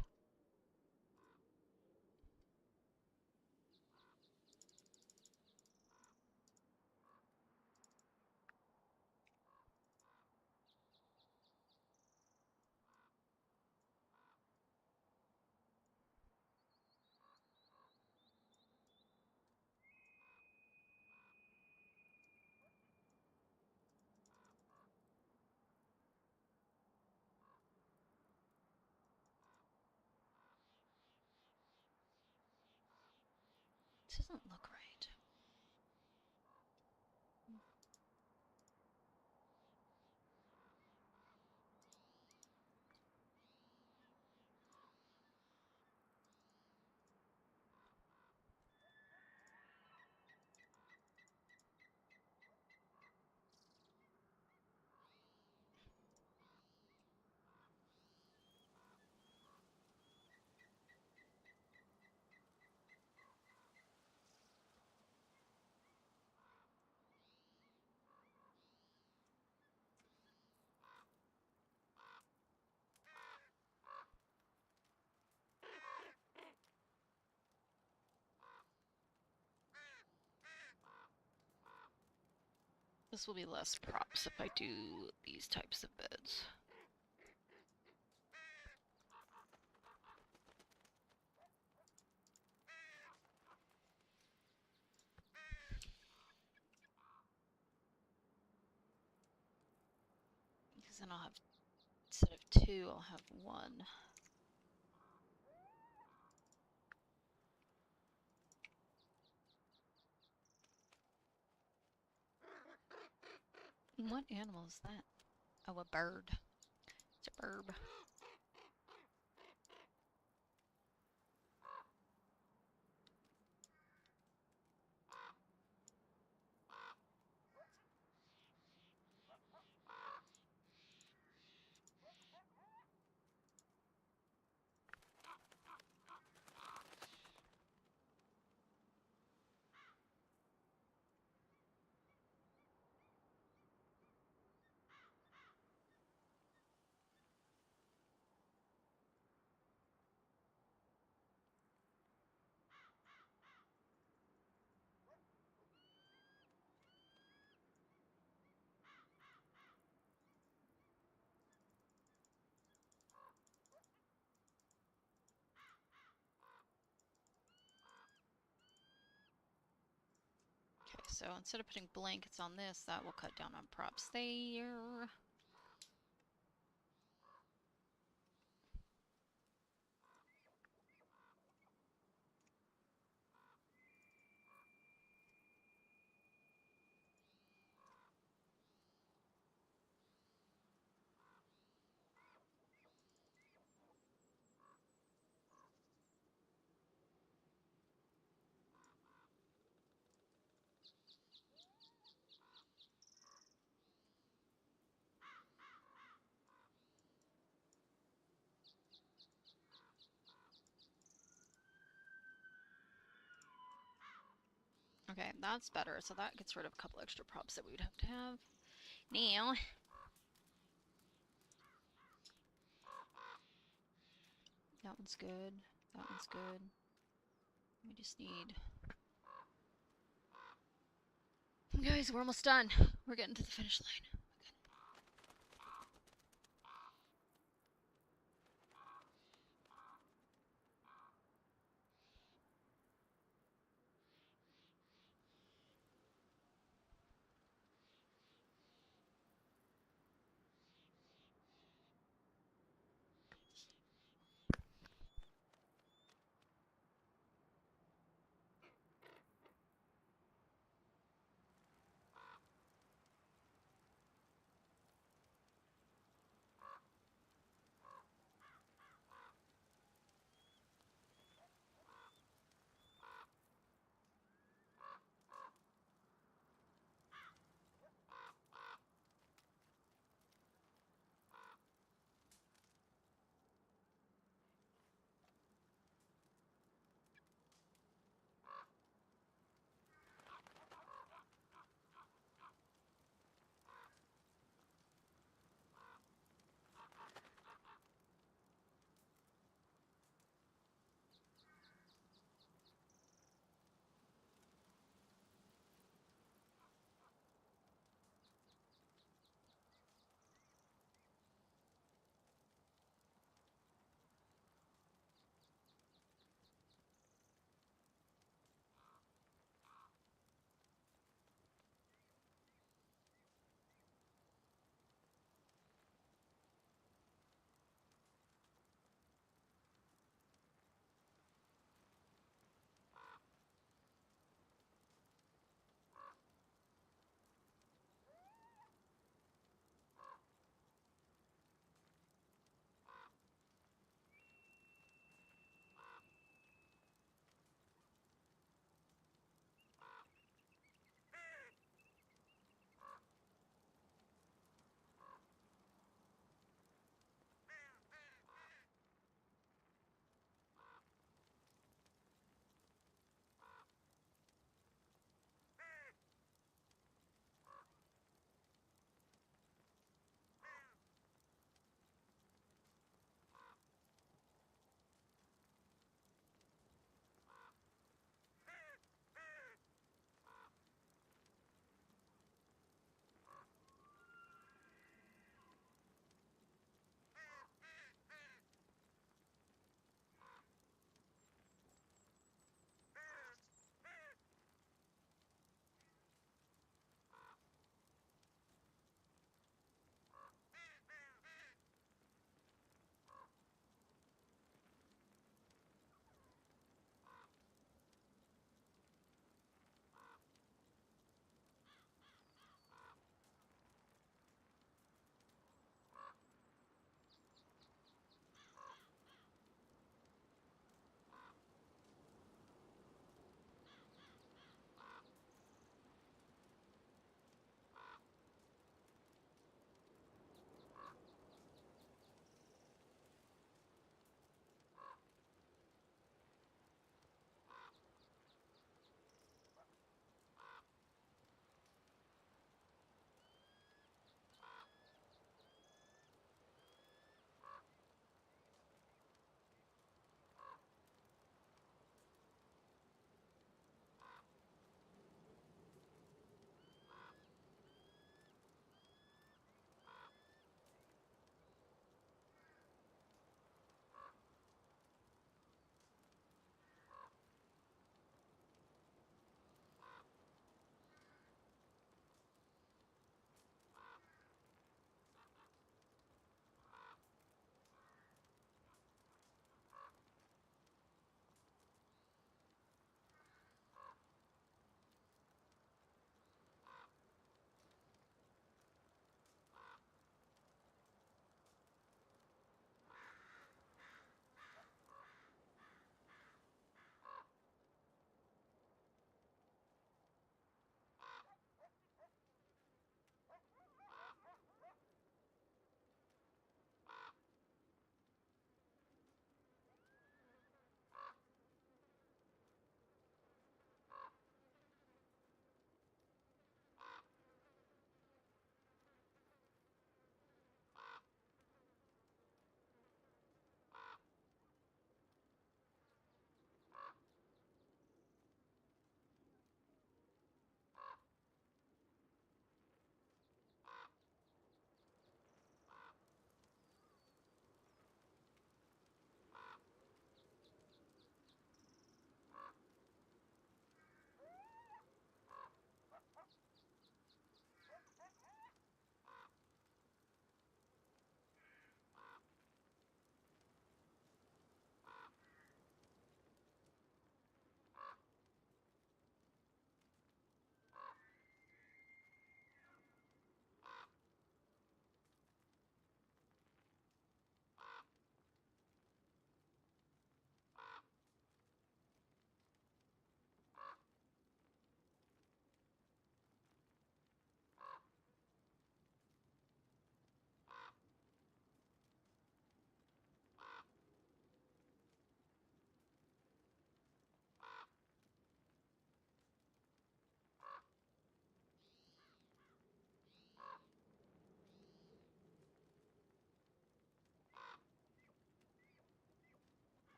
This doesn't look right. This will be less props if I do these types of beds. Because then I'll have, instead of 2, I'll have 1. What animal is that? Oh, a bird. It's a bird. Okay, so instead of putting blankets on this, that will cut down on props there. Okay, that's better. So that gets rid of a couple extra props that we would have to have. Now, that one's good. That one's good. We just need... Guys, we're almost done. We're getting to the finish line.